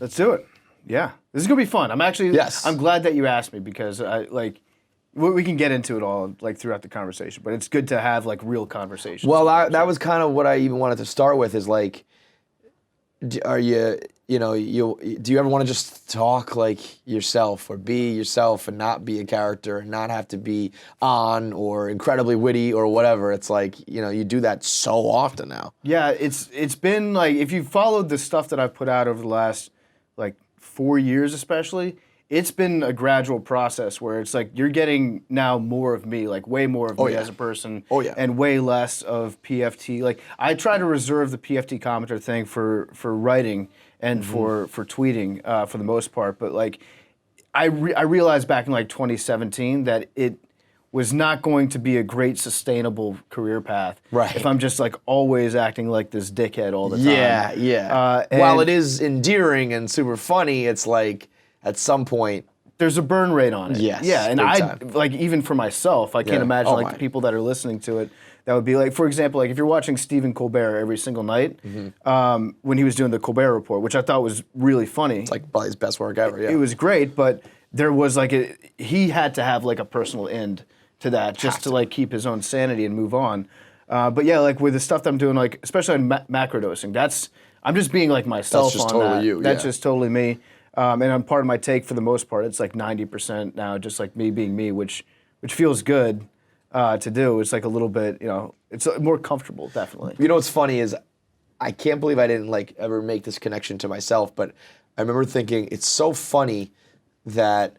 Let's do it. Yeah. This is going to be fun. Yes. I'm glad that you asked me because we can get into it all like throughout the conversation, but it's good to have like real conversations. Well, that was kind of what I even wanted to start with is like, do you ever want to just talk like yourself or be yourself and not be a character and not have to be on or incredibly witty or whatever? It's like, you do that so often now. Yeah, it's been like, if you've followed the stuff that I've put out over the last like 4 years especially, it's been a gradual process where it's like you're getting now more of me, like way more of me as a person, and way less of PFT. Like I try to reserve the PFT Commenter thing for writing and for tweeting for the most part, but like I realized back in like 2017 that it was not going to be a great sustainable career path if I'm just like always acting like this dickhead all the time. Yeah. While it is endearing and super funny, it's like at some point there's a burn rate on it. Yes. Yeah, and like even for myself, I can't imagine the people that are listening to it that would be like, for example, like if you're watching Stephen Colbert every single night, when he was doing the Colbert Report, which I thought was really funny. It's like probably his best work ever. Yeah. It was great, but there was like he had to have like a personal end to that just to like keep his own sanity and move on. But yeah, like with the stuff that I'm doing, like especially on macrodosing, I'm just being like myself. That's just on totally that. you. That's just totally me. And I'm part of my take for the most part. It's like 90% now, just like me being me, which feels good to do. It's like a little bit, it's more comfortable, definitely. You know what's funny is I can't believe I didn't like ever make this connection to myself, but I remember thinking it's so funny that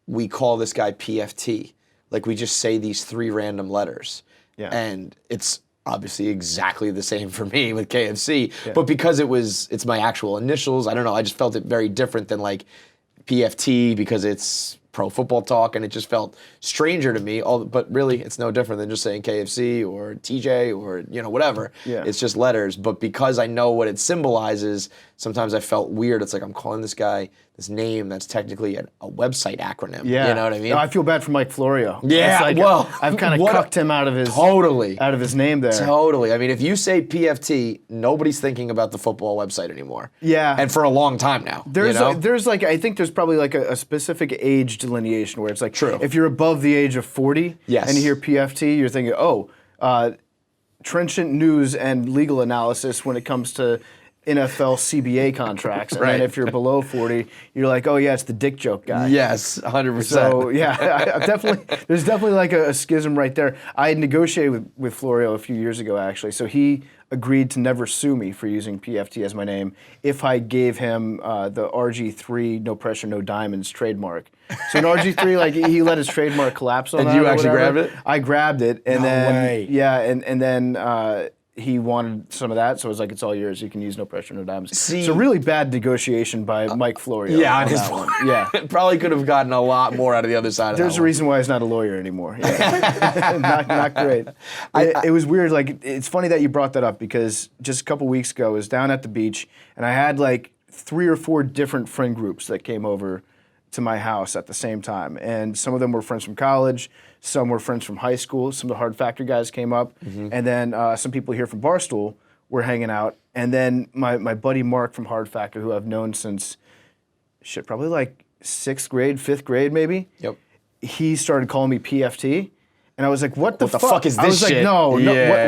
we call this guy PFT. Like we just say these 3 random letters. Yeah. And it's obviously exactly the same for me with KFC, but because it's my actual initials, I don't know, I just felt it very different than like PFT because it's Pro Football Talk and it just felt stranger to me, but really it's no different than just saying KFC or TJ or whatever. Yeah. It's just letters, but because I know what it symbolizes, sometimes I felt weird. It's like I'm calling this guy this name that's technically a website acronym. Yeah. You know what I mean? No, I feel bad for Mike Florio. Yeah, like, I've kind of cucked him out of his name there. Totally. I mean, if you say PFT, nobody's thinking about the football website anymore. Yeah. And for a long time now. There's like, I think there's probably like a specific age delineation where it's like, if you're above the age of 40 and you hear PFT, you're thinking, trenchant news and legal analysis when it comes to NFL CBA contracts. And then if you're below 40, you're like, oh yeah, it's the dick joke guy. Yes, 100%. So yeah, there's definitely like a schism right there. I had negotiated with Florio a few years ago actually, so he agreed to never sue me for using PFT as my name if I gave him the RG3 No Pressure No Diamonds trademark. So in RG3, like he let his trademark collapse on that. And you actually grabbed it? I grabbed it, and way. and then he wanted some of that, so it was like, it's all yours. You can use No Pressure No Diamonds. See, it's a really bad negotiation by Mike Florio. Yeah, on his one. Yeah, probably could have gotten a lot more out of the other side. There's a reason why he's not a lawyer anymore. Yeah. not great. It was weird. Like, it's funny that you brought that up because just a couple weeks ago, I was down at the beach and I had like 3 or 4 different friend groups that came over to my house at the same time, and some of them were friends from college, some were friends from high school, some of the Hard Factor guys came up, and then some people here from Barstool were hanging out, and then my buddy Mark from Hard Factor, who I've known since, probably like 6th grade, 5th grade maybe, he started calling me PFT, and I was like, what the fuck is this I was shit? Like, no,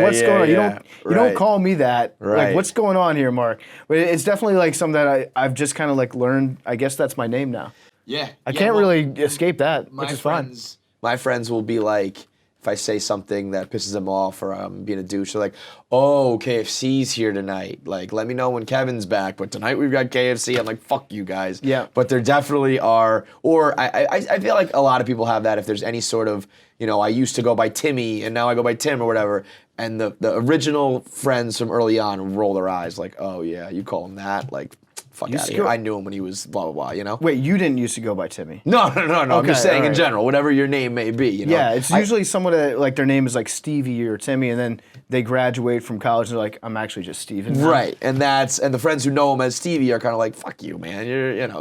what's going on? You don't call me that. Right. Like, what's going on here, Mark? But it's definitely like something that I've just kind of like learned, I guess that's my name now. Yeah. I can't really escape that, which is fine. My friends will be like, if I say something that pisses them off or I'm being a douche, they're like, oh, KFC's here tonight. Like, let me know when Kevin's back. But tonight we've got KFC. I'm like, fuck you guys. Yeah. But there definitely are, or I feel like a lot of people have that if there's any sort of, I used to go by Timmy and now I go by Tim or whatever. And the original friends from early on roll their eyes like, oh yeah, you call him that? Like, fuck out of here. I knew him when he was blah, blah, blah, Wait, you didn't used to go by Timmy? No. Okay, I'm just saying in general, whatever your name may be. Yeah, it's usually someone that, like, their name is like Stevie or Timmy, and then they graduate from college and they're like, I'm actually just Steven now. Right, and the friends who know him as Stevie are kind of like, fuck you, man,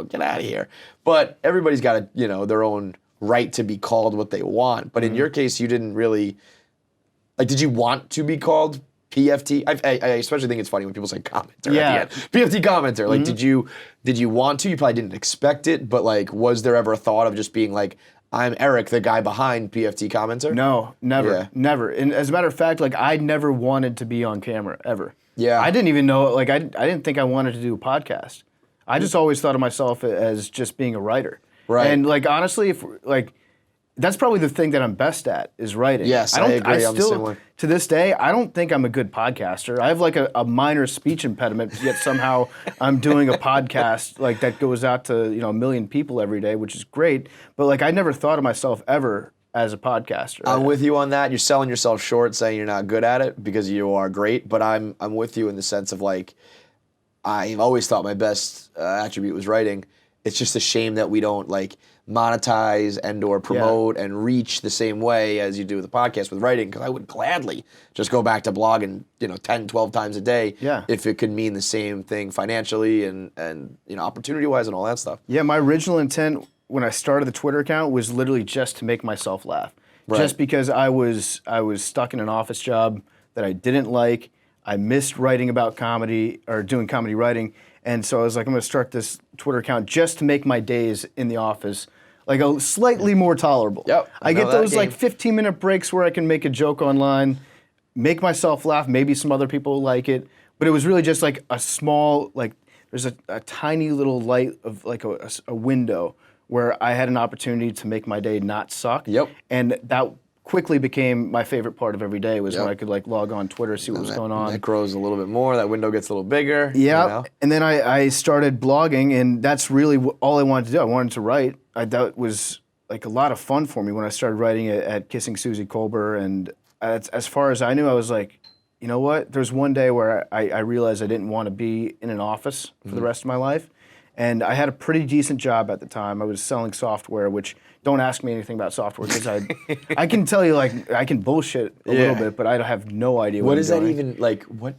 get out of here. But everybody's got their own right to be called what they want. But in your case, you didn't really, like, did you want to be called PFT. I especially think it's funny when people say commenter Yeah. at the end. PFT commenter. Like, did you want to? You probably didn't expect it, but like, was there ever a thought of just being like, I'm Eric, the guy behind PFT commenter? No, never, Yeah. never. And as a matter of fact, like I never wanted to be on camera ever. Yeah. I didn't even know. Like I didn't think I wanted to do a podcast. I just always thought of myself as just being a writer. Right. And like honestly, if like that's probably the thing that I'm best at is writing. Yes, I agree. I'm the same way. To this day, I don't think I'm a good podcaster. I have like a minor speech impediment, yet somehow I'm doing a podcast like that goes out to 1 million people every day, which is great. But like I never thought of myself ever as a podcaster. I'm with you on that. You're selling yourself short, saying you're not good at it because you are great. But I'm with you in the sense of like, I've always thought my best attribute was writing. It's just a shame that we don't like monetize and or promote and reach the same way as you do with the podcast with writing, because I would gladly just go back to blogging 10, 12 times a day if it could mean the same thing financially and opportunity-wise and all that stuff. Yeah, my original intent when I started the Twitter account was literally just to make myself laugh. Right. Just because I was stuck in an office job that I didn't like. I missed writing about comedy or doing comedy writing. And so I was like, I'm going to start this Twitter account just to make my days in the office like a slightly more tolerable. Yep, I get those like 15-minute breaks where I can make a joke online, make myself laugh, maybe some other people like it. But it was really just like a small, like there's a tiny little light of like a window where I had an opportunity to make my day not suck. Yep. And that quickly became my favorite part of every day was when I could like log on Twitter, see what was going on. That grows a little bit more. That window gets a little bigger. Yeah, and then I started blogging, and that's really all I wanted to do. I wanted to write. That was like a lot of fun for me when I started writing at Kissing Suzy Kolber, and as far as I knew, I was like, you know what? There's one day where I realized I didn't want to be in an office for the rest of my life. And I had a pretty decent job at the time. I was selling software, which don't ask me anything about software because I can tell you like I can bullshit a little bit, but I have no idea what I'm is doing. that even like? What?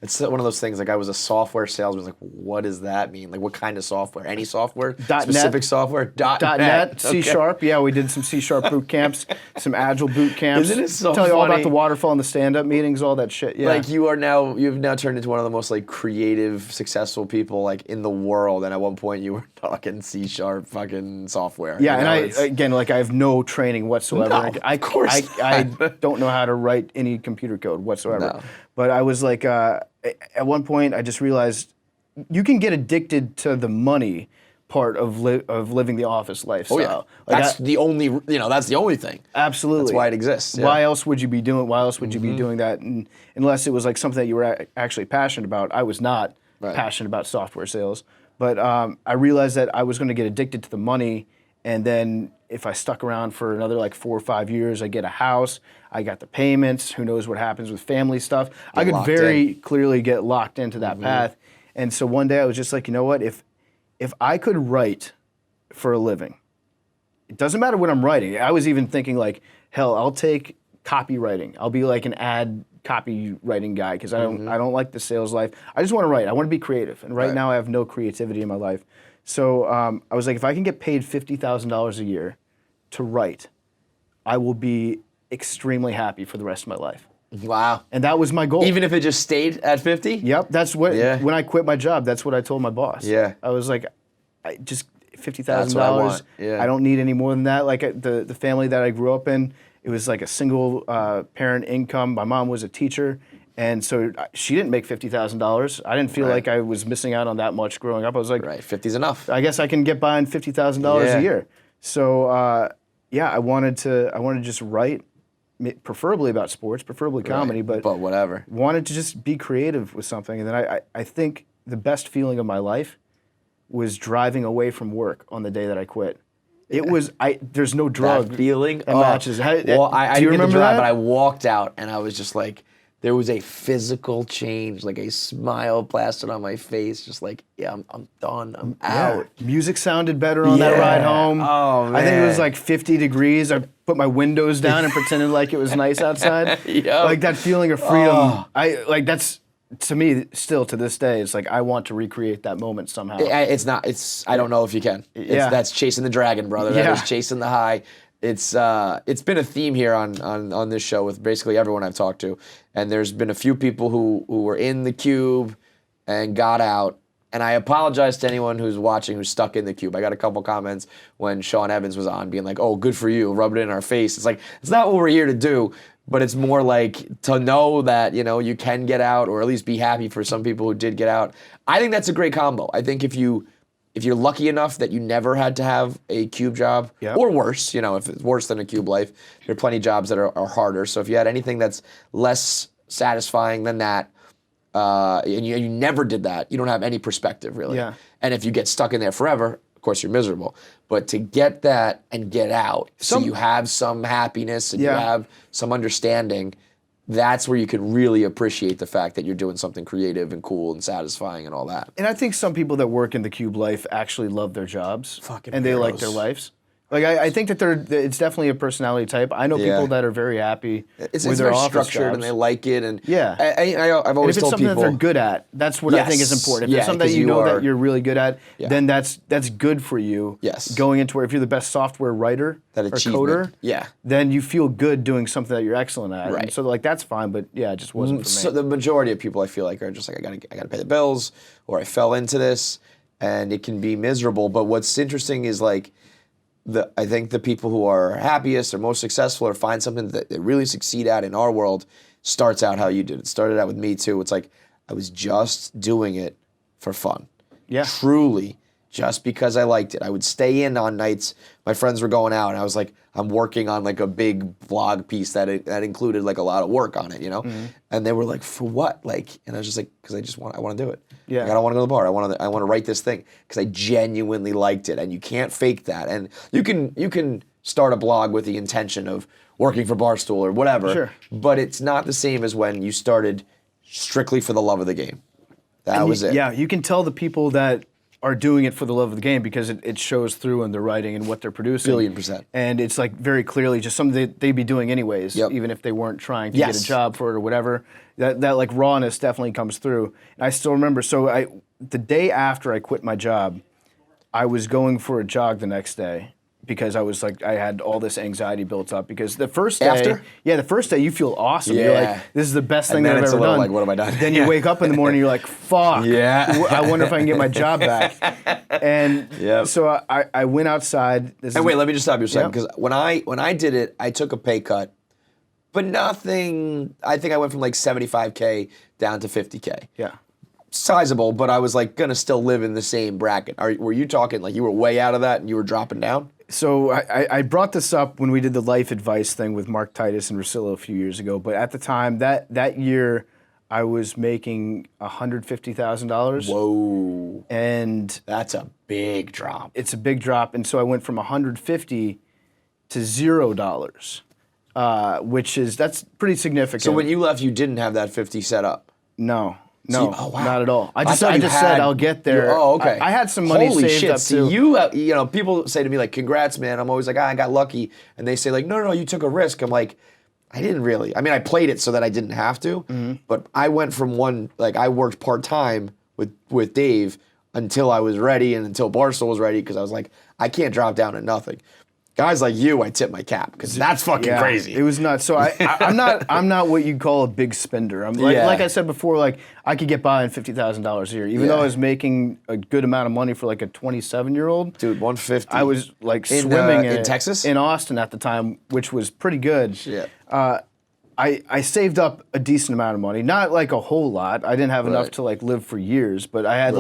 It's one of those things. Like I was a software salesman. Like, what does that mean? Like, what kind of software? Any software? Specific software? .NET, C#. Yeah, we did some C# boot camps, some Agile boot camps. Isn't it so Tell you all funny? about the waterfall and the stand-up meetings, all that shit. Yeah. Like you've now turned into one of the most like creative, successful people like in the world. And at one point you were talking C# fucking software. Yeah, and I have no training whatsoever. No, of course I don't know how to write any computer code whatsoever. No. But I was like, at one point, I just realized you can get addicted to the money part of living the office lifestyle. Oh yeah, Like that's the only thing. Absolutely. That's why it exists. Yeah. Why else would you be doing? Why else would you be doing that? And unless it was like something that you were actually passionate about. I was not passionate about software sales, but I realized that I was going to get addicted to the money, and then if I stuck around for another like 4 or 5 years, I get a house, I got the payments. Who knows what happens with family stuff? I could very clearly get locked into that path. And so one day I was just like, you know what? If I could write for a living, it doesn't matter what I'm writing. I was even thinking like, hell, I'll take copywriting. I'll be like an ad copywriting guy because I don't like the sales life. I just want to write. I want to be creative. And right now I have no creativity in my life. So I was like, if I can get paid $50,000 a year to write, I will be extremely happy for the rest of my life. Wow. And that was my goal. Even if it just stayed at 50? Yep, that's what. When I quit my job, that's what I told my boss. Yeah. I was like, just $50,000. That's what I want. Yeah. I don't need any more than that. Like the family that I grew up in, it was like a single parent income. My mom was a teacher, and so she didn't make $50,000. I didn't feel like I was missing out on that much growing up. I was like, 50's enough. I guess I can get by on $50,000 a year. So I wanted to just write. Preferably about sports, preferably comedy, but whatever. Wanted to just be creative with something. And then I think the best feeling of my life was driving away from work on the day that I quit. It was, there's no drug that feeling that matches. Well, I do you didn't get remember to drive, that? but I walked out and I was just like, there was a physical change, like a smile plastered on my face, just like, I'm done, I'm out. Music sounded better on that ride home. Oh, man. I think it was like 50 degrees. I put my windows down and pretended like it was nice outside. Like that feeling of freedom. That's, to me, still to this day, it's like I want to recreate that moment somehow. I don't know if you can. That's chasing the dragon, brother. That is chasing the high. it's been a theme here on this show with basically everyone I've talked to, and there's been a few people who were in the cube and got out. And I apologize to anyone who's watching who's stuck in the cube. I got a couple comments when Sean Evans was on being like, oh, good for you, rub it in our face. It's like, it's not what we're here to do, but it's more like to know that, you can get out, or at least be happy for some people who did get out. I think that's a great combo. I think if you're lucky enough that you never had to have a cube job, or worse, if it's worse than a cube life, there are plenty of jobs that are harder. So if you had anything that's less satisfying than that, and you never did that, you don't have any perspective, really. Yeah. And if you get stuck in there forever, of course you're miserable. But to get that and get out, so you have some happiness and you have some understanding, that's where you can really appreciate the fact that you're doing something creative and cool and satisfying and all that. And I think some people that work in the cube life actually love their jobs. Fucking and they like their lives. Like I think that it's definitely a personality type. I know people that are very happy with their very office structured jobs. And they like it. And and I've always if it's told something people that they're good at, that's what I think is important. If it's something that you know that you're really good at, then that's good for you. Yes. Going into where if you're the best software writer or coder, then you feel good doing something that you're excellent at. Right. And so like that's fine, but it just wasn't for me. So the majority of people I feel like are just like I gotta pay the bills, or I fell into this, and it can be miserable. But what's interesting is like, I think the people who are happiest or most successful or find something that they really succeed at in our world starts out how you did. It started out with me too. It's like I was just doing it for fun. Yeah. Truly, just because I liked it. I would stay in on nights. My friends were going out, and I was like, I'm working on like a big blog piece that included like a lot of work on it, And they were like, for what? Like, and I was just like, because I want to do it. Yeah. Like, I don't want to go to the bar. I want to write this thing because I genuinely liked it, and you can't fake that. And you can start a blog with the intention of working for Barstool or whatever, but it's not the same as when you started strictly for the love of the game. That was it. Yeah, you can tell the people that are doing it for the love of the game because it shows through in their writing and what they're producing. 1,000,000,000%. And it's like very clearly just something that they'd be doing anyways, even if they weren't trying to get a job for it or whatever. That like rawness definitely comes through. And I still remember, so the day after I quit my job, I was going for a jog the next day because I was like, I had all this anxiety built up because the first day, the first day you feel awesome. You're like, this is the best thing that I've ever done. Like, what have I done? Then you wake up in the morning, you're like, fuck. I wonder if I can get my job back. And so I went outside. And wait, let me just stop you a second because when I did it, I took a pay cut, but nothing. I think I went from like 75K down to 50K. Yeah. Sizable, but I was like gonna still live in the same bracket. Were you talking like you were way out of that and you were dropping down? So I brought this up when we did the life advice thing with Mark Titus and Russillo a few years ago. But at the time, that year, I was making $150,000. Whoa! And that's a big drop. It's a big drop, and so I went from 150 to $0, that's pretty significant. So when you left, you didn't have that 50 set up. No. No, not at all. I just said I'll get there. Oh, okay. I had some money saved up too. See, people say to me like, "Congrats, man." I'm always like, "I got lucky," and they say like, "No, you took a risk." I'm like, I didn't really. I mean, I played it so that I didn't have to, but I went from I worked part time with Dave until I was ready and until Barstool was ready because I was like, I can't drop down to nothing. Guys like you, I tip my cap because that's fucking crazy. It was nuts. So I'm not what you'd call a big spender. I'm like I said before, like I could get by on $50,000 a year, even though I was making a good amount of money for like a 27-year-old. Dude, 150. I was like swimming in Texas, in Austin at the time, which was pretty good. Shit. I saved up a decent amount of money, not like a whole lot. I didn't have enough to like live for years, but I had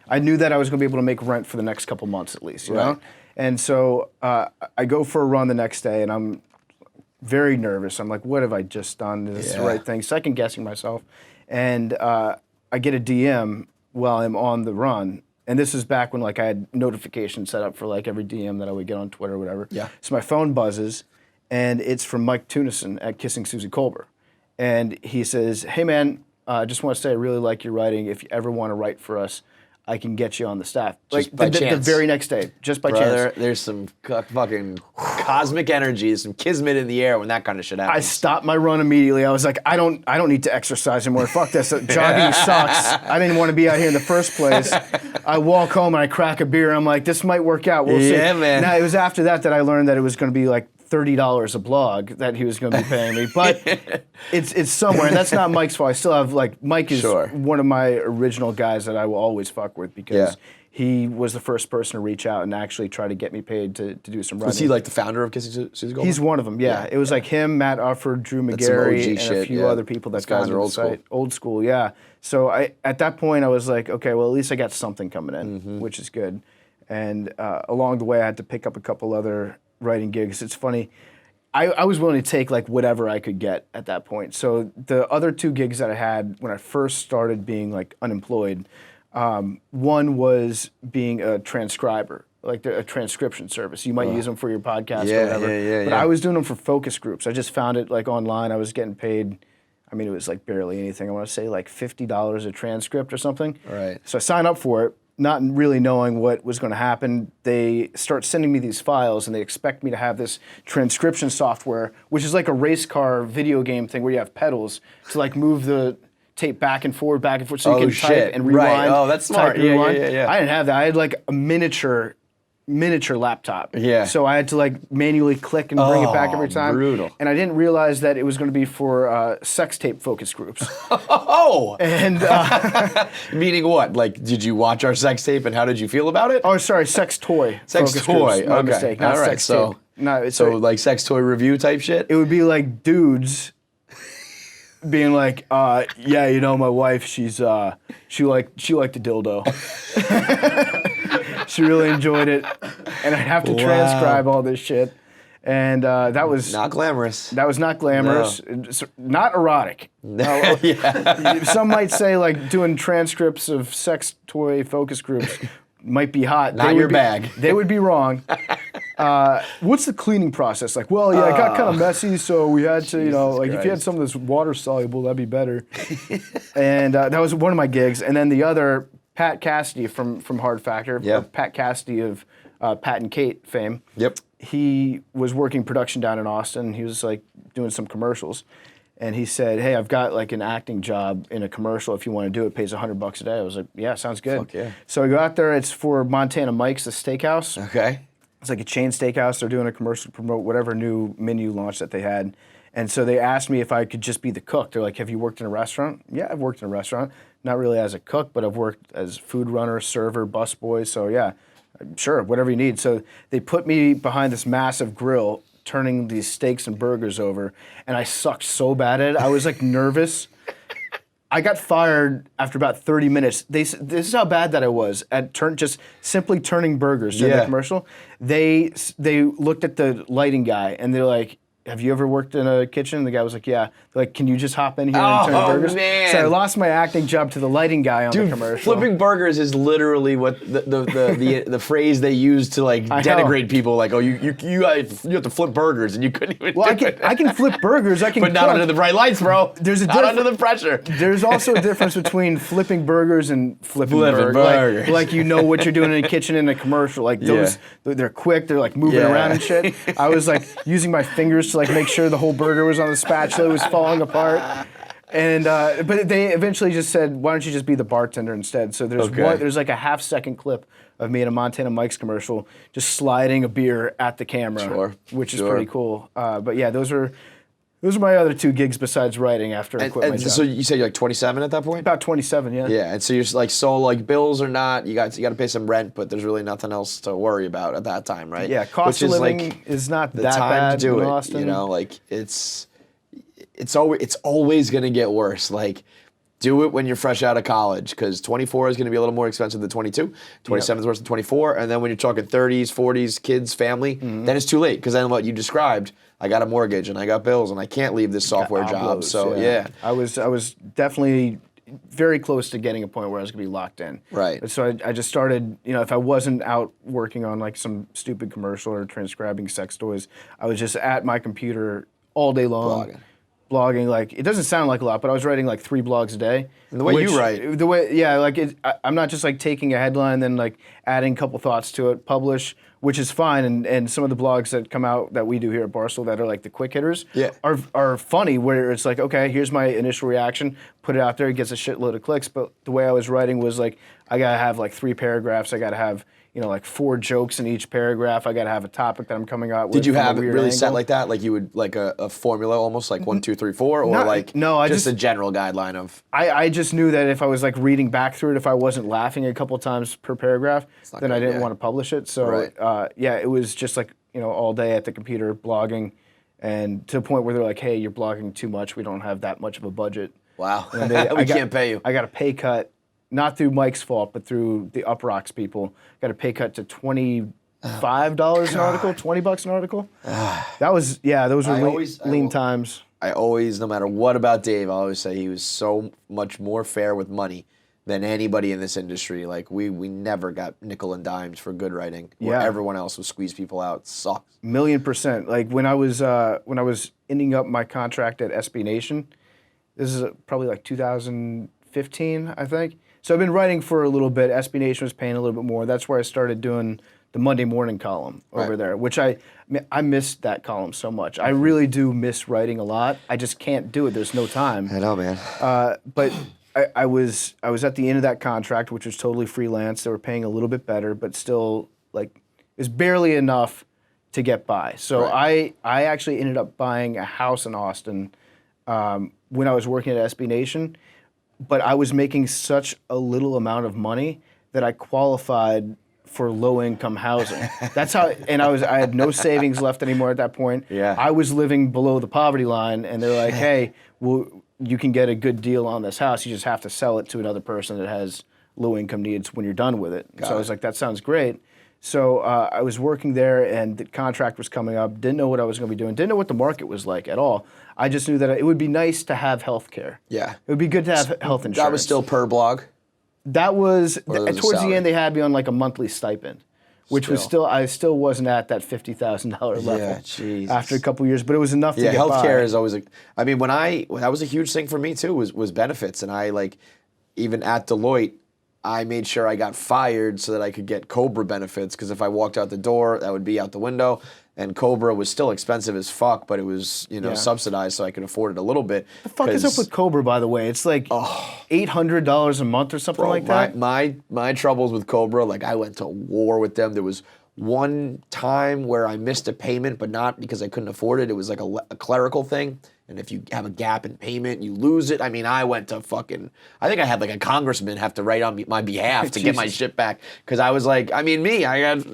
I knew that I was going to be able to make rent for the next couple months at least, you know? And so I go for a run the next day, and I'm very nervous. I'm like, what have I just done? Is this the right thing? Second guessing myself. And I get a DM while I'm on the run. And this is back when like I had notifications set up for like every DM that I would get on Twitter or whatever. Yeah. So my phone buzzes, and it's from Mike Tunison at Kissing Suzy Kolber. And he says, hey man, I just want to say I really like your writing. If you ever want to write for us, I can get you on the staff. Just by chance. The very next day, just by chance. There's some fucking cosmic energy, some kismet in the air when that kind of shit happens. I stopped my run immediately. I was like, I don't need to exercise anymore. Fuck this. Jogging sucks. I didn't want to be out here in the first place. I walk home and I crack a beer. I'm like, this might work out. We'll see. Man. Now, it was after that I learned that it was going to be like $30 a blog that he was going to be paying me, but it's somewhere, and that's not Mike's fault. I still have Mike is one of my original guys that I will always fuck with because he was the first person to reach out and actually try to get me paid to do some writing. Was he like the founder of Kissing Suzy Kolber? He's one of them. Yeah, it was like him, Matt Ufford, Drew McGarry, and a few other people that guys are old school. Old school, yeah. So at that point I was like, okay, well at least I got something coming in, which is good. And along the way I had to pick up a couple other writing gigs. It's funny, I was willing to take like whatever I could get at that point. So the other 2 gigs that I had when I first started being like unemployed, one was being a transcriber, like a transcription service. You might use them for your podcast or whatever. But I was doing them for focus groups. I just found it like online. I was getting paid, I mean, it was like barely anything. I want to say like $50 a transcript or something. Right. So I signed up for it, not really knowing what was going to happen. They start sending me these files, and they expect me to have this transcription software, which is like a race car video game thing where you have pedals to like move the tape back and forth, so you can type and rewind. Right. Oh, that's smart. Yeah. I didn't have that. I had like a miniature laptop. Yeah. So I had to like manually click and bring it back every time. Brutal. And I didn't realize that it was going to be for sex tape focus groups. Oh! And meaning what? Like, did you watch our sex tape and how did you feel about it? Oh, sorry, sex toy. Sex focus toy. Groups. My mistake. Not all right. sex tape. No, it's like sex toy review type shit? It would be like dudes being like, yeah, you know, my wife, she liked the dildo. She really enjoyed it, and I'd have to transcribe all this shit, and that was not glamorous. That was not glamorous. No. It's not erotic. No. Some might say like doing transcripts of sex toy focus groups might be hot. Not your bag. They would be wrong. What's the cleaning process like? Well, yeah, it got kind of messy, so we had to, if you had some of this water soluble, that'd be better. And that was one of my gigs. And then the other, Pat Cassidy from Hard Factor, Pat Cassidy of Pat and Kate fame. Yep. He was working production down in Austin. He was like doing some commercials. And he said, hey, I've got like an acting job in a commercial. If you want to do it, it pays $100 a day. I was like, yeah, sounds good. Fuck yeah. So I go out there. It's for Montana Mike's, the steakhouse. Okay. It's like a chain steakhouse. They're doing a commercial to promote whatever new menu launch that they had. And so they asked me if I could just be the cook. They're like, have you worked in a restaurant? Yeah, I've worked in a restaurant. Not really as a cook, but I've worked as food runner, server, busboy. So yeah, sure, whatever you need. So they put me behind this massive grill, turning these steaks and burgers over, and I sucked so bad at it. I was like nervous. I got fired after about 30 minutes. This is how bad that I was at just simply turning burgers during the commercial. They looked at the lighting guy and they're like, have you ever worked in a kitchen? And the guy was like, yeah. They're like, can you just hop in here and turn burgers? Man. So I lost my acting job to the lighting guy on the commercial. Flipping burgers is literally what the phrase they use to like denigrate people. Like, oh, you have to flip burgers, and you couldn't even. Well, I can flip burgers. I can, but not under the bright lights, bro. There's not under the pressure. There's also a difference between flipping burgers and flipping burgers. Like you know what you're doing in a kitchen in a commercial. Like those, they're quick. They're like moving around and shit. I was like using my fingers to like make sure the whole burger was on the spatula. It was falling apart. And but they eventually just said, why don't you just be the bartender instead? So there's like a half-second clip of me in a Montana Mike's commercial just sliding a beer at the camera, which is pretty cool. But yeah, those are my other 2 gigs besides writing after I quit my job. So you said you're like 27 at that point? About 27, yeah. Yeah, and so you're like, bills or not, you got to pay some rent, but there's really nothing else to worry about at that time, right? Yeah, cost of living is not that bad in Austin. You know, like it's always going to get worse. Like, do it when you're fresh out of college, because 24 is going to be a little more expensive than 22. 27 is worse than 24. And then when you're talking 30s, 40s, kids, family, then it's too late. Because then what you described, I got a mortgage and I got bills and I can't leave this software job. So yeah. I was definitely very close to getting a point where I was going to be locked in. Right. So I just started, if I wasn't out working on like some stupid commercial or transcribing sex toys, I was just at my computer all day long. Blogging, like, it doesn't sound like a lot, but I was writing like 3 blogs a day. And the way you write. I'm not just like taking a headline and then like adding a couple thoughts to it, publish, which is fine. And some of the blogs that come out that we do here at Barstool that are like the quick hitters are funny, where it's like, okay, here's my initial reaction, put it out there, it gets a shitload of clicks. But the way I was writing was like, I gotta have like 3 paragraphs, I gotta have like 4 jokes in each paragraph. I got to have a topic that I'm coming out with. Did you from a have it weird really angle. set like that? Like you would like a formula almost like 1, 2, 3, 4, or I just a general guideline of? I just knew that if I was like reading back through it, if I wasn't laughing a couple times per paragraph, then I didn't want to publish it. So it was just like all day at the computer blogging, and to the point where they're like, "Hey, you're blogging too much. We don't have that much of a budget." Wow, we can't pay you. I got a pay cut, not through Mike's fault, but through the Uprocks people. Got a pay cut to $25 an article, $20 an article. That was those were lean times. I always, no matter what about Dave, I always say he was so much more fair with money than anybody in this industry. Like we never got nickel and dimes for good writing. Where everyone else would squeeze people out. It sucks. 1,000,000%. Like when I was ending up my contract at SB Nation, this is probably like 2015, I think. So I've been writing for a little bit. SB Nation was paying a little bit more. That's where I started doing the Monday morning column over there, which I missed that column so much. I really do miss writing a lot. I just can't do it. There's no time. I know, man. But I was at the end of that contract, which was totally freelance. They were paying a little bit better, but still like it was barely enough to get by. So I actually ended up buying a house in Austin when I was working at SB Nation. But I was making such a little amount of money that I qualified for low-income housing. That's how, and I had no savings left anymore at that point. Yeah. I was living below the poverty line, and they're like, "Hey, well, you can get a good deal on this house. You just have to sell it to another person that has low-income needs when you're done with it." So I was like, "That sounds great." So I was working there, and the contract was coming up. Didn't know what I was going to be doing. Didn't know what the market was like at all. I just knew that it would be nice to have health care. Yeah. It would be good to have health insurance. That was still per blog? That was, towards the salary? end, they had me on like a monthly stipend, which was still, I still wasn't at that $50,000 level after a couple of years, but it was enough to get by. Yeah, healthcare is always I mean, that was a huge thing for me too, was benefits. And I even at Deloitte, I made sure I got fired so that I could get Cobra benefits, because if I walked out the door, that would be out the window. And Cobra was still expensive as fuck, but it was subsidized, so I could afford it a little bit. The fuck is up with Cobra, by the way? It's like $800 a month or something like that. My troubles with Cobra, like I went to war with them. There was one time where I missed a payment, but not because I couldn't afford it. It was like a clerical thing. And if you have a gap in payment, you lose it. I mean, I went to I think I had like a congressman have to write on my behalf to get my shit back. Because I was like, I mean, I had,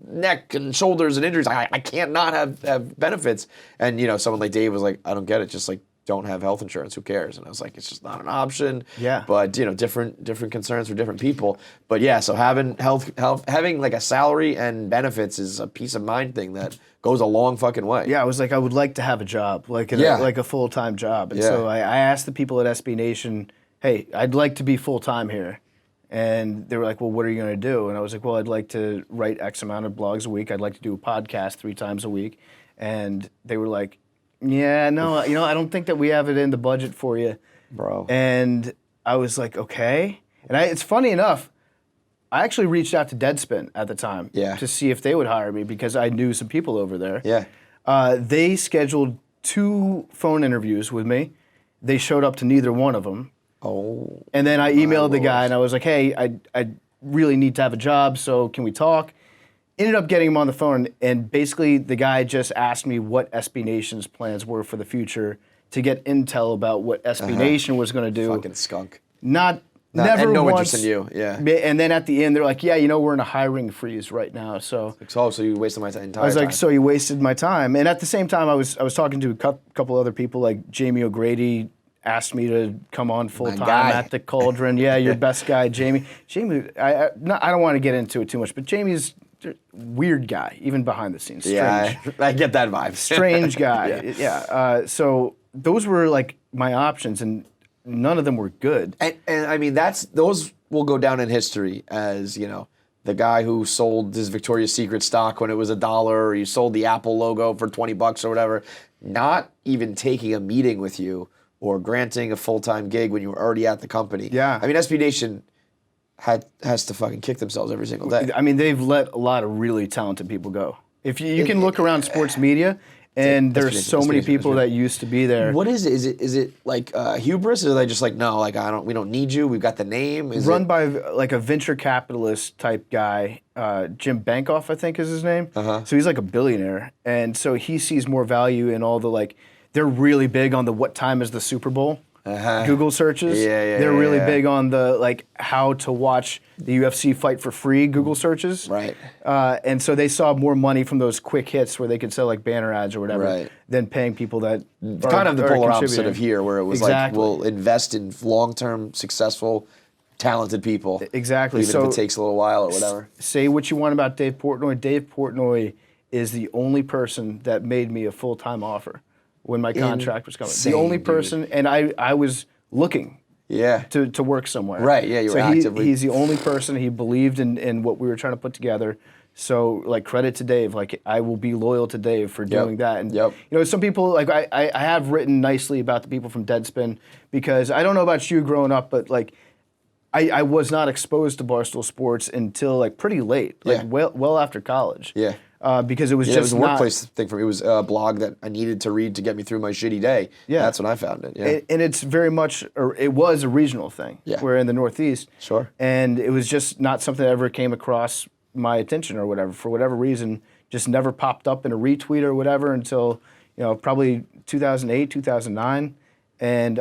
neck and shoulders and injuries. I can't not have benefits. And, someone like Dave was like, I don't get it. Just like, don't have health insurance. Who cares? And I was like, it's just not an option. Yeah. But, different concerns for different people. But yeah, so having having like a salary and benefits is a peace of mind thing that goes a long fucking way. Yeah, I was like, I would like to have a job, like a full-time job. And so I asked the people at SB Nation, hey, I'd like to be full-time here. And they were like, well, what are you going to do? And I was like, well, I'd like to write X amount of blogs a week. I'd like to do a podcast 3 times a week. And they were like, yeah, no, I don't think that we have it in the budget for you. Bro. And I was like, okay. And it's funny enough, I actually reached out to Deadspin at the time to see if they would hire me, because I knew some people over there. Yeah. They scheduled 2 phone interviews with me. They showed up to neither one of them. Oh. And then I emailed the guy and I was like, hey, I really need to have a job, so can we talk? Ended up getting him on the phone, and basically the guy just asked me what SB Nation's plans were for the future, to get intel about what SB Nation was going to do. Fucking skunk. Never and no once. interest in you, yeah. And then at the end, they're like, yeah, we're in a hiring freeze right now. So you wasted my entire time. I was like, so you wasted my time. And at the same time, I was talking to a couple other people, like Jamie O'Grady asked me to come on full-time at the Cauldron. Yeah, your best guy, Jamie. Jamie, I don't want to get into it too much, but Jamie's a weird guy, even behind the scenes. Strange. Yeah, I get that vibe. Strange guy. Yeah. So those were like my options, and none of them were good. And I mean, those will go down in history as, the guy who sold his Victoria's Secret stock when it was $1, or you sold the Apple logo for $20 or whatever, not even taking a meeting with you or granting a full-time gig when you were already at the company. Yeah. I mean, SB Nation has to fucking kick themselves every single day. I mean, they've let a lot of really talented people go. If you can look around sports media, And there's so many people that used to be there. What is it? Is it like hubris? Or are they just like, no, like we don't need you. We've got the name. Run by like a venture capitalist type guy, Jim Bankoff, I think is his name. So he's like a billionaire, and so he sees more value in all the like. They're really big on the what time is the Super Bowl. Google searches. They're really big on the like how to watch the UFC fight for free Google searches. Right. And so they saw more money from those quick hits where they could sell like banner ads or whatever than paying people that kind of the polar opposite of here, where it was like we'll invest in long-term, successful, talented people. Exactly. Even if it takes a little while or whatever. Say what you want about Dave Portnoy. Dave Portnoy is the only person that made me a full-time offer when my contract was coming. The only person, and I was looking to work somewhere. Right, yeah, you were actively. He's the only person. He believed in what we were trying to put together. So, like, credit to Dave. Like, I will be loyal to Dave for doing that. And, you know, some people, like, I have written nicely about the people from Deadspin because I don't know about you growing up, but, like, I was not exposed to Barstool Sports until, like, pretty late. Like, well after college. Yeah. Because it was it just was a workplace thing for me. It was a blog that I needed to read to get me through my shitty day. Yeah. That's when I found it. Yeah. And it's very much, or it was a regional thing. Yeah. We're in the Northeast. Sure. And it was just not something that ever came across my attention or whatever. For whatever reason, just never popped up in a retweet or whatever until, you know, probably 2008, 2009. And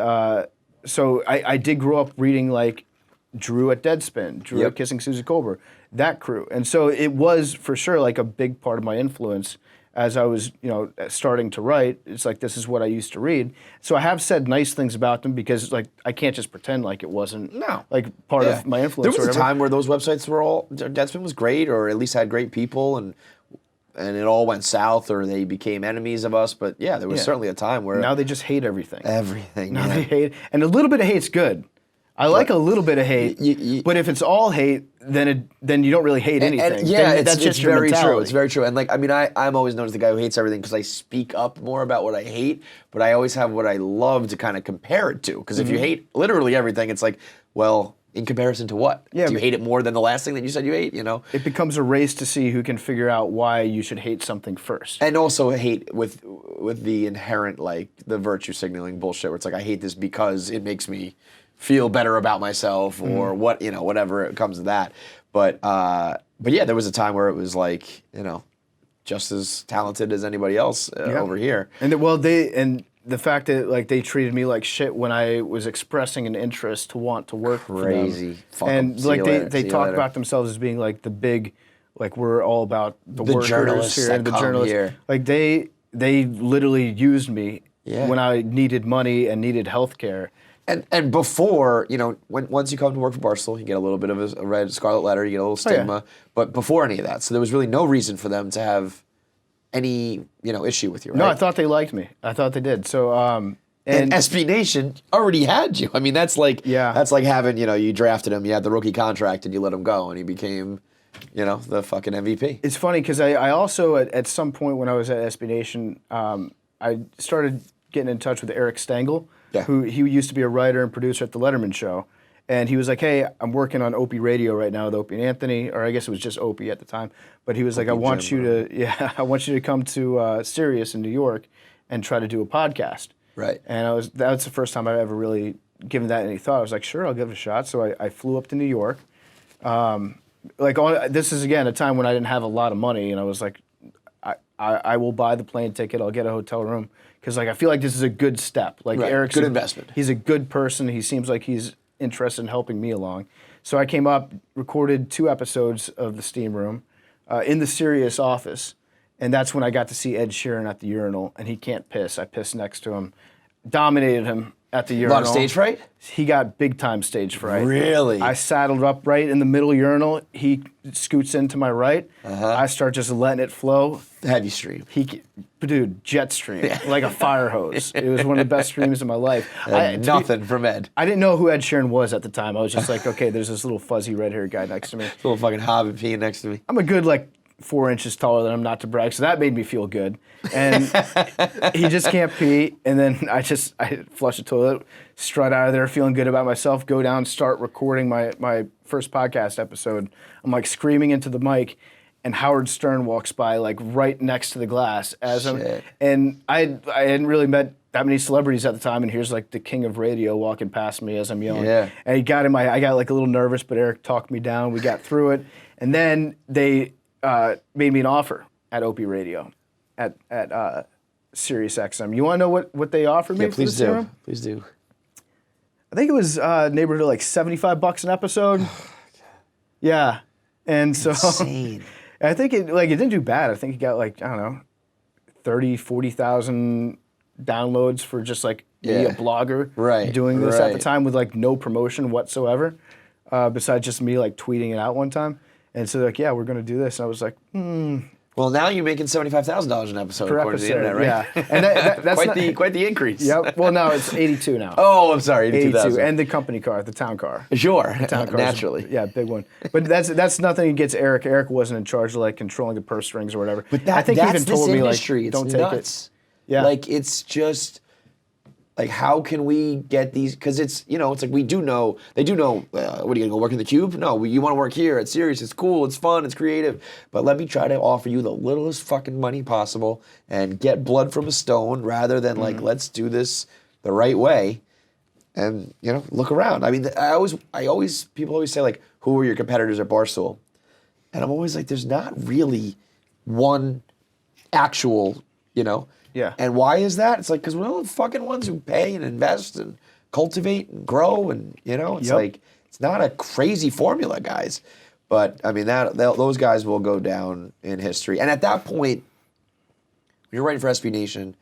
so I did grow up reading, like, Drew at Deadspin, Drew at Kissing Suzy Kolber, that crew. And so it was for sure like a big part of my influence as I was, you know, starting to write. It's like, this is what I used to read. So I have said nice things about them because, like, I can't just pretend like it wasn't like part of my influence. There was a time where those websites were all, Deadspin was great, or at least had great people, and it all went south, or they became enemies of us. But yeah, there was certainly a time where now they just hate everything. Everything. Now they hate, and a little bit of hate's good. I like a little bit of hate, but if it's all hate, then you don't really hate anything. And that's just your very mentality. true. It's very true. And like, I mean, I'm always known as the guy who hates everything because I speak up more about what I hate, but I always have what I love to kind of compare it to. Because if you hate literally everything, it's like, well, in comparison to what? Yeah, do you hate it more than the last thing that you said you hate? You know, it becomes a race to see who can figure out why you should hate something first. And also hate with the inherent, like, the virtue signaling bullshit, where it's like, I hate this because it makes me feel better about myself, or what, you know, whatever it comes to that. But yeah, there was a time where it was like, you know, just as talented as anybody else over here. And the fact that, like, they treated me like shit when I was expressing an interest to want to work for them. Crazy. And like they talk about themselves as being like the big, like, we're all about the workers journalists here and the journalists here. Like they literally used me when I needed money and needed health care. And before, you know, once you come to work for Barstool, you get a little bit of a red scarlet letter, you get a little stigma. But before any of that, so there was really no reason for them to have any, you know, issue with you, right? No, I thought they liked me. I thought they did. So, and SB Nation already had you. I mean, that's like having, you know, you drafted him, you had the rookie contract, and you let him go, and he became, you know, the fucking MVP. It's funny because I also, at some point when I was at SB Nation, I started getting in touch with Eric Stengel. Who he used to be a writer and producer at the Letterman Show, and he was like, "Hey, I'm working on Opie Radio right now with Opie and Anthony, or I guess it was just Opie at the time." But he was like, "I want you to come to Sirius in New York and try to do a podcast." Right. And that's the first time I've ever really given that any thought. I was like, "Sure, I'll give it a shot." So I flew up to New York. This is again a time when I didn't have a lot of money, and I was like, I will buy the plane ticket. I'll get a hotel room. Because, like, I feel like this is a good step. Like, Eric's good investment. He's a good person. He seems like he's interested in helping me along. So I came up, recorded 2 episodes of The Steam Room in the Sirius office, and that's when I got to see Ed Sheeran at the urinal, and he can't piss. I pissed next to him, dominated him at the urinal. A lot of stage fright? He got big-time stage fright. Really? I saddled up right in the middle urinal. He scoots into my right. I start just letting it flow. Heavy stream. Dude, jet stream, like a fire hose. It was one of the best streams of my life. Nothing from Ed. I didn't know who Ed Sheeran was at the time. I was just like, okay, there's this little fuzzy red-haired guy next to me. Little fucking hobbit peeing next to me. I'm a good, like, 4 inches taller than him, not to brag, so that made me feel good. And he just can't pee, and then I flush the toilet, strut out of there, feeling good about myself, go down, start recording my first podcast episode. I'm, like, screaming into the mic, and Howard Stern walks by like right next to the glass as Shit. and I hadn't really met that many celebrities at the time, and here's like the king of radio walking past me as I'm yelling. Yeah. And he got I got like a little nervous, but Eric talked me down. We got through it, and then they made me an offer at Opie Radio, at Sirius XM. You want to know what they offered me? Yeah, please do. Please do. I think it was neighborhood of like $75 an episode. Yeah, and so Insane. I think it didn't do bad. I think it got like, I don't know, 30, 40,000 downloads for just like me, a blogger, doing this at the time with like no promotion whatsoever, besides just me like tweeting it out one time. And so they're like, yeah, we're going to do this. And I was like, Well, now you're making $75,000 an episode per according to the internet, right? Yeah, and that's quite the increase. Yep. Well, no, it's 82 now. Oh, I'm sorry, 82,000. And the company car, the town car. Sure, Town cars, naturally. Yeah, big one. But that's nothing against Eric. Eric wasn't in charge of like controlling the purse strings or whatever. But I think he that's even told this me industry. like, don't it's take nuts. it. Yeah. Like it's just like how can we get these? Because it's it's like they do know. What are you gonna go work in the Cube? No, you want to work here at Sirius. It's cool. It's fun. It's creative. But let me try to offer you the littlest fucking money possible and get blood from a stone rather than like let's do this the right way. And look around. I mean, people always say like, who are your competitors at Barstool? And I'm always like, there's not really one actual, Yeah. And why is that? It's like, because we're the fucking ones who pay and invest and cultivate and grow and, it's like, it's not a crazy formula, guys. But, I mean, those guys will go down in history. And at that point, when you're writing for SB Nation,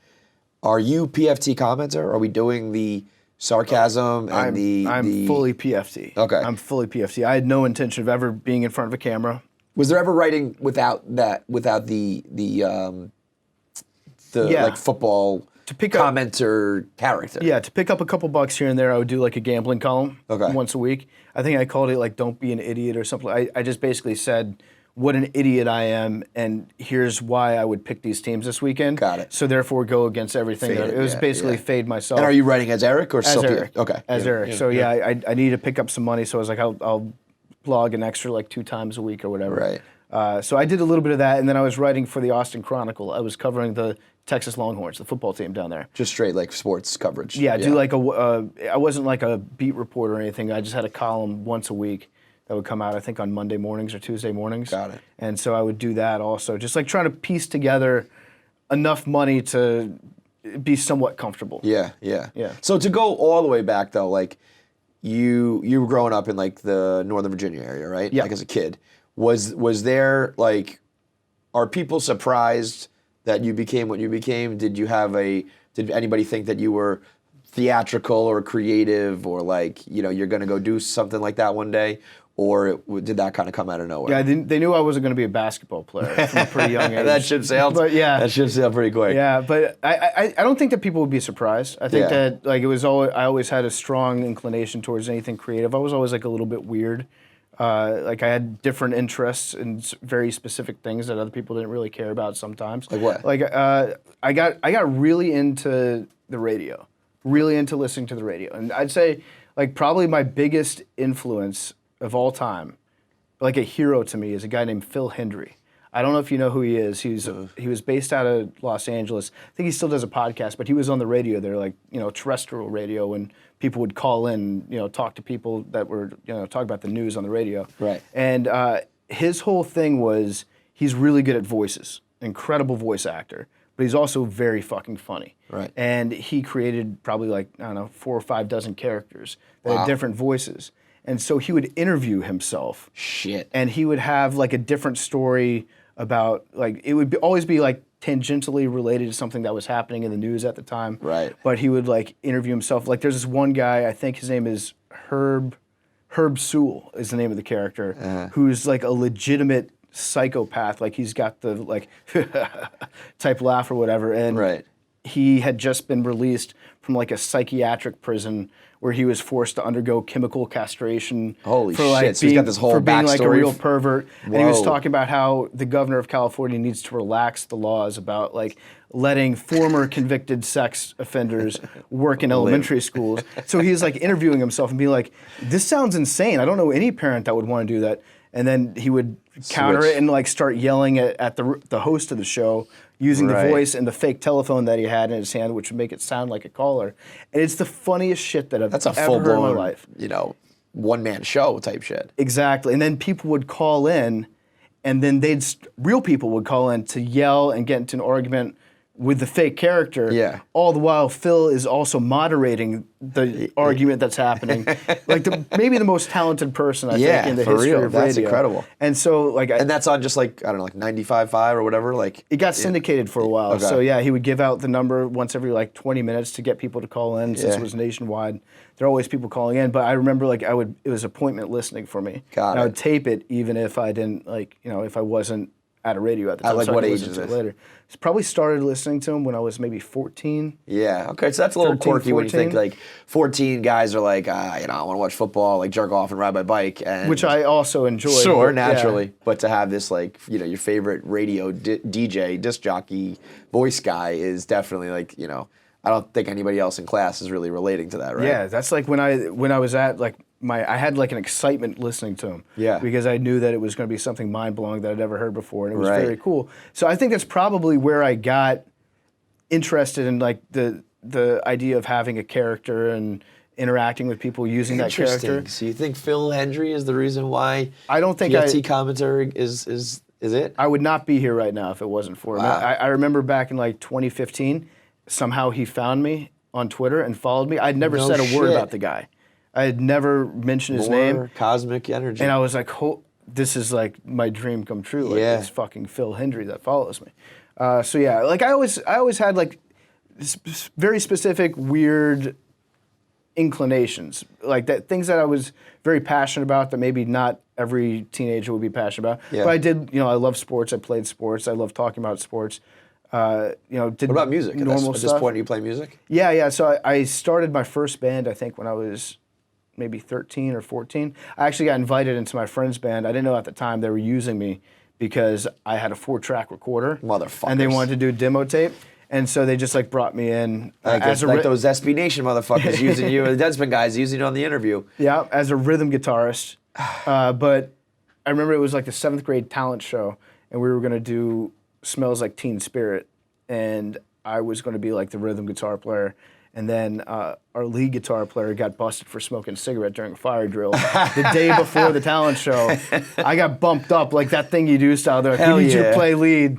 are you PFT Commenter? Are we doing the sarcasm and I'm fully PFT. Okay. I'm fully PFT. I had no intention of ever being in front of a camera. Was there ever writing without the like football to pick up, commenter character? Yeah, to pick up a couple bucks here and there, I would do like a gambling column once a week. I think I called it like "Don't be an idiot" or something. I just basically said what an idiot I am, and here's why I would pick these teams this weekend. Got it. So therefore, go against everything. It was basically fade myself. And are you writing as Eric or as still Eric? Okay. As Eric. So I needed to pick up some money, so I was like, I'll blog an extra like 2 times a week or whatever. Right. So I did a little bit of that, and then I was writing for the Austin Chronicle. I was covering the Texas Longhorns, the football team down there. Just straight like sports coverage. Yeah, do like I wasn't like a beat reporter or anything. I just had a column once a week that would come out, I think, on Monday mornings or Tuesday mornings. Got it. And so I would do that also, just like trying to piece together enough money to be somewhat comfortable. Yeah. So to go all the way back though, like you were growing up in like the Northern Virginia area, right? Yeah. Like as a kid. Was there like, are people surprised that you became what you became? Did anybody think that you were theatrical or creative or like, you're going to go do something like that one day? Or did that kind of come out of nowhere? Yeah, they knew I wasn't going to be a basketball player from a pretty young age. That should sound pretty quick. Yeah, but I don't think that people would be surprised. I think that like I always had a strong inclination towards anything creative. I was always like a little bit weird. Like I had different interests in very specific things that other people didn't really care about sometimes. Like what? Like I got really into the radio, really into listening to the radio, and I'd say like probably my biggest influence of all time, like a hero to me, is a guy named Phil Hendry. I don't know if you know who he is. He was based out of Los Angeles. I think he still does a podcast, but he was on the radio there, like terrestrial radio, and people would call in, talk to people that were talk about the news on the radio. Right. And his whole thing was he's really good at voices, incredible voice actor, but he's also very fucking funny. Right. And he created probably like 4 or 5 dozen characters that had different voices. And so he would interview himself. Shit. And he would have like a different story about, like, it would always be like tangentially related to something that was happening in the news at the time. Right. But he would like interview himself. Like there's this one guy, I think his name is Herb Sewell is the name of the character, who's like a legitimate psychopath. Like he's got the like type laugh or whatever. And he had just been released from like a psychiatric prison where he was forced to undergo chemical castration. Holy for like shit! So he's got this whole for being like a backstory. real pervert. Whoa. And he was talking about how the governor of California needs to relax the laws about like letting former convicted sex offenders work in elementary schools. So he was like interviewing himself and being like, "This sounds insane. I don't know any parent that would want to do that." and then he would counter it and like start yelling at the host of the show using the voice and the fake telephone that he had in his hand, which would make it sound like a caller. And it's the funniest shit that I've ever heard in my life. You know, one-man show type shit. Exactly. And then people would call in, and then real people would call in to yell and get into an argument with the fake character. Yeah. All the while, Phil is also moderating the argument that's happening. Like maybe the most talented person I think in the history of radio. That's incredible. And so and that's on just like, I don't know, like 95.5 or whatever. Like it got syndicated for a while. Okay. So yeah, he would give out the number once every like 20 minutes to get people to call in since it was nationwide. There are always people calling in, but I remember like it was appointment listening for me. I would tape it even if I didn't if I wasn't at a radio at the time. Like what age is this? Later. Probably started listening to him when I was maybe 14. Yeah, okay, so that's a little 13, quirky 14. When you think like 14 guys are like, I want to watch football, like jerk off and ride my bike. Which I also enjoy. Sure, naturally. Yeah. But to have this like, your favorite radio DJ, disc jockey, voice guy is definitely like, I don't think anybody else in class is really relating to that, right? Yeah, that's like when I was at like I had like an excitement listening to him. Yeah. Because I knew that it was going to be something mind-blowing that I'd never heard before, and it was very cool. So I think that's probably where I got interested in like the idea of having a character and interacting with people using that character. So you think Phil Hendry is the reason why I don't think PFT Commenter is it? I would not be here right now if it wasn't for him. I remember back in like 2015, somehow he found me on Twitter and followed me. I'd never said a word about the guy. I had never mentioned his name. Cosmic energy. And I was like, this is like my dream come true. Like it's fucking Phil Hendry that follows me. So yeah, like I always had like very specific weird inclinations, like things that I was very passionate about that maybe not every teenager would be passionate about. Yeah. But I did, I love sports. I played sports. I love talking about sports. Did what about music? Normal at this point, do you play music? Yeah. So I started my first band, I think, when I was maybe 13 or 14. I actually got invited into my friend's band. I didn't know at the time they were using me because I had a 4-track recorder. Motherfuckers. And they wanted to do a demo tape. And so they just like brought me in as like those SB Nation motherfuckers using you, or the Deadspin guys using you on the interview. Yeah, as a rhythm guitarist. But I remember it was like the 7th grade talent show, and we were going to do Smells Like Teen Spirit, and I was going to be like the rhythm guitar player. And then our lead guitar player got busted for smoking a cigarette during a fire drill. The day before the talent show, I got bumped up like that thing you do style. They're like, we need you to play lead.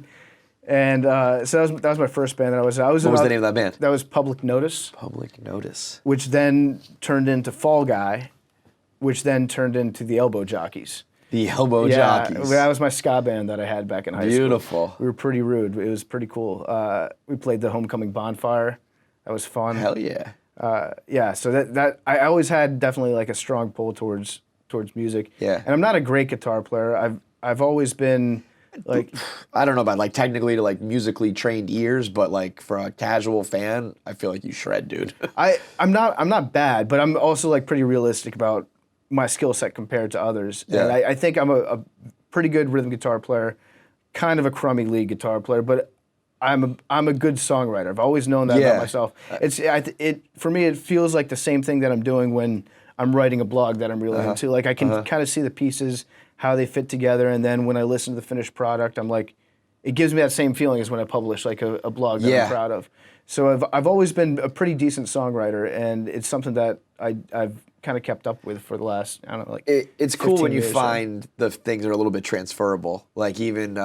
And so that was my first band that I was in. What was the name of that band? That was Public Notice. Public Notice. Which then turned into Fall Guy, which then turned into the Elbow Jockeys. The Elbow Jockeys. That was my ska band that I had back in high school. Beautiful. We were pretty rude. It was pretty cool. We played the Homecoming Bonfire. That was fun. Hell yeah. So that I always had definitely like a strong pull towards music. Yeah. And I'm not a great guitar player. I've always been like, I don't know about like technically to like musically trained ears, but like for a casual fan, I feel like you shred, dude. I'm not bad, but I'm also like pretty realistic about my skill set compared to others. Yeah. And I think I'm a pretty good rhythm guitar player, kind of a crummy lead guitar player, but I'm a good songwriter. I've always known that about myself. For me, it feels like the same thing that I'm doing when I'm writing a blog that I'm really into. Like I can kind of see the pieces, how they fit together, and then when I listen to the finished product, I'm like, it gives me that same feeling as when I publish like a blog that I'm proud of. So I've always been a pretty decent songwriter, and it's something that I've kind of kept up with for the last, I don't know, like it's cool when you find the things that are a little bit transferable. Like even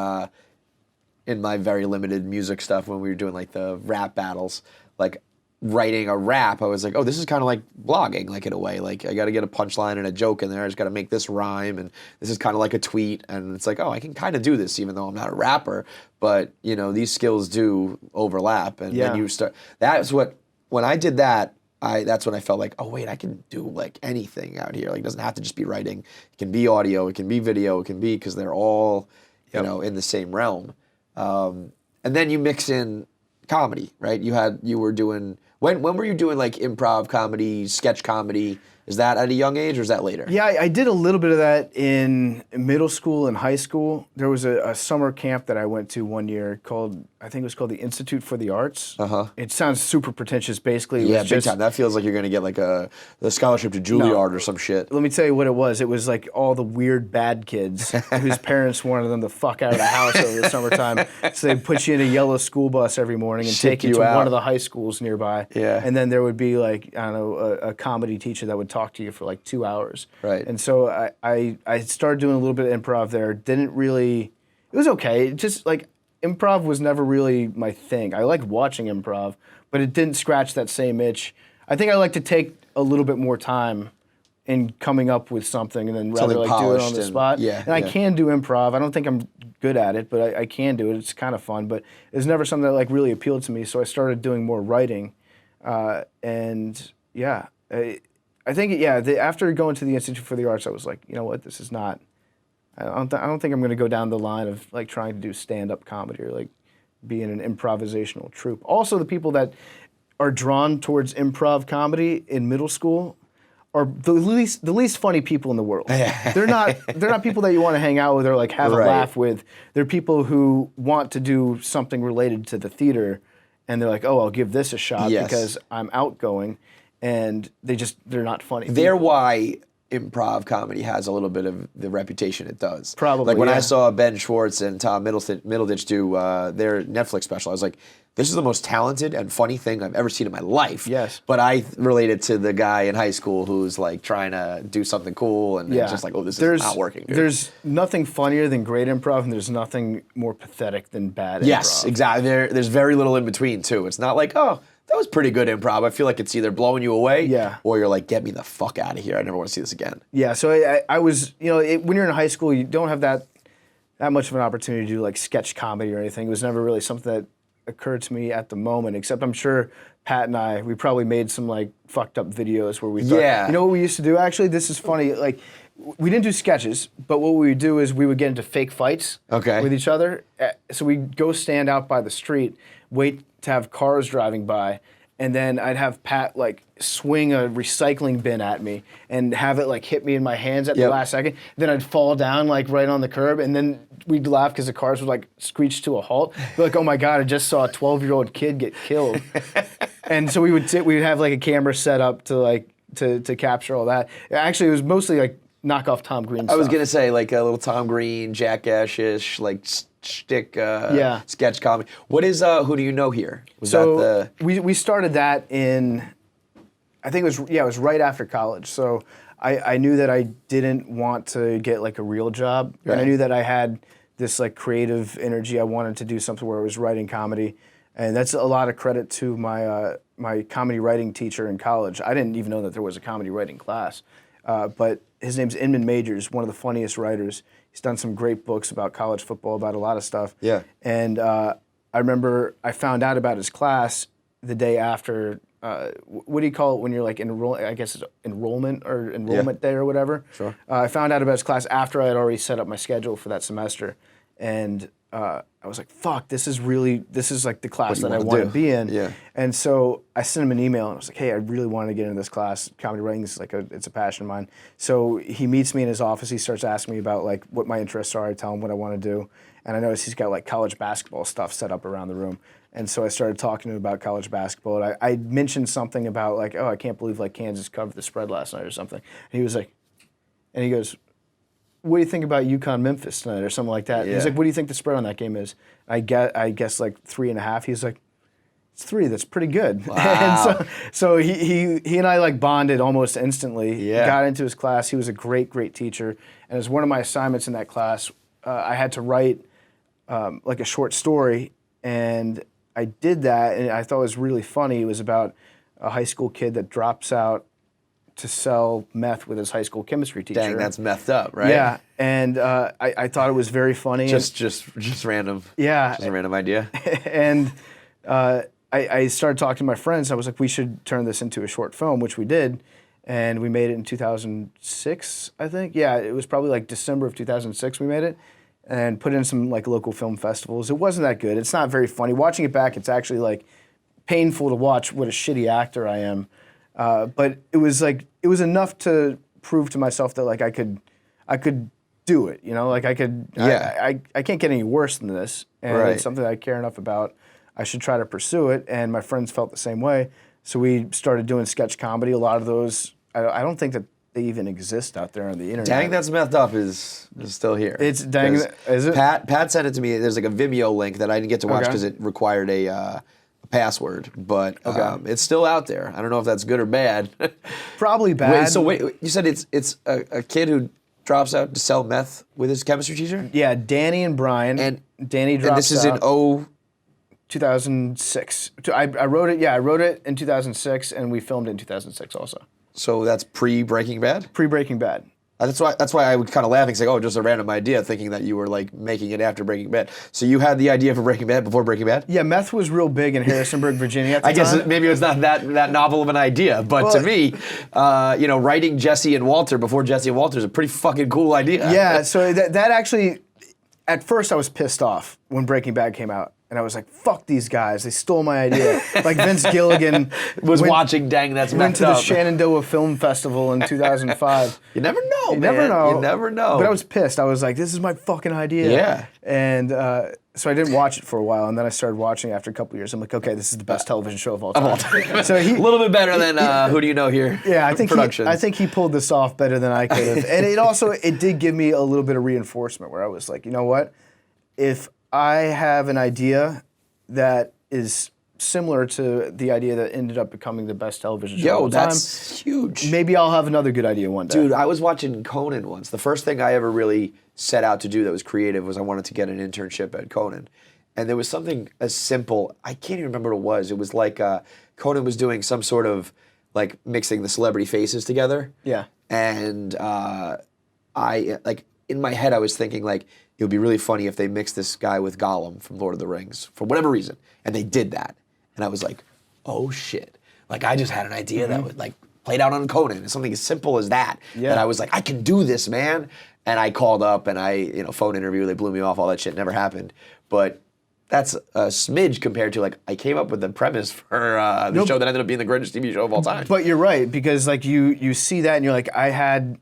in my very limited music stuff when we were doing like the rap battles, like writing a rap, I was like, oh, this is kind of like blogging, like in a way. Like I got to get a punchline and a joke in there. I just got to make this rhyme, and this is kind of like a tweet. And it's like, oh, I can kind of do this even though I'm not a rapper. But these skills do overlap, and then you start. That's what when I did that. That's when I felt like, oh wait, I can do like anything out here. Like it doesn't have to just be writing. It can be audio. It can be video. It can be because they're all in the same realm. And then you mix in comedy, right? You were doing when were you doing like improv comedy, sketch comedy? Is that at a young age or is that later? Yeah, I did a little bit of that in middle school and high school. There was a summer camp that I went to one year I think it was called the Institute for the Arts. It sounds super pretentious. Basically, it was big time. That feels like you're going to get like the scholarship to Juilliard or some shit. Let me tell you what it was. It was like all the weird bad kids whose parents wanted them to fuck out of the house over the summertime. So they'd put you in a yellow school bus every morning and take you to one of the high schools nearby. Yeah. And then there would be like, I don't know, a comedy teacher that would talk to you for like 2 hours. Right. And so I started doing a little bit of improv there. It was okay. It just like, improv was never really my thing. I liked watching improv, but it didn't scratch that same itch. I think I like to take a little bit more time in coming up with something and then rather like do it on the spot. And I can do improv. I don't think I'm good at it, but I can do it. It's kind of fun, but it was never something that like really appealed to me. So I started doing more writing, and yeah, I think after going to the Institute for the Arts, I was like, you know what, this is not. I don't think I'm going to go down the line of like trying to do stand-up comedy or like be in an improvisational troupe. Also, the people that are drawn towards improv comedy in middle school are the least funny people in the world. They're not people that you want to hang out with or like have a laugh with. They're people who want to do something related to the theater, and they're like, oh, I'll give this a shot because I'm outgoing, and they're not funny. They're why improv comedy has a little bit of the reputation it does. Probably, like when I saw Ben Schwartz and Tom Middleditch do their Netflix special, I was like, this is the most talented and funny thing I've ever seen in my life. Yes. But I related to the guy in high school who's like trying to do something cool and it's just like, oh, this is not working. Dude. There's nothing funnier than great improv, and there's nothing more pathetic than bad improv. Yes, exactly. There's very little in between too. It's not like, oh, that was pretty good improv. I feel like it's either blowing you away or you're like, get me the fuck out of here. I never want to see this again. Yeah, so I was, when you're in high school, you don't have that much of an opportunity to do like sketch comedy or anything. It was never really something that occurred to me at the moment, except I'm sure Pat and we probably made some like fucked up videos where we thought, you know what we used to do actually? This is funny. Like, we didn't do sketches, but what we would do is we would get into fake fights with each other. So we'd go stand out by the street, wait to have cars driving by, and then I'd have Pat like swing a recycling bin at me and have it like hit me in my hands at the last second. Then I'd fall down like right on the curb, and then we'd laugh because the cars would like screech to a halt. We're like, oh my God, I just saw a 12-year-old kid get killed. And so we'd have like a camera set up to capture all that. Actually, it was mostly like knockoff Tom Green stuff. I was gonna say like a little Tom Green, Jackass-ish, like shtick sketch comedy. What is Who Do You Know Here? We started that in, I think it was right after college. So I knew that I didn't want to get like a real job, and I knew that I had this like creative energy. I wanted to do something where I was writing comedy, and that's a lot of credit to my comedy writing teacher in college. I didn't even know that there was a comedy writing class, but his name's Inman Majors, one of the funniest writers. He's done some great books about college football, about a lot of stuff. Yeah. And I remember I found out about his class the day after. What do you call it when you're like I guess it's enrollment day or whatever. Sure. I found out about his class after I had already set up my schedule for that semester, and I was like, "Fuck, this is like the class that I want to be in." Yeah. And so I sent him an email and I was like, "Hey, I really want to get into this class. Comedy writing is like it's a passion of mine." So he meets me in his office. He starts asking me about like what my interests are. I tell him what I want to do, and I notice he's got like college basketball stuff set up around the room. And so I started talking to him about college basketball. And I mentioned something about like, oh, I can't believe like Kansas covered the spread last night or something. And he was like, and he goes, what do you think about UConn-Memphis tonight or something like that? Yeah. He's like, what do you think the spread on that game is? I guess like 3.5. He's like, it's 3. That's pretty good. Wow. And so he and I like bonded almost instantly. Yeah. Got into his class. He was a great, great teacher. And as one of my assignments in that class, I had to write like a short story, and I did that, and I thought it was really funny. It was about a high school kid that drops out to sell meth with his high school chemistry teacher. Dang, that's messed up, right? Yeah, and I thought it was very funny. Just random. Yeah. Just a random idea. And I started talking to my friends. I was like, we should turn this into a short film, which we did, and we made it in 2006, I think. Yeah, it was probably like December of 2006 we made it. And put in some like local film festivals. It wasn't that good. It's not very funny. Watching it back, it's actually like painful to watch what a shitty actor I am. But it was it was enough to prove to myself that like I could do it, you know, like I could, I can't get any worse than this, and it's something that I care enough about. I should try to pursue it, and my friends felt the same way. So we started doing sketch comedy. A lot of those, I don't think that they even exist out there on the internet. Dang That's Methed Up is still here. It's dang, is it? Pat sent it to me. There's like a Vimeo link that I didn't get to watch because it required a password, but it's still out there. I don't know if that's good or bad. Probably bad. Wait, you said it's a kid who drops out to sell meth with his chemistry teacher? Yeah, Danny and Brian. And Danny drops out. And this is in 2006. I wrote it. Yeah, I wrote it in 2006, and we filmed it in 2006 also. So that's pre-Breaking Bad? Pre-Breaking Bad. That's why I would kind of laughing, saying, "Oh, just a random idea," thinking that you were like making it after Breaking Bad. So you had the idea for Breaking Bad before Breaking Bad? Yeah, meth was real big in Harrisonburg, Virginia at the time. I guess maybe it's not that novel of an idea, but to me, writing Jesse and Walter before Jesse and Walter is a pretty fucking cool idea. Yeah, so that actually, at first I was pissed off when Breaking Bad came out. And I was like, fuck these guys. They stole my idea. Like Vince Gilligan was watching Dang That's Methed Up. Went to the Shenandoah Film Festival in 2005. You never know, You man. never know. You never know. But I was pissed. I was like, this is my fucking idea. Yeah. And so I didn't watch it for a while. And then I started watching after a couple of years. I'm like, okay, this is the best television show of all time. So a little bit better than Who Do You Know Here? Yeah, I think he pulled this off better than I could have. And it did give me a little bit of reinforcement where I was like, you know what? If I have an idea that is similar to the idea that ended up becoming the best television show of all time. That's huge. Maybe I'll have another good idea one day. Dude, I was watching Conan once. The first thing I ever really set out to do that was creative was I wanted to get an internship at Conan. And there was something as simple, I can't even remember what it was. It was like Conan was doing some sort of like mixing the celebrity faces together. Yeah. And I in my head I was thinking like, it would be really funny if they mixed this guy with Gollum from Lord of the Rings for whatever reason. And they did that. And I was like, oh shit. Like I just had an idea that would like played out on Conan. It's something as simple as that. Yeah. And I was like, I can do this, man. And I called up and phone interview, they blew me off, all that shit never happened. But that's a smidge compared to like, I came up with the premise for the show that ended up being the greatest TV show of all time. But you're right, because like you see that and you're like, I had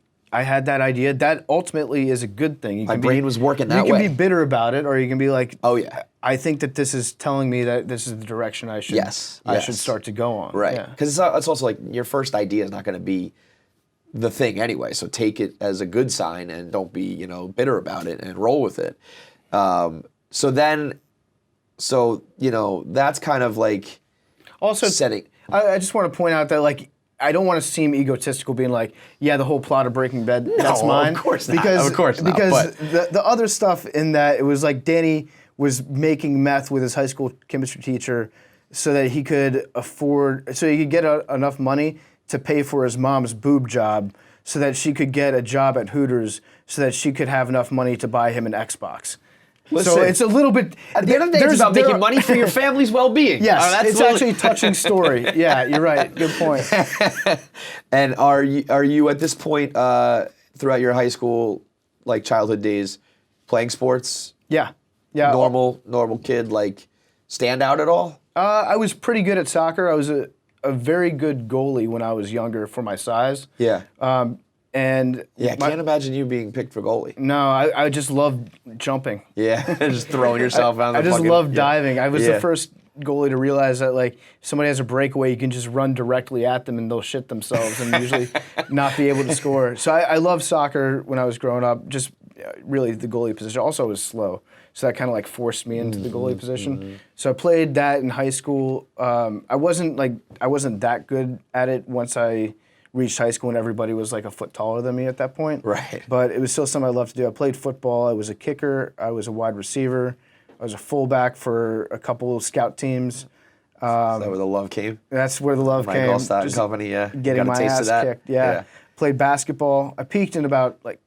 that idea. That ultimately is a good thing. My brain was working that way. You can be bitter about it, or you can be like, oh yeah, I think that this is telling me that this is the direction I should I should start to go on. Right. Because it's also like your first idea is not going to be the thing anyway. So take it as a good sign and don't be bitter about it and roll with it. So that's kind of like also setting. I just want to point out that like, I don't want to seem egotistical being like, yeah, the whole plot of Breaking Bad, that's mine. Of course not. Because, of course not. Because the other stuff in that, it was like Danny was making meth with his high school chemistry teacher so that he could get enough money to pay for his mom's boob job so that she could get a job at Hooters so that she could have enough money to buy him an Xbox. Listen, so it's a little bit. At the end of the day, it's about making money for your family's well-being. Yes, it's actually a touching story. Yeah, you're right. Good point. And are you at this point throughout your high school, like childhood days, playing sports? Yeah. Normal kid, like stand out at all? I was pretty good at soccer. I was a very good goalie when I was younger for my size. Yeah. And I can't imagine you being picked for goalie. No, I just loved jumping. Yeah, just throwing yourself out. I just loved diving. I was the first goalie to realize that like if somebody has a breakaway, you can just run directly at them and they'll shit themselves and usually not be able to score. So I loved soccer when I was growing up. Just really the goalie position. Also, I was slow, so that kind of like forced me into the goalie position. So I played that in high school. I wasn't that good at it once I reached high school and everybody was like a foot taller than me at that point. Right. But it was still something I loved to do. I played football. I was a kicker. I was a wide receiver. I was a fullback for a couple of scout teams. Is that where the love came? That's where the love came. Mike Allstott and company, yeah. Getting my ass kicked. Yeah. Played basketball. I peaked in about like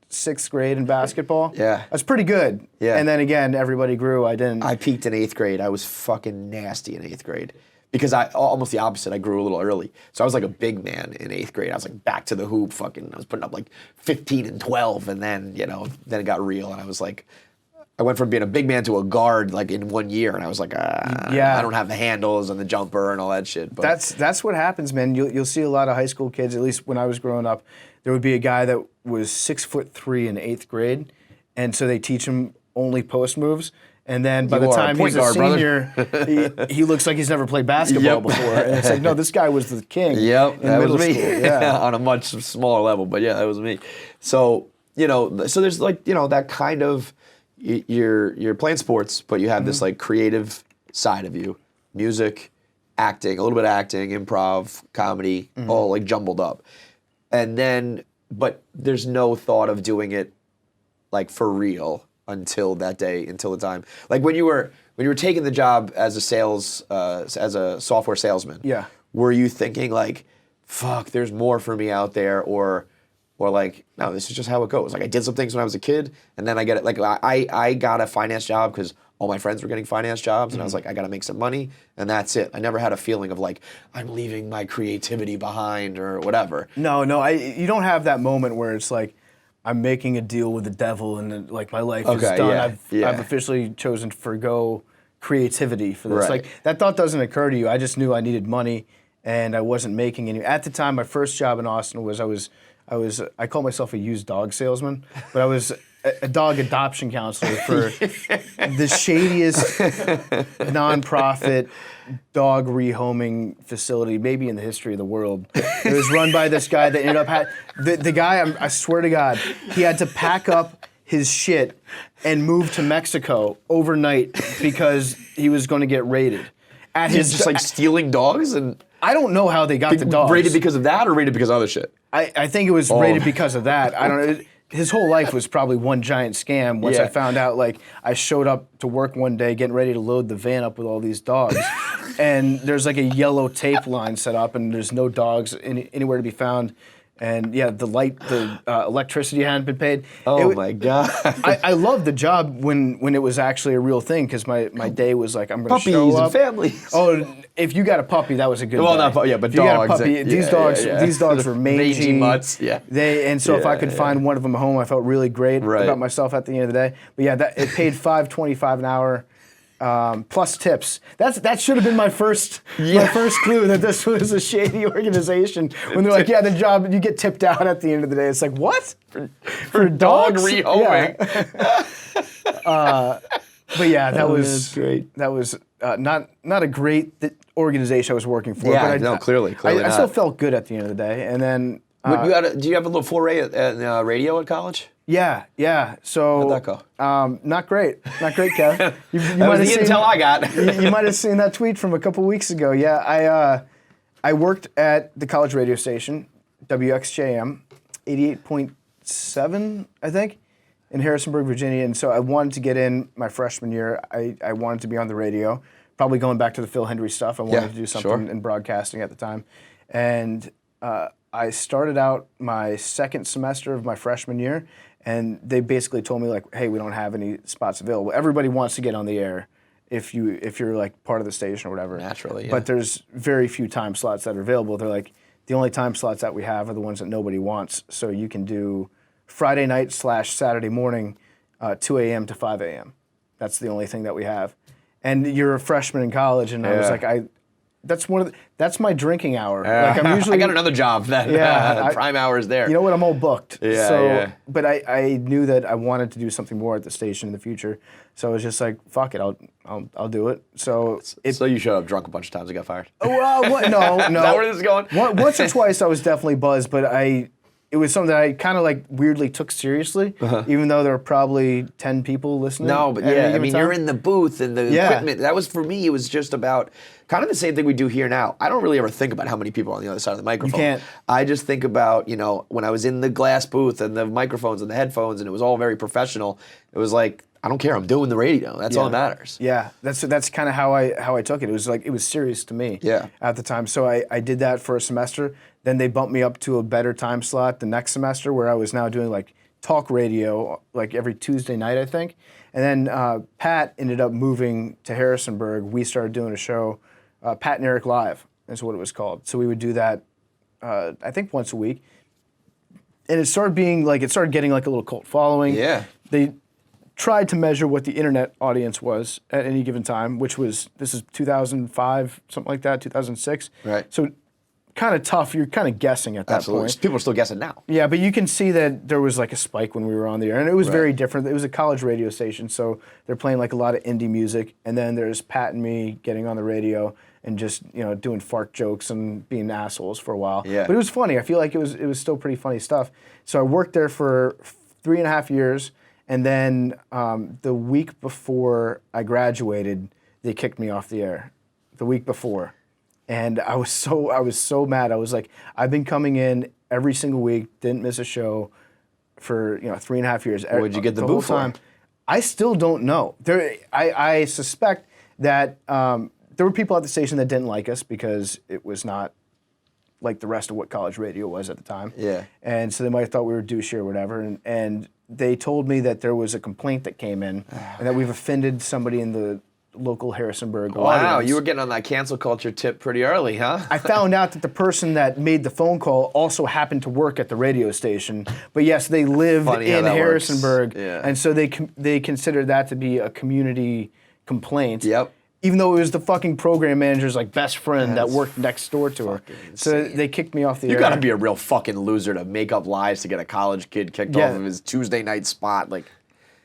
6th grade in basketball. Yeah. I was pretty good. Yeah. And then again, everybody grew. I didn't. I peaked in 8th grade. I was fucking nasty in 8th grade. Because almost the opposite, I grew a little early. So I was like a big man in 8th grade. I was like back to the hoop, I was putting up like 15 and 12, and then, then it got real, and I was like I went from being a big man to a guard like in 1 year, and I was like, I don't have the handles and the jumper and all that shit. But that's what happens, man. You'll see a lot of high school kids. At least when I was growing up, there would be a guy that was 6'3" in 8th grade, and so they teach him only post moves. And then by the time he's a senior, he looks like he's never played basketball before. And it's like, no, this guy was the king. Yep, in that middle was me. school. Yeah. On a much smaller level, but yeah, that was me. So so there's like that kind of you're playing sports, but you have this like creative side of you, music, acting, a little bit of acting, improv, comedy, all like jumbled up, and then but there's no thought of doing it like for real. Until that day, until the time, like when you were taking the job as a software salesman, were you thinking like, fuck, there's more for me out there, or like, no, this is just how it goes. Like I did some things when I was a kid, and then I get it. Like I got a finance job because all my friends were getting finance jobs, and I was like, I got to make some money, and that's it. I never had a feeling of like I'm leaving my creativity behind or whatever. No, you don't have that moment where it's like, I'm making a deal with the devil, and like my life is done. I've officially chosen to forgo creativity for this. Right. Like that thought doesn't occur to you. I just knew I needed money, and I wasn't making any. At the time, my first job in Austin was I call myself a used dog salesman, but I was a dog adoption counselor for the shadiest nonprofit dog rehoming facility maybe in the history of the world. It was run by this guy that ended up the guy, I swear to God, he had to pack up his shit and move to Mexico overnight because he was going to get raided. Just like stealing dogs, and I don't know how they got the dogs. Raided because of that or raided because of other shit? I think it was raided because of that. I don't know. His whole life was probably one giant scam. Once I found out, like, I showed up to work one day getting ready to load the van up with all these dogs, and there's like a yellow tape line set up, and there's no dogs anywhere to be found. And the electricity hadn't been paid. My God. I loved the job when it was actually a real thing, because my day was like, I'm going to show up. Puppies and families. Oh, if you got a puppy, that was a good day. But if dogs. You got a puppy, these dogs were mangy mutts. Yeah. If I could find one of them at home, I felt really great about myself at the end of the day. But yeah, it paid $5.25 an hour. Plus tips. That should have been my first clue that this was a shady organization. When they're like, the job, you get tipped out at the end of the day. It's like, what? For dog dogs? rehoming. Yeah. But yeah, that was great. That was not a great organization I was working for. Yeah, but clearly I still felt good at the end of the day. And then do you have a little foray at radio at college? Yeah. So how'd that go? Not great, Kev. You that was the intel I got. You might have seen that tweet from a couple weeks ago. Yeah, I worked at the college radio station, WXJM, 88.7, I think, in Harrisonburg, Virginia. And so I wanted to get in my freshman year. I wanted to be on the radio, probably going back to the Phil Hendry stuff. I wanted to do something in broadcasting at the time, and I started out my second semester of my freshman year, and they basically told me, like, hey, we don't have any spots available. Everybody wants to get on the air if you're like part of the station or whatever. Naturally, yeah. But there's very few time slots that are available. They're like, the only time slots that we have are the ones that nobody wants. So you can do Friday night / Saturday morning, 2 a.m. to 5 a.m. That's the only thing that we have. And you're a freshman in college, and I was like, that's my drinking hour. Like I'm usually I got another job that prime hour is there. You know what? I'm all booked. Yeah. But I knew that I wanted to do something more at the station in the future. So I was just like, fuck it, I'll do it. So you showed up drunk a bunch of times and got fired. Well, no. Is that where this is going? Once or twice I was definitely buzzed, but it was something that I kind of like weirdly took seriously, even though there were probably 10 people listening. No, but I mean, you're in the booth and the equipment. That was, for me, it was just about kind of the same thing we do here now. I don't really ever think about how many people are on the other side of the microphone. You can't. I just think about, when I was in the glass booth and the microphones and the headphones, and it was all very professional. It was like, I don't care. I'm doing the radio. That's all that matters. Yeah, that's kind of how I took it. It was like, it was serious to me at the time. So I did that for a semester. Then they bumped me up to a better time slot the next semester, where I was now doing like talk radio like every Tuesday night, I think. And then Pat ended up moving to Harrisonburg. We started doing a show, Pat and Eric Live is what it was called. So we would do that, I think, once a week. And it started getting like a little cult following. Yeah. tried to measure what the internet audience was at any given time, this is 2005, something like that, 2006. Right. So kind of tough. You're kind of guessing at that Absolutely. point. People are still guessing now. Yeah, but you can see that there was like a spike when we were on the air, and it was very different. It was a college radio station, so they're playing like a lot of indie music, and then there's Pat and me getting on the radio and just doing fart jokes and being assholes for a while. Yeah. But it was funny. I feel like it was still pretty funny stuff. So I worked there for 3.5 years, and then the week before I graduated, they kicked me off the air. The week before. And I was so mad. I was like, I've been coming in every single week, didn't miss a show for 3.5 years. What'd you get the boot for? I still don't know. I suspect that there were people at the station that didn't like us because it was not like the rest of what college radio was at the time. Yeah. And so they might have thought we were douchey or whatever. And they told me that there was a complaint that came in and that we've offended somebody in the local Harrisonburg Wow, audience. you were getting on that cancel culture tip pretty early, huh? I found out that the person that made the phone call also happened to work at the radio station. But yes, they lived in Harrisonburg, and so they considered that to be a community complaint. Yep. Even though it was the fucking program manager's like best friend that worked next door to her. So they kicked me off the air. You gotta be a real fucking loser to make up lies to get a college kid kicked off of his Tuesday night spot. Like,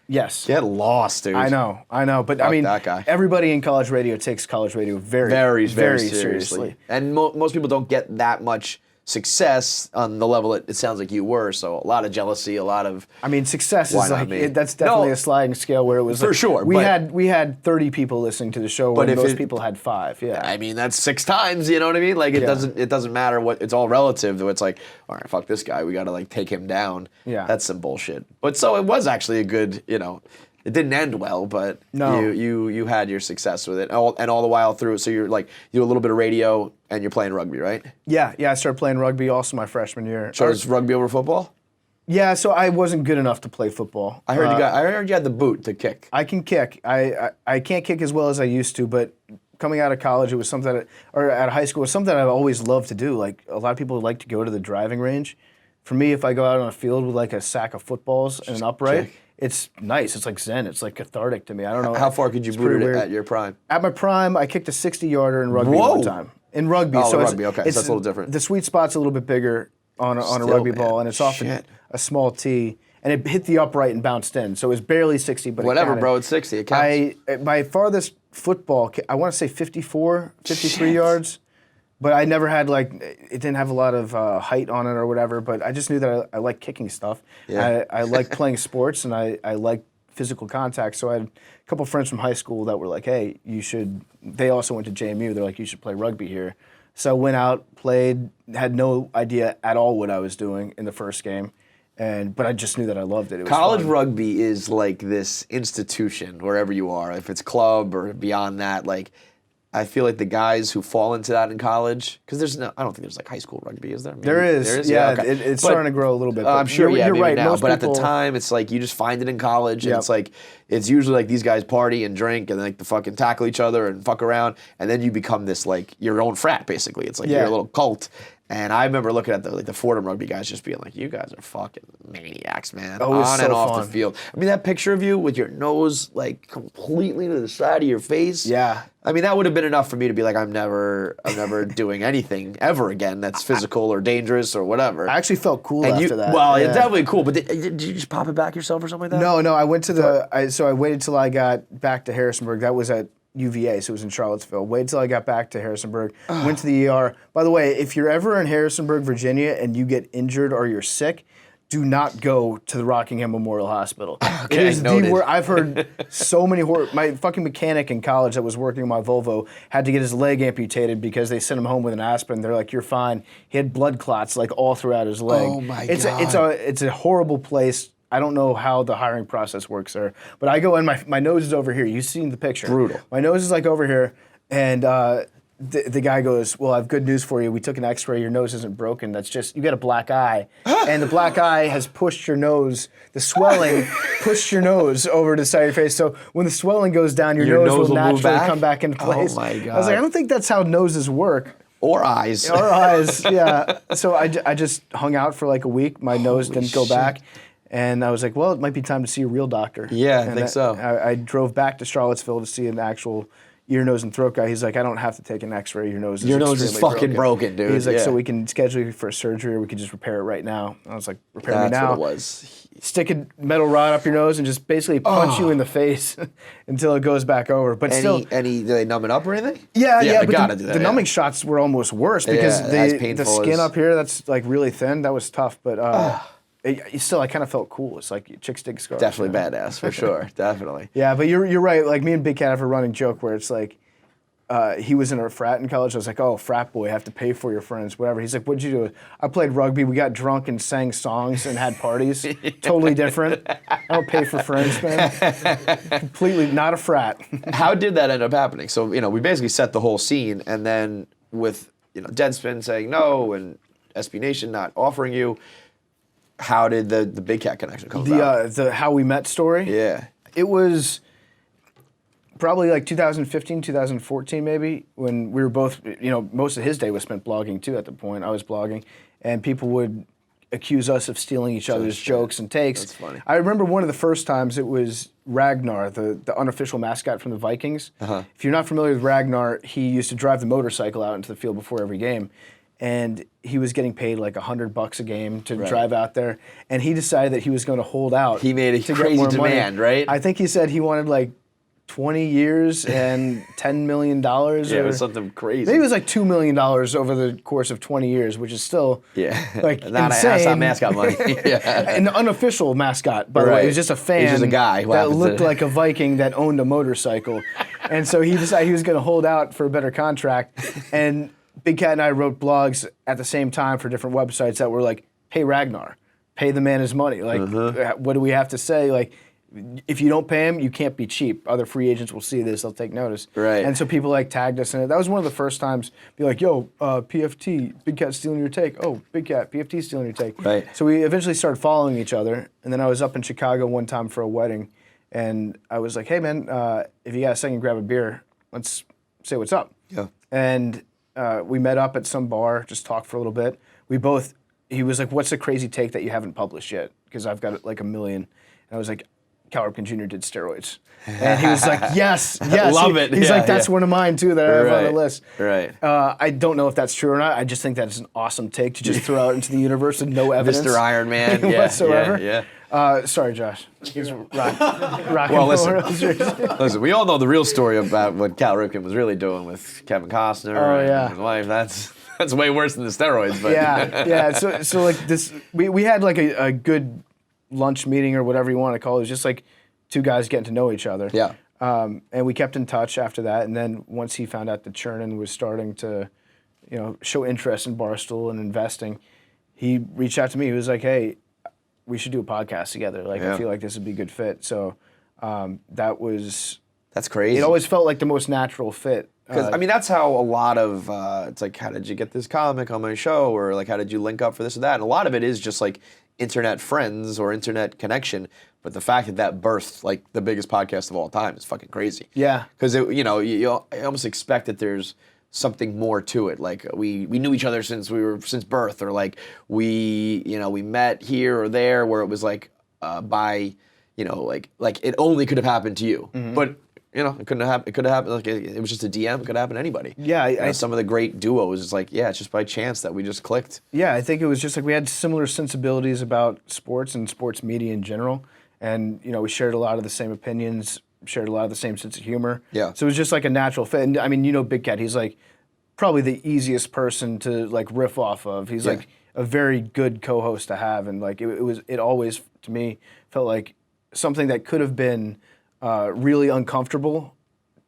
yes. Get lost, dude. I know. But Fuck I mean, that guy. everybody in college radio takes college radio very seriously. And most people don't get that much success on the level it sounds like you were. So a lot of jealousy, a lot of. I mean, success Why is not like me? that's definitely a sliding scale where it was For like, sure, We but- had 30 people listening to the show, But when if most it- people had 5. Yeah. I mean, that's 6 times. You know what I mean? Like it doesn't matter what. It's all relative. Though it's like, all right, fuck this guy. We got to like take him down. Yeah. That's some bullshit. But so it was actually a good. It didn't end well, but No. you had your success with it, and all the while through. So you're like you do a little bit of radio, and you're playing rugby, right? Yeah. I started playing rugby also my freshman year. Chose rugby over football. Yeah, so I wasn't good enough to play football. I heard you had the boot to kick. I can kick. I can't kick as well as I used to, but coming out of college, it was something or out of high school, it was something I've always loved to do. Like a lot of people like to go to the driving range. For me, if I go out on a field with like a sack of footballs and an upright, kick. it's nice. It's like zen. It's like cathartic to me. I don't know. How far could you It's boot pretty it weird. at your prime? At my prime, I kicked a 60-yarder in rugby Whoa. one time. In rugby, Oh, so rugby, okay, so that's a little different. The sweet spot's a little bit bigger on a Still, rugby man, ball, and it's often shit. a small tee, and it hit the upright and bounced in. So it was barely 60, but Whatever, it counted. bro. It's 60. It counts. My farthest football, I want to say 53 Shit. yards, but I never had it didn't have a lot of height on it or whatever, but I just knew that I like kicking stuff. Yeah. I like playing sports, and I like physical contact, so I had a couple friends from high school that were like, hey, they also went to JMU, they're like, you should play rugby here. So I went out, played, had no idea at all what I was doing in the first game, but I just knew that I loved it. It was College fun. rugby is like this institution wherever you are, if it's club or beyond that. Like, I feel like the guys who fall into that in college, because I don't think there's like high school rugby, is there? Maybe? There is. Yeah, okay. it's starting to grow a little bit. But I'm sure, you're maybe right. now. Most But people, at the time, it's like you just find it in college, and Yep. it's like it's usually like these guys party and drink and like to fucking tackle each other and fuck around, and then you become this like your own frat basically. It's like you're a little cult. And I remember looking at the Fordham rugby guys just being like, you guys are fucking maniacs, man. Oh, it was on so and off fun. the field. I mean, that picture of you with your nose like completely to the side of your face. Yeah. I mean, that would have been enough for me to be like, I'm never doing anything ever again that's physical or dangerous or whatever. I actually felt cool And after that. Well, yeah. it's definitely cool, but did you just pop it back yourself or something like that? No, I went to so I waited till I got back to Harrisonburg. That was at UVA, so it was in Charlottesville. Waited till I got back to Harrisonburg. Went to the ER. By the way, if you're ever in Harrisonburg, Virginia, and you get injured or you're sick, do not go to the Rockingham Memorial Hospital. Okay, It is noted. the worst. I've heard so many my fucking mechanic in college that was working on my Volvo had to get his leg amputated because they sent him home with an aspirin. They're like, "You're fine." He had blood clots like all throughout his leg. Oh my God! It's a horrible place. I don't know how the hiring process works there, but I go and my nose is over here. You've seen the picture. Brutal. My nose is like over here, and the guy goes, well, I have good news for you. We took an x-ray. Your nose isn't broken. That's just, you got a black eye. And the black eye has pushed your nose, the swelling pushed your nose over to the side of your face. So when the swelling goes down, your nose will move naturally come back into place. Oh my God. I was like, I don't think that's how noses work. Or eyes. Or eyes, yeah. So I just hung out for like a week. My nose didn't go back. And I was like, well, it might be time to see a real doctor. Yeah, I and think so. I drove back to Charlottesville to see an actual ear, nose, and throat guy. He's like, I don't have to take an x-ray. Your nose is fucking broken, dude. He's like, so we can schedule you for surgery or we can just repair it right now. I was like, repair me now. That's what it was. Stick a metal rod up your nose and just basically punch you in the face until it goes back over. But still, do they numb it up or anything? Yeah, but but do that. The numbing shots were almost worse because the skin up here that's like really thin. That was tough, but still, I kind of felt cool. It's like chicks dig scars. Definitely badass for sure. Definitely. Yeah, but you're right. Like me and Big Cat have a running joke where it's like. He was in a frat in college. I was like, oh, frat boy, have to pay for your friends, whatever. He's like, what'd you do? I played rugby. We got drunk and sang songs and had parties. Totally different. I don't pay for friends, man. Completely not a frat. How did that end up happening? So, we basically set the whole scene, and then with, Deadspin saying no and SB Nation not offering you, how did the Big Cat connection come about? The how we met story? Yeah. It was probably like 2015, 2014 maybe, when we were both, most of his day was spent blogging too at the point. I was blogging, and people would accuse us of stealing each other's jokes and takes. That's funny. I remember one of the first times it was Ragnar, the unofficial mascot from the Vikings. If you're not familiar with Ragnar, he used to drive the motorcycle out into the field before every game. And he was getting paid like $100 a game to drive out there. And he decided that he was going to hold out. He made a crazy demand, right? I think he said he wanted like 20 years and $10 million. Yeah, it was something crazy. Maybe it was like $2 million over the course of 20 years, which is still like insane. That's not mascot money. An unofficial mascot, by the way. He was just a fan. He's just a guy that looked like a Viking that owned a motorcycle. And so he decided he was going to hold out for a better contract. And Big Cat and I wrote blogs at the same time for different websites that were like, pay Ragnar. Pay the man his money. Like, what do we have to say? Like, if you don't pay him, you can't be cheap. Other free agents will see this; they'll take notice. Right. And so people like tagged us in it. That was one of the first times. Be like, "Yo, PFT, Big Cat stealing your take." Oh, Big Cat, PFT stealing your take. Right. So we eventually started following each other. And then I was up in Chicago one time for a wedding, and I was like, "Hey, man, if you got a second, grab a beer. Let's say what's up." Yeah. And we met up at some bar, just talked for a little bit. He was like, "What's the crazy take that you haven't published yet?" Because I've got like 1 million. And I was like, Cal Ripken Jr. did steroids. And he was like, yes. Love it. He's like, that's one of mine too that I have on the list. Right. I don't know if that's true or not. I just think that's an awesome take to just throw out into the universe with no evidence. Mr. Iron Man. whatsoever. Yeah. Sorry, Josh. Well, listen, we all know the real story about what Cal Ripken was really doing with Kevin Costner and his wife. That's way worse than the steroids. But yeah. So like this, we had like a good lunch meeting or whatever you want to call it. It was just like two guys getting to know each other. Yeah. And we kept in touch after that. And then once he found out that Chernin was starting to, show interest in Barstool and investing, he reached out to me. He was like, "Hey, we should do a podcast together. Like, I feel like this would be a good fit." So that's crazy. It always felt like the most natural fit. Because that's how a lot of it's like, how did you get this comic on my show, or like, how did you link up for this or that? And a lot of it is just like internet friends or internet connection. But the fact that birthed like the biggest podcast of all time is fucking crazy. Yeah. Because you almost expect that there's something more to it. Like we knew each other since birth, or like we met here or there, where it was like like it only could have happened to you. Mm-hmm. But it couldn't have happened. It could have happened. Like it was just a DM. It could happen to anybody. Yeah. Some of the great duos is like, it's just by chance that we just clicked. Yeah, I think it was just like we had similar sensibilities about sports and sports media in general, and we shared a lot of the same opinions, shared a lot of the same sense of humor. Yeah. So it was just like a natural fit. And Big Cat, he's like probably the easiest person to like riff off of. He's like a very good co-host to have, and like it always to me felt like something that could have been really uncomfortable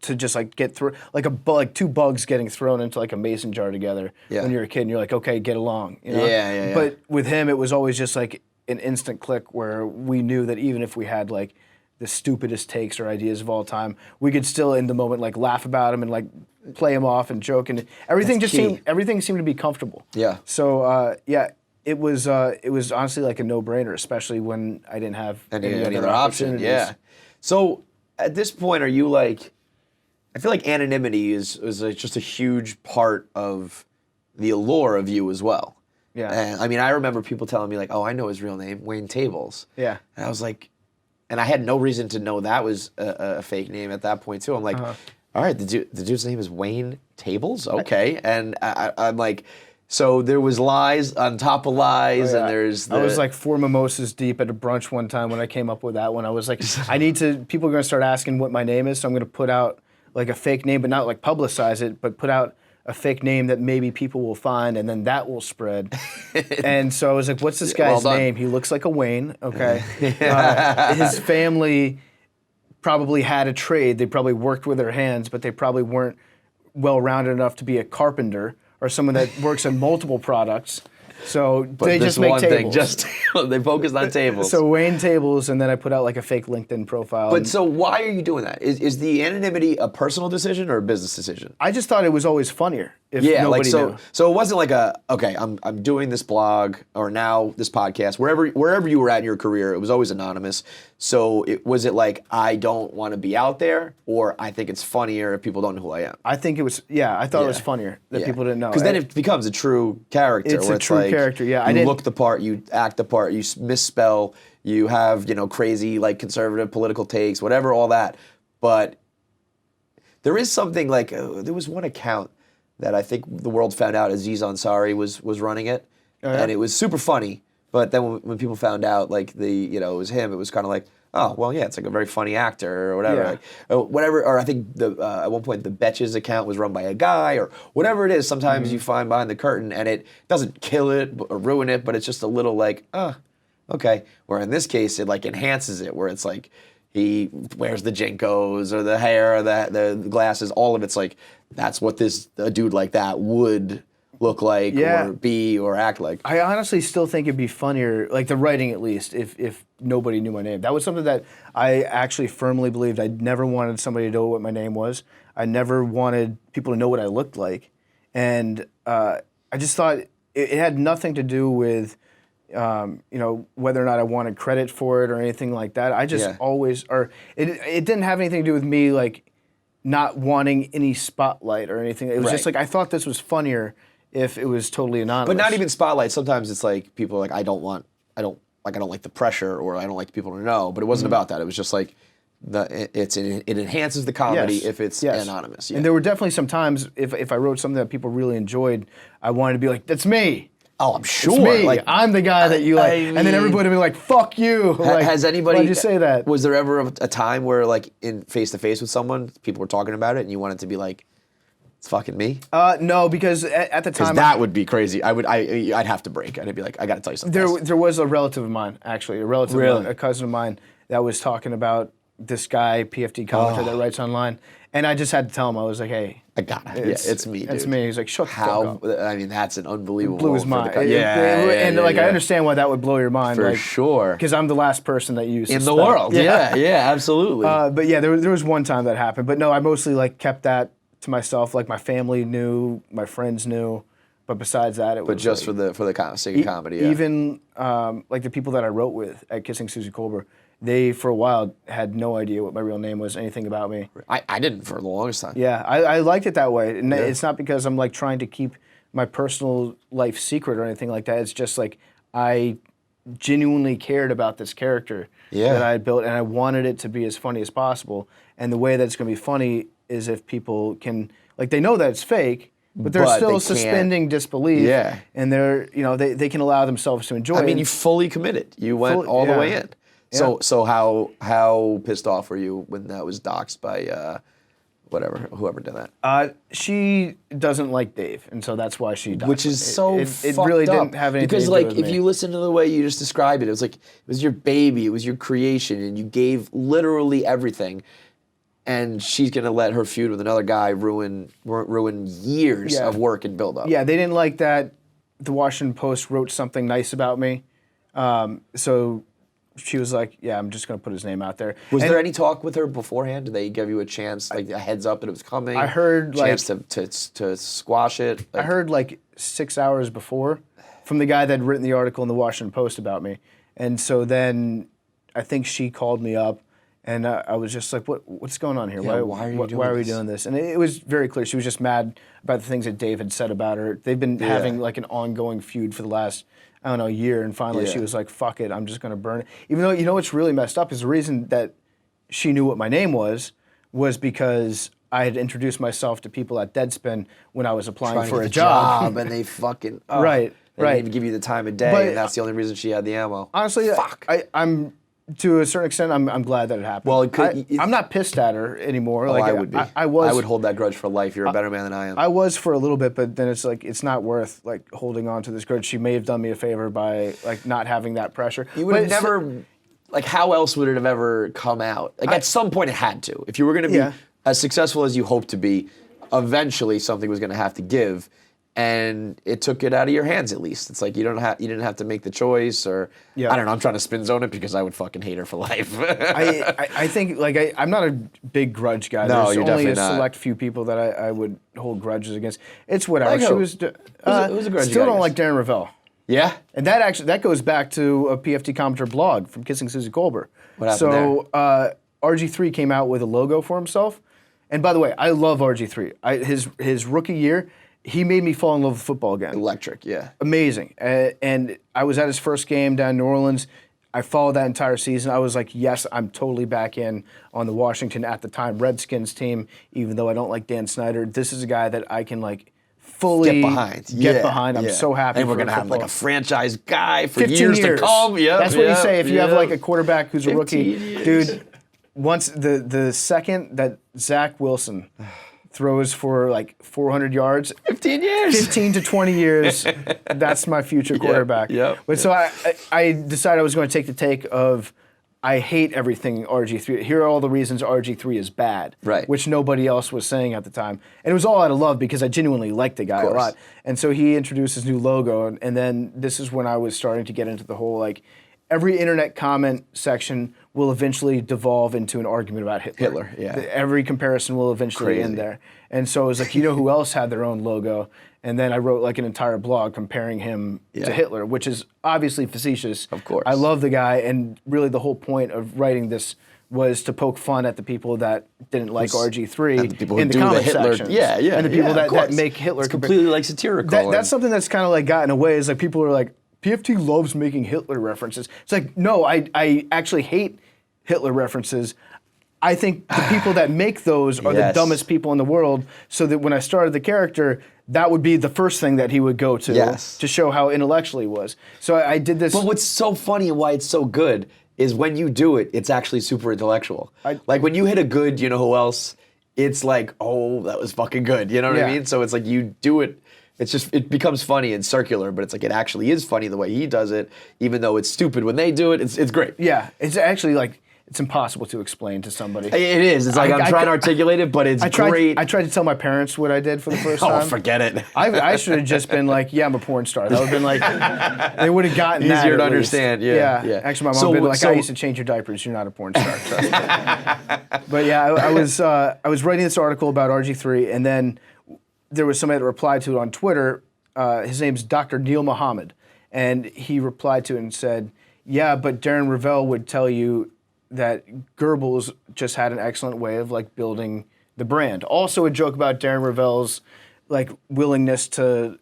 to just like get through, like two bugs getting thrown into like a mason jar together when you're a kid, and you're like, okay, get along. Yeah. But with him, it was always just like an instant click where we knew that even if we had like the stupidest takes or ideas of all time, we could still in the moment like laugh about them and like play them off and joke, and everything seemed to be comfortable. Yeah. So it was honestly like a no-brainer, especially when I didn't have any other options. Yeah. So at this point, are you like? I feel like anonymity is just a huge part of the allure of you as well. Yeah. And I mean, I remember people telling me like, "Oh, I know his real name, Wayne Tables." Yeah. And I was like, and I had no reason to know that was a fake name at that point too. I'm like, all right, the dude's name is Wayne Tables, okay. And I'm like, so there was lies on top of lies, and there's. I was like 4 mimosas deep at a brunch one time when I came up with that one. I was like, I need to. People are gonna start asking what my name is, so I'm gonna put out like a fake name, but not like publicize it, but put out a fake name that maybe people will find, and then that will spread. And so I was like, what's this guy's name? He looks like a Wayne, okay. His family probably had a trade. They probably worked with their hands, but they probably weren't well-rounded enough to be a carpenter or someone that works on multiple products. So they just make tables. They focused on tables. So Wayne Tables, and then I put out like a fake LinkedIn profile. But so why are you doing that? Is the anonymity a personal decision or a business decision? I just thought it was always funnier if nobody knew. So it wasn't like I'm doing this blog or now this podcast, wherever you were at in your career, it was always anonymous. So was it like I don't want to be out there, or I think it's funnier if people don't know who I am? I think it was, I thought it was funnier that people didn't know. Because then it becomes a true character. It's a true character, yeah. You look the part, you act the part, you misspell, you have, crazy like conservative political takes, whatever, all that. But there is something like, there was one account that I think the world found out Aziz Ansari was running it. Oh, yeah? And it was super funny. But then when people found out like it was him, it was kind of like, oh, well, yeah, it's like a very funny actor or whatever. Yeah. Like, whatever, or I think at one point the Betches account was run by a guy or whatever it is. Sometimes you find behind the curtain and it doesn't kill it or ruin it, but it's just a little like, okay. Where in this case, it like enhances it, where it's like he wears the Jinkos or the hair or the glasses, all of it's like, that's what a dude like that would look like or be or act like. I honestly still think it'd be funnier, like the writing at least, if nobody knew my name. That was something that I actually firmly believed. I never wanted somebody to know what my name was. I never wanted people to know what I looked like. And I just thought it had nothing to do with whether or not I wanted credit for it or anything like that. I just always, or it didn't have anything to do with me like not wanting any spotlight or anything. It was just like, I thought this was funnier if it was totally anonymous. But not even spotlight. Sometimes it's like people are like, I don't like the pressure, or I don't like people to know. But it wasn't about that. It was just like it enhances the comedy if it's anonymous. Yeah. And there were definitely some times if I wrote something that people really enjoyed, I wanted to be like, that's me. Oh, I'm sure. It's me. Like, I'm the guy that you like. And then everybody would be like, fuck you. Like, has anybody... Why'd you say that? Was there ever a time where like in face-to-face with someone, people were talking about it and you wanted to be like, it's fucking me? No, because at the time... that would be crazy. I'd have to break. I'd be like, I got to tell you something. There was a relative of mine, actually. A cousin of mine that was talking about this guy, PFT Commenter, that writes online. And I just had to tell him, I was like, hey... I got it. It's me, dude. It's me. He's like, shut the fuck up. I mean, that's an unbelievable... It blew his mind. I understand why that would blow your mind. For sure. Because I'm the last person that you in the world. Yeah, absolutely. But yeah, there was one time that happened. But no, I mostly like kept that to myself. Like my family knew, my friends knew. But besides that, it was... But just like, for the sake of comedy, Even like the people that I wrote with at Kissing Suzy Kolber, they, for a while, had no idea what my real name was, anything about me. I didn't for the longest time. Yeah, I liked it that way. And it's not because I'm like trying to keep my personal life secret or anything like that. It's just like I genuinely cared about this character that I had built, and I wanted it to be as funny as possible. And the way that it's going to be funny is if people can, like, they know that it's fake, but they're still suspending disbelief. Yeah. And they're, they can allow themselves to enjoy it. I mean, you fully committed. You went all the way in. Yeah. So how pissed off were you when that was doxxed by whoever did that? She doesn't like Dave, and so that's why she doxxed. Which is so it really didn't have anything because to do like with if me. you listen to the way you just described it, it was like it was your baby, it was your creation, and you gave literally everything. And she's gonna let her feud with another guy ruin years of work and build up. Yeah, they didn't like that. The Washington Post wrote something nice about me, so she was like, "Yeah, I'm just gonna put his name out there." Was there any talk with her beforehand? Did they give you a chance, like a heads up that it was coming? I heard chance to squash it. I heard like 6 hours before from the guy that had written the article in the Washington Post about me, and so then I think she called me up. And I was just like, what's going on here? Yeah, why are we doing this? And it was very clear. She was just mad about the things that Dave had said about her. They've been having like an ongoing feud for the last, I don't know, year. And finally she was like, fuck it, I'm just going to burn it. Even though, you know what's really messed up is the reason that she knew what my name was because I had introduced myself to people at Deadspin when I was applying for a job. And they fucking... Right. They didn't even give you the time of day, and that's the only reason she had the ammo. Honestly, I'm to a certain extent, I'm glad that it happened. Well, I'm not pissed at her anymore. Oh, like I would be. I was. I would hold that grudge for life. You're a better man than I am. I was for a little bit, but then it's like it's not worth like holding on to this grudge. She may have done me a favor by like not having that pressure. You would have never. Like, how else would it have ever come out? Like, at some point, it had to. If you were going to be as successful as you hoped to be, eventually something was going to have to give. And it took it out of your hands, at least. It's like you didn't have to make the choice, or I don't know. I'm trying to spin zone it because I would fucking hate her for life. I think like I'm not a big grudge guy. No, There's you're only definitely a not. select few people that I would hold grudges against. It's whatever. Like she who? was. Who's a grudge Still guy don't against? like Darren Rovell. Yeah. And that goes back to a PFT Commenter blog from Kissing Suzy Kolber. What happened there? RG3 came out with a logo for himself. And by the way, I love RG3. His rookie year, he made me fall in love with football again. Electric, yeah. Amazing. And I was at his first game down in New Orleans. I followed that entire season. I was like, yes, I'm totally back in on the Washington, at the time, Redskins team, even though I don't like Dan Snyder. This is a guy that I can like fully get behind. I'm so happy. And we're gonna have like a franchise guy for years to come. Yeah, that's what you say if you have like a quarterback who's a rookie, dude. Once the second that Zach Wilson throws for like 400 yards, 15 years, 15 to 20 years, that's my future quarterback. But so I decided I was going to take the take of I hate everything RG3. Here are all the reasons RG3 is bad, which nobody else was saying at the time. And it was all out of love because I genuinely liked the guy a lot. And so he introduced his new logo, and then this is when I was starting to get into the whole like, every internet comment section will eventually devolve into an argument about Hitler. Every comparison will eventually end there. And so I was like, you know who else had their own logo? And then I wrote like an entire blog comparing him to Hitler, which is obviously facetious. Of course. I love the guy, and really the whole point of writing this was to poke fun at the people that didn't like RG3 in the comment sections. And the people that make Hitler. It's completely like satirical. That's something that's kind of like gotten away, is like people are like, PFT loves making Hitler references. It's like, no, I actually hate Hitler references. I think the people that make those are the dumbest people in the world, so that when I started the character, that would be the first thing that he would go to show how intellectual he was. So I did this. But what's so funny and why it's so good is when you do it, it's actually super intellectual. Like when you hit a good, you know who else, it's like, oh, that was fucking good. You know what I mean? So it's like you do it. It's just, it becomes funny and circular, but it's like it actually is funny the way he does it, even though it's stupid when they do it. It's great. Yeah, it's actually like, it's impossible to explain to somebody. It is. It's like I'm trying to articulate it, but it's great. I tried to tell my parents what I did for the first time. Oh, forget it. I should have just been like, yeah, I'm a porn star. That would have been like, they would have gotten that. Easier to understand, yeah. Actually, my mom would be like, I used to change your diapers. You're not a porn star. Trust me. But yeah, I was writing this article about RG3, and then there was somebody that replied to it on Twitter. His name's Dr. Neil Muhammad, and he replied to it and said, yeah, but Darren Rovell would tell you that Goebbels just had an excellent way of like building the brand. Also a joke about Darren Rovell's like willingness to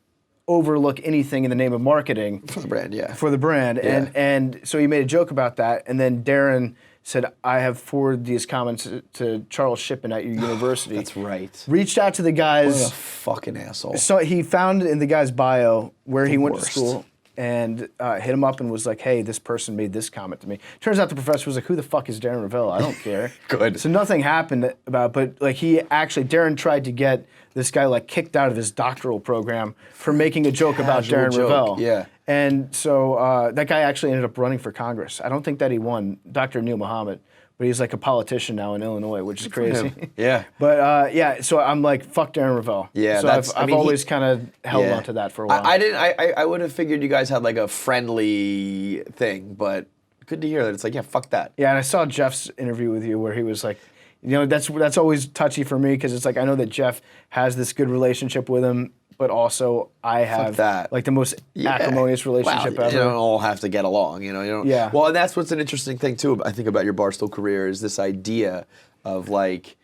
overlook anything in the name of marketing. For the brand, For the brand. Yeah. And so he made a joke about that, and then Darren said, I have forwarded these comments to Charles Shippen at your university. That's right. Reached out to the guys. What a fucking asshole. So he found in the guy's bio where he went to worst. school, and hit him up and was like, hey, this person made this comment to me. Turns out the professor was like, who the fuck is Darren Rovell? I don't care. Good. So nothing happened about, but like Darren tried to get this guy like kicked out of his doctoral program for making a joke about Darren Rovell. Yeah. And so that guy actually ended up running for Congress. I don't think that he won, Dr. Neil Muhammad. But he's like a politician now in Illinois, which is crazy. Yeah. But so I'm like, fuck Darren Rovell. Yeah, so I've always kind of held on to that for a while. I would have figured you guys had like a friendly thing, but good to hear that it's like, yeah, fuck that. Yeah, and I saw Jeff's interview with you where he was like, you know, that's always touchy for me because it's like I know that Jeff has this good relationship with him, but also I have that. like the most acrimonious relationship ever. You don't all have to get along, you know. You don't, Yeah. Well, and that's what's an interesting thing too. I think about your Barstool career is this idea of like,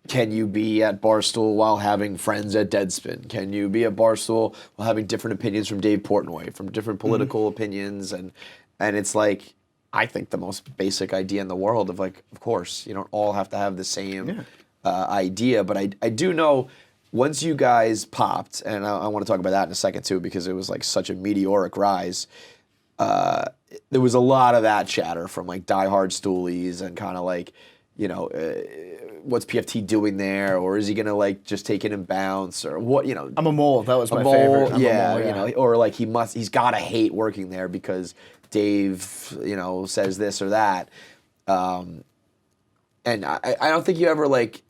can you be at Barstool while having friends at Deadspin? Can you be at Barstool while having different opinions from Dave Portnoy, from different political opinions, and it's like, I think the most basic idea in the world of like, of course, you don't all have to have the same idea, but I do know once you guys popped, and I want to talk about that in a second too, because it was like such a meteoric rise. There was a lot of that chatter from like diehard stoolies and kind of like, you know, what's PFT doing there, or is he gonna like just take it and bounce, or what? You know, I'm a mole. That was my favorite. Yeah, you know, or like he's gotta hate working there because Dave, you know, says this or that. And I don't think you ever like.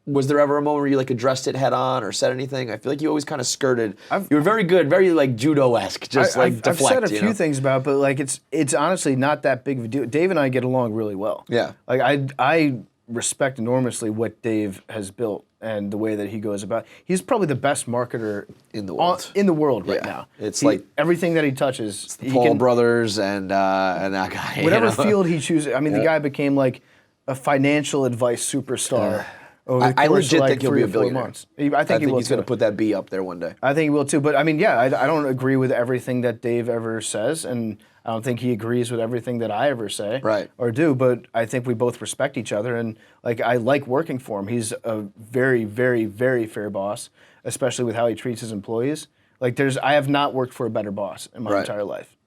Was there ever a moment where you like addressed it head on or said anything? I feel like you always kind of skirted. You were very good, very like judo-esque, just deflect. I've said a few things about it, but like it's honestly not that big of a deal. Dave and I get along really well. Yeah. Like I respect enormously what Dave has built and the way that he goes about. He's probably the best marketer in the world. In the world right now. It's like everything that he touches. It's the Paul brothers and that guy. Whatever field he chooses. I mean, the guy became like a financial advice superstar. I legit think he'll be a billionaire. Months. I think he's going to put that B up there one day. I think he will too. But I mean, yeah, I don't agree with everything that Dave ever says, and I don't think he agrees with everything that I ever say or do. But I think we both respect each other, and like I like working for him. He's a very, very, very fair boss, especially with how he treats his employees. Like I have not worked for a better boss in my entire life.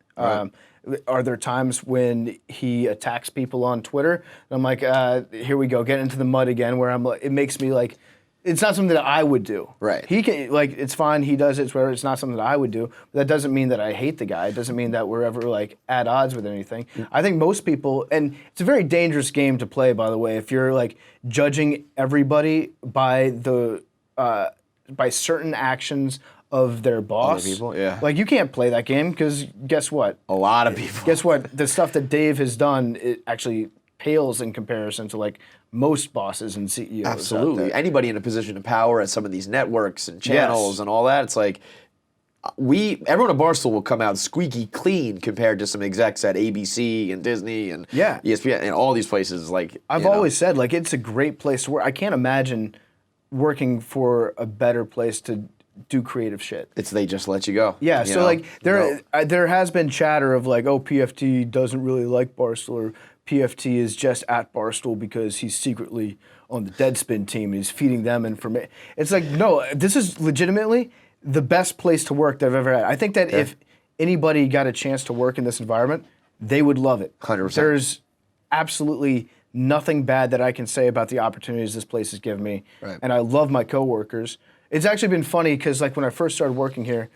Are there times when he attacks people on Twitter? And I'm like, here we go, get into the mud again. Where I'm like, it makes me like, it's not something that I would do. Right. He can like, it's fine. He does it. It's whatever. It's not something that I would do. But that doesn't mean that I hate the guy. It doesn't mean that we're ever like at odds with anything. I think most people, and it's a very dangerous game to play, by the way, if you're like judging everybody by by certain actions of their boss. Other people, yeah. Like you can't play that game because guess what? A lot of people. Guess what? The stuff that Dave has done, it actually pales in comparison to like most bosses and CEOs. Absolutely. Anybody in a position of power at some of these networks and channels and all that, it's like everyone at Barstool will come out squeaky clean compared to some execs at ABC and Disney and ESPN and all these places. Like I've always said, like it's a great place to work. I can't imagine working for a better place to do creative shit. They just let you go. Yeah, so like there has been chatter of like, oh, PFT doesn't really like Barstool, or PFT is just at Barstool because he's secretly on the Deadspin team and he's feeding them information. It's like, no, this is legitimately the best place to work that I've ever had. I think that if anybody got a chance to work in this environment, they would love it. 100%. There's absolutely nothing bad that I can say about the opportunities this place has given me. Right. And I love my coworkers. It's actually been funny because like when I first started working here,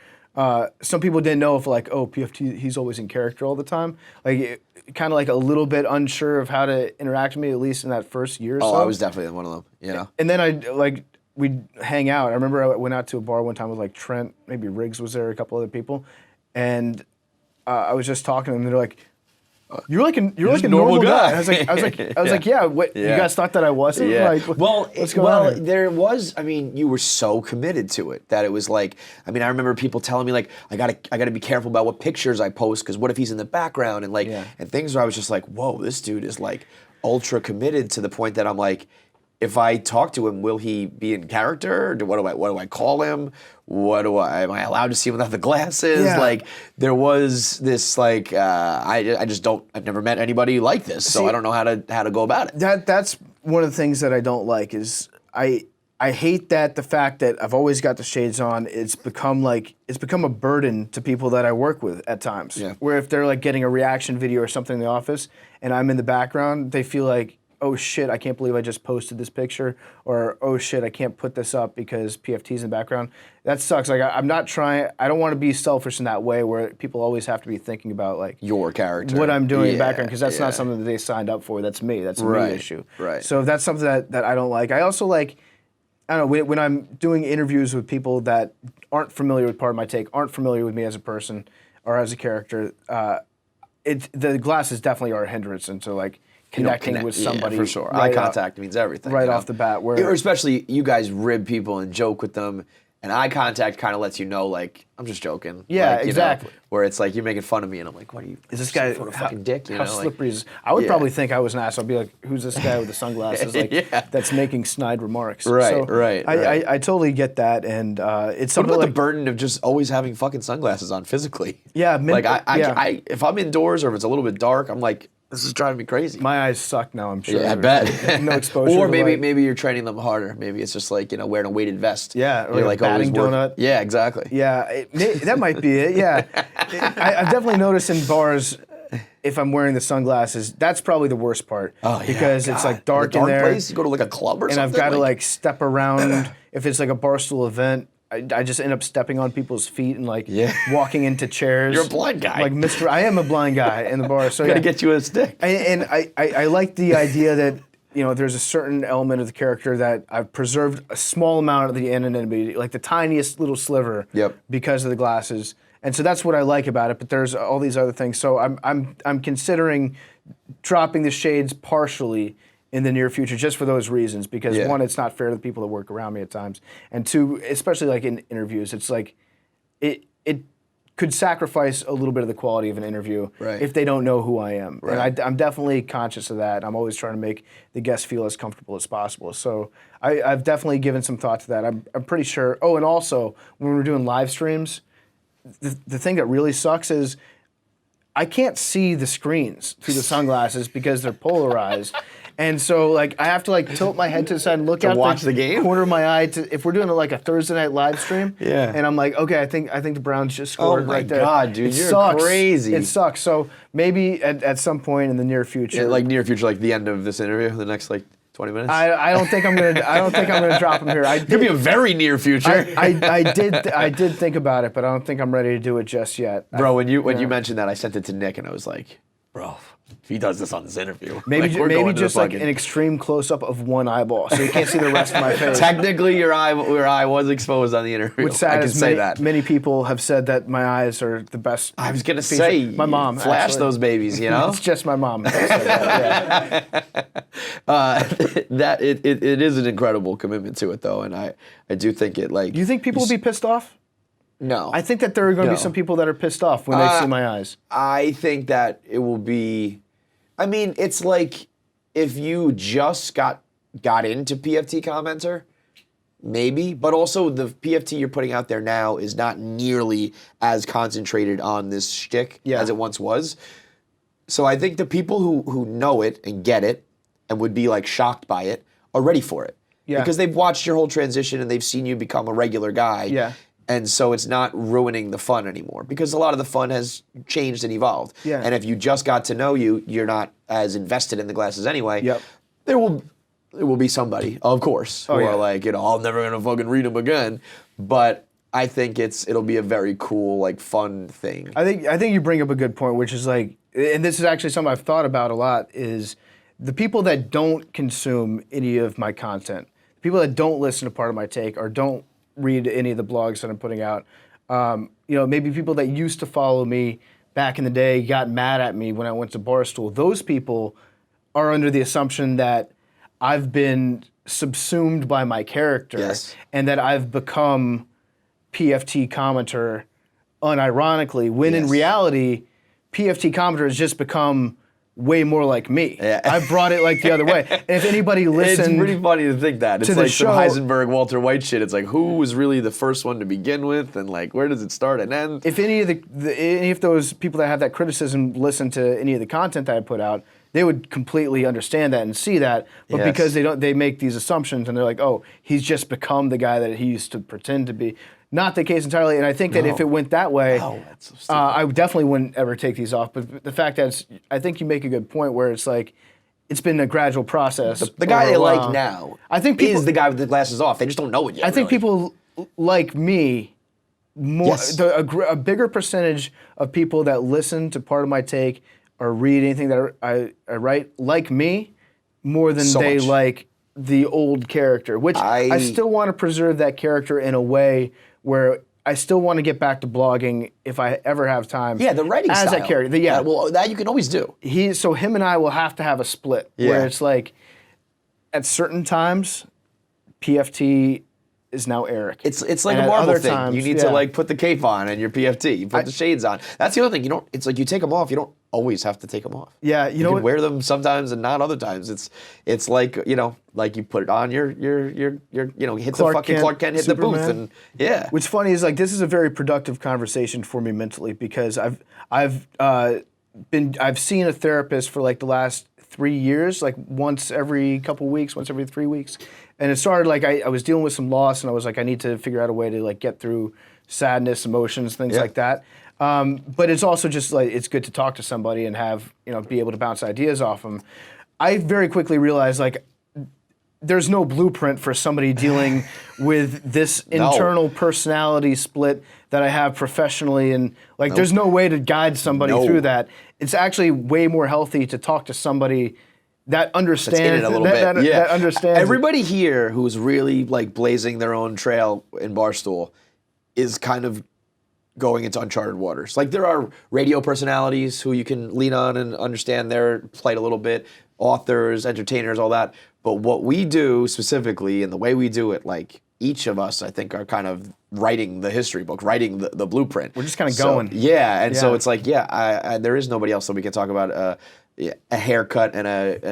some people didn't know if like, oh, PFT, he's always in character all the time. Like kind of like a little bit unsure of how to interact with me, at least in that first year or so. Oh, I was definitely one of them, you know. And then we'd hang out. I remember I went out to a bar one time with like Trent, maybe Riggs was there, a couple other people. And I was just talking to them and they're like, you're like a normal guy. I was like, yeah. What you guys thought that I wasn't? Yeah. Like, what's going on here? There was. I mean, you were so committed to it that it was like. I mean, I remember people telling me like, I gotta be careful about what pictures I post because what if he's in the background and like and things where I was just like, whoa, this dude is like ultra committed to the point that I'm like, if I talk to him, will he be in character? What do I call him? Am I allowed to see him without the glasses? Yeah. Like there was this like I've never met anybody like this, so I don't know how to go about it. That's one of the things that I don't like is I hate that the fact that I've always got the shades on, it's become a burden to people that I work with at times. Yeah. Where if they're like getting a reaction video or something in the office and I'm in the background, they feel like, oh shit, I can't believe I just posted this picture, or oh shit, I can't put this up because PFT's in the background. That sucks. Like I don't want to be selfish in that way where people always have to be thinking about like your character, what I'm doing in the background, because that's not something that they signed up for. That's me. That's a me issue. Right. So that's something that I don't like. I also like, I don't know, when I'm doing interviews with people that aren't familiar with Part of My Take, aren't familiar with me as a person or as a character, the glasses definitely are a hindrance into like connecting with somebody. For sure. Eye contact means everything. Right off the bat. Or especially you guys rib people and joke with them, And eye contact kind of lets you know, like, I'm just joking. Yeah, like, exactly. Where it's like, you're making fun of me, and I'm like, what are you? Is this guy a fucking dick? You how know, slippery is? I would probably think I was an ass. I'd be like, who's this guy with the sunglasses? Like that's making snide remarks. Right, so right. I totally get that, and it's What something about like the burden of just always having fucking sunglasses on physically? Yeah, like I if I'm indoors or if it's a little bit dark, I'm like, this is driving me crazy. My eyes suck now, I'm sure. Yeah, I bet. No exposure. Or to light. maybe you're training them harder. Maybe it's just like, wearing a weighted vest. Yeah, or you're like like a batting donut. Yeah, exactly. Yeah, that might be it. Yeah, I've definitely noticed in bars, if I'm wearing the sunglasses, that's probably the worst part. Oh, yeah. Because it's like dark in there. Place, you go to like a club or and something. And I've got to like step around. If it's like a Barstool event, I just end up stepping on people's feet and like walking into chairs. You're a blind guy. Like I am a blind guy in the bar. So gotta get you a stick. And I like the idea that there's a certain element of the character that I've preserved a small amount of the anonymity, like the tiniest little sliver, because of the glasses. And so that's what I like about it. But there's all these other things. So I'm considering dropping the shades partially in the near future, just for those reasons, because one, it's not fair to the people that work around me at times, and two, especially like in interviews, it's like it could sacrifice a little bit of the quality of an interview if they don't know who I am, and I'm definitely conscious of that. I'm always trying to make the guest feel as comfortable as possible. So I've definitely given some thought to that. I'm pretty sure. Oh, and also when we're doing live streams, the thing that really sucks is I can't see the screens through the sunglasses because they're polarized. And so, like, I have to like tilt my head to the side and look out the game? corner of my eye. If we're doing like a Thursday night live stream, and I'm like, okay, I think the Browns just scored right there. Oh my God, dude, you're sucks. crazy. It sucks. So maybe at some point in the near future, like near future, like the end of this interview, the next like 20 minutes. I don't think I'm gonna drop him here. It could be a very near future. I did think about it, but I don't think I'm ready to do it just yet. Bro, when you mentioned that, I sent it to Nick, and I was like, bro, if he does this on this interview, maybe like, just like an extreme close up of one eyeball, so you can't see the rest of my face. Technically, your eye was exposed on the interview. Which sad I can say that. Many people have said that my eyes are the best. I was gonna say, my mom flash actually. Those babies, It's just my mom. That it is an incredible commitment to it, though, and I do think it like. Do you think people will be pissed off? No. I think that there are going to be some people that are pissed off when they see my eyes. I think that it will be. I mean, it's like if you just got into PFT Commenter, maybe, but also the PFT you're putting out there now is not nearly as concentrated on this shtick as it once was. So I think the people who know it and get it and would be like shocked by it are ready for it. Yeah. Because they've watched your whole transition and they've seen you become a regular guy. Yeah. And so it's not ruining the fun anymore because a lot of the fun has changed and evolved. Yeah. And if you just got to know you, you're not as invested in the glasses anyway. Yep. There will be somebody, of course, who are like, I'm never gonna fucking read them again. But I think it'll be a very cool, like, fun thing. I think you bring up a good point, which is like, and this is actually something I've thought about a lot, is the people that don't consume any of my content, the people that don't listen to Part of My Take or don't read any of the blogs that I'm putting out, maybe people that used to follow me back in the day got mad at me when I went to Barstool. Those people are under the assumption that I've been subsumed by my character and that I've become PFT Commenter unironically, when in reality, PFT Commenter has just become way more like me. Yeah. I've brought it like the other way. And if anybody listened, it's pretty funny to think that. It's like show, some Heisenberg, Walter White shit. It's like, who was really the first one to begin with, and like, where does it start and end? If any of those people that have that criticism listen to any of the content that I put out, they would completely understand that and see that. But because they make these assumptions and they're like, oh, he's just become the guy that he used to pretend to be. Not the case entirely, and I think that if it went that way, that's so I definitely wouldn't ever take these off. But the fact that I think you make a good point where it's like, it's been a gradual process. The guy they like now is the guy with the glasses off. They just don't know it yet. I think people like me, a bigger percentage of people that listen to Part of My Take or read anything that I write like me more than they like the old character, which I still want to preserve that character in a way where I still want to get back to blogging if I ever have time. Yeah, the writing as style. That character. Well, that you can always do. So him and I will have to have a split where it's like, at certain times, PFT is now Eric. It's like And a at Marvel other thing. times, You need to like put the cape on and your PFT. You put the shades on. That's the other thing. You don't. It's like you take them off. You don't always have to take them off. Yeah, you can wear them sometimes and not other times. It's like like you put it on your hit the fucking Clark Kent, hit Superman. the booth, and yeah. What's funny is like this is a very productive conversation for me mentally because I've seen a therapist for like the last 3 years, like once every couple weeks, once every 3 weeks. And it started like I was dealing with some loss, and I was like, I need to figure out a way to like get through sadness, emotions, things like that. But it's also just like it's good to talk to somebody and have be able to bounce ideas off them. I very quickly realized like there's no blueprint for somebody dealing with this internal personality split that I have professionally, and like there's no way to guide somebody through that. It's actually way more healthy to talk to somebody that understands in it a little bit. That understands. Everybody here who's really like blazing their own trail in Barstool is kind of going into uncharted waters. Like there are radio personalities who you can lean on and understand their plight a little bit, authors, entertainers, all that. But what we do specifically and the way we do it, like each of us, I think, are kind of writing the history book, writing the blueprint. We're just kind of going. Yeah, and so it's like, there is nobody else that we can talk about a haircut and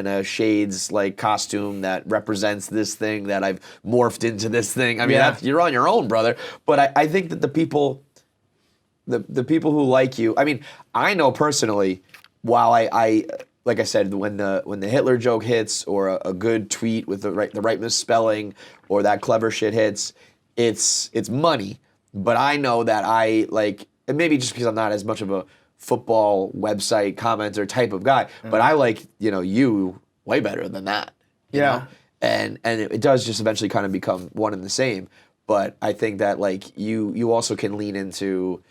a shades like costume that represents this thing that I've morphed into this thing. I mean, you're on your own, brother. But I think that the people who like you, I mean, I know personally, while I like I said, when the Hitler joke hits or a good tweet with the right misspelling or that clever shit hits, it's money. But I know that and maybe just because I'm not as much of a football website commenter type of guy, but I like you way better than that. You know? And it does just eventually kind of become one and the same. But I think that like you also can lean into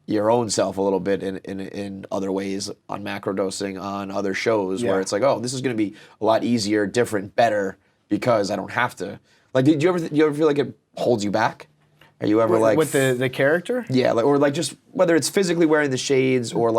your own self a little bit in other ways on Macrodosing, on other shows where it's like, oh, this is going to be a lot easier, different, better because I don't have to. Like, do you ever feel like it holds you back? Are you ever like with the character? Yeah, or like just whether it's physically wearing the shades or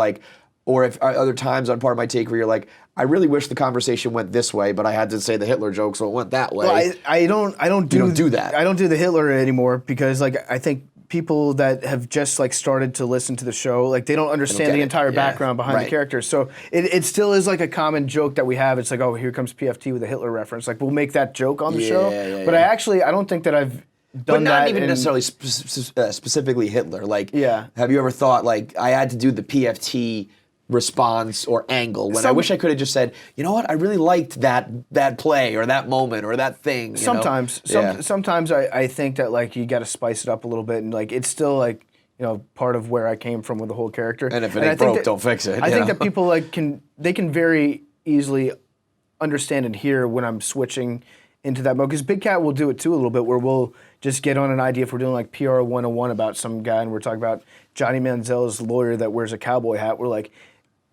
if other times on Part of My Take where you're like, I really wish the conversation went this way, but I had to say the Hitler joke, so it went that way. Well, I don't do that. I don't do the Hitler anymore because like I think people that have just like started to listen to the show, like they don't understand the entire background behind the character. So it still is like a common joke that we have. It's like, oh, here comes PFT with a Hitler reference. Like we'll make that joke on the show. But I don't think that I've done that. But not even necessarily specifically Hitler. Like, have you ever thought like I had to do the PFT response or angle when I wish I could have just said, you know what, I really liked that play or that moment or that thing. Sometimes I think that like you got to spice it up a little bit, and like it's still like part of where I came from with the whole character. And if it ain't broke, don't fix it. I think that people like can very easily understand and hear when I'm switching into that mode, because Big Cat will do it too a little bit, where we'll just get on an idea if we're doing like PR 101 about some guy and we're talking about Johnny Manziel's lawyer that wears a cowboy hat. We're like,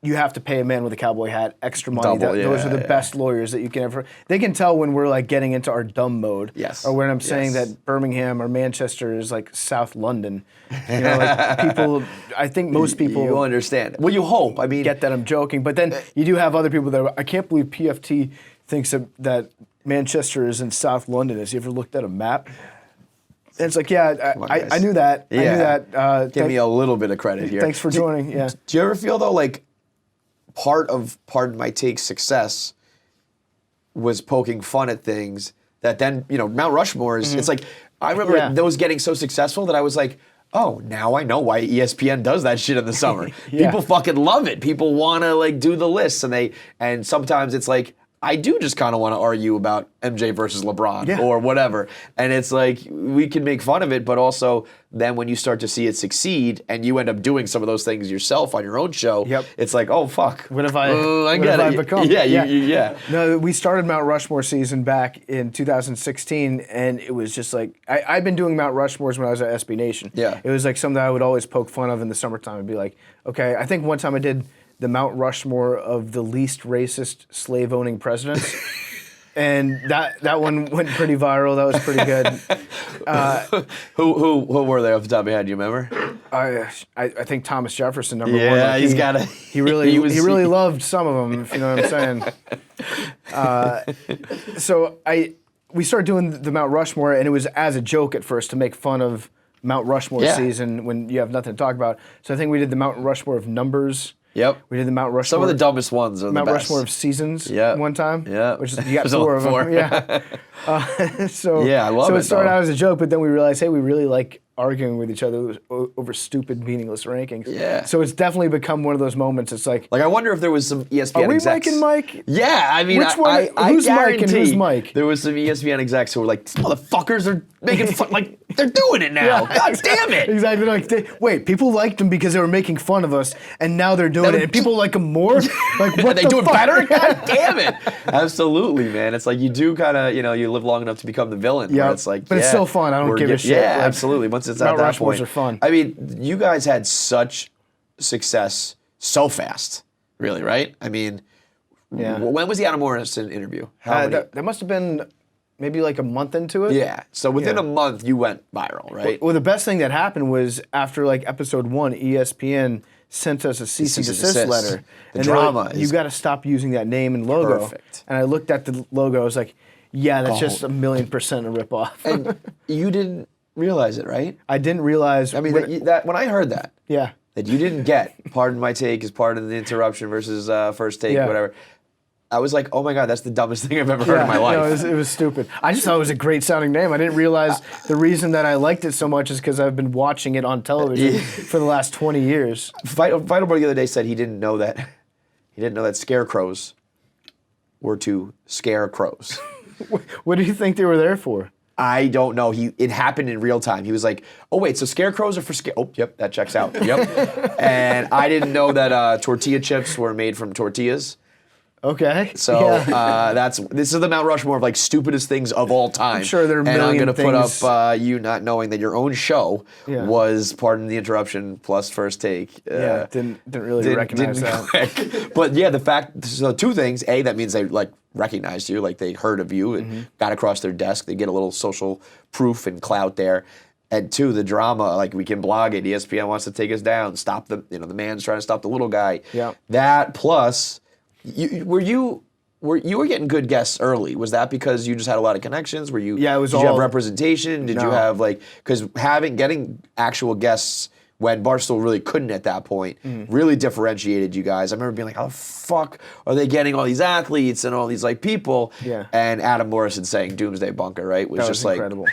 you have to pay a man with a cowboy hat extra money. Those are the best lawyers that you can ever. They can tell when we're like getting into our dumb mode. Yes. Or when I'm saying that Birmingham or Manchester is like South London. Like people. I think most people. You understand. Well, you hope. I mean, get that I'm joking, but then you do have other people that are, I can't believe PFT thinks that Manchester is in South London. Has you ever looked at a map? And it's like, I knew that. I knew that. Give me a little bit of credit here. Thanks for joining. Do you ever feel though like part of My Take's success was poking fun at things that then, Mount Rushmore is, it's like, I remember those getting so successful that I was like, oh, now I know why ESPN does that shit in the summer. People fucking love it. People want to like do the lists, and sometimes it's like, I do just kind of want to argue about MJ versus LeBron or whatever. And it's like, we can make fun of it, but also then when you start to see it succeed and you end up doing some of those things yourself on your own show, it's like, oh, fuck. What have I become? Yeah. No, we started Mount Rushmore season back in 2016, and it was just like, I've been doing Mount Rushmores when I was at SB Nation. Yeah. It was like something I would always poke fun of in the summertime. I'd be like, okay, I think one time I did the Mount Rushmore of the least racist slave-owning presidents. And that one went pretty viral. That was pretty good. Who were they off the top of your head? Do you remember? I think Thomas Jefferson, number one. Yeah, he's got a... He really loved some of them, if you know what I'm saying. So we started doing the Mount Rushmore, and it was as a joke at first to make fun of Mount Rushmore season when you have nothing to talk about. So I think we did the Mount Rushmore of numbers. Yep. We did the Mount Rushmore. Some of the dumbest ones are the Mount best. Rushmore of seasons one time. Yeah. Which is, you got four of them. Yeah. Yeah, I love so it, it started though. out as a joke, but then we realized, hey, we really like arguing with each other over stupid, meaningless rankings. Yeah. So it's definitely become one of those moments. It's like, I wonder if there was some ESPN are we execs. Mike and Mike? Yeah, I mean, Which one? I Who's Mike and guarantee who's Mike? there was some ESPN execs who were like, these motherfuckers are making fun, like, they're doing it now. God damn it. Exactly. Wait, people liked them because they were making fun of us, and now they're doing it, and people like them more? Like, what they the do it fuck? better? God damn it. Absolutely, man. It's like you do kind of, you live long enough to become the villain. Yeah, where it's like, but it's still fun. I don't give a shit. Yeah, Like, absolutely. Once it's at Mount that Rushmores point. are fun. I mean, you guys had such success so fast, really, right? I mean, when was the Adam Morrison interview? That must have been maybe like a month into it. Yeah. So within a month, you went viral, right? Well, the best thing that happened was after like episode 1, ESPN sent us a cease and desist letter. The and they're drama like, is you got to stop using that name and logo. perfect. And I looked at the logo. I was like, yeah, that's just 1,000,000% a ripoff. And you didn't realize it, right? I didn't realize. I mean, when I heard that, yeah. that you didn't get, pardon my take, as part of the interruption versus first take, whatever. I was like, oh my God, that's the dumbest thing I've ever heard in my life. No, it was stupid. I just thought it was a great sounding name. I didn't realize the reason that I liked it so much is because I've been watching it on television for the last 20 years. Vitalberg the other day said he didn't know that scarecrows were to scare crows. What do you think they were there for? I don't know. It happened in real time. He was like, "Oh wait, so scarecrows are for scare." Oh, yep, that checks out. Yep. And I didn't know that tortilla chips were made from tortillas. Okay. So this is the Mount Rushmore of like stupidest things of all time. I'm sure there are a and I'm million gonna put things. up you not knowing that your own show was, pardon the interruption, plus first take. Didn't really recognize that. Click. But yeah, the fact. So two things. A, that means they like recognized you, like they heard of you and got across their desk. They get a little social proof and clout there. And two, the drama, like we can blog it. ESPN wants to take us down. Stop the man's trying to stop the little guy. Yeah. That plus. You were getting good guests early. Was that because you just had a lot of connections? Did you have representation? Did you have because getting actual guests when Barstool really couldn't at that point really differentiated you guys. I remember being like, how the fuck are they getting all these athletes and all these like people? Yeah. And Adam Morrison saying Doomsday Bunker, right? That was incredible.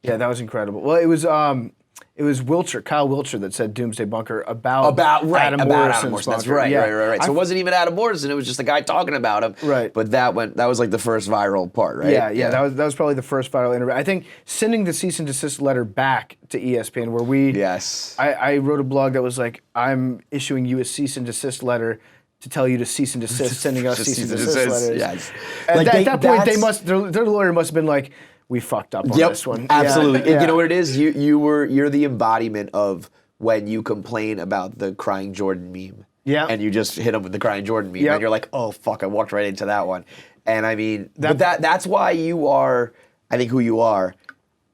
Yeah, that was incredible. Well, it was Kyle Wiltshire that said Doomsday Bunker about Adam Morrison's That's bunker. right. So it wasn't even Adam Morrison. It was just a guy talking about him. Right. But that was like the first viral part, right? Yeah. That was probably the first viral interview. I think sending the cease and desist letter back to ESPN, where we. Yes. I wrote a blog that was like, I'm issuing you a cease and desist letter to tell you to cease and desist, sending us cease and desist letters. Yes. At that point, their lawyer must have been like, we fucked up on this one. Absolutely. Yeah. You know what it is? You're the embodiment of when you complain about the crying Jordan meme. Yeah. And you just hit them with the crying Jordan meme, and you're like, oh fuck, I walked right into that one. And I mean, that's why you are, I think, who you are.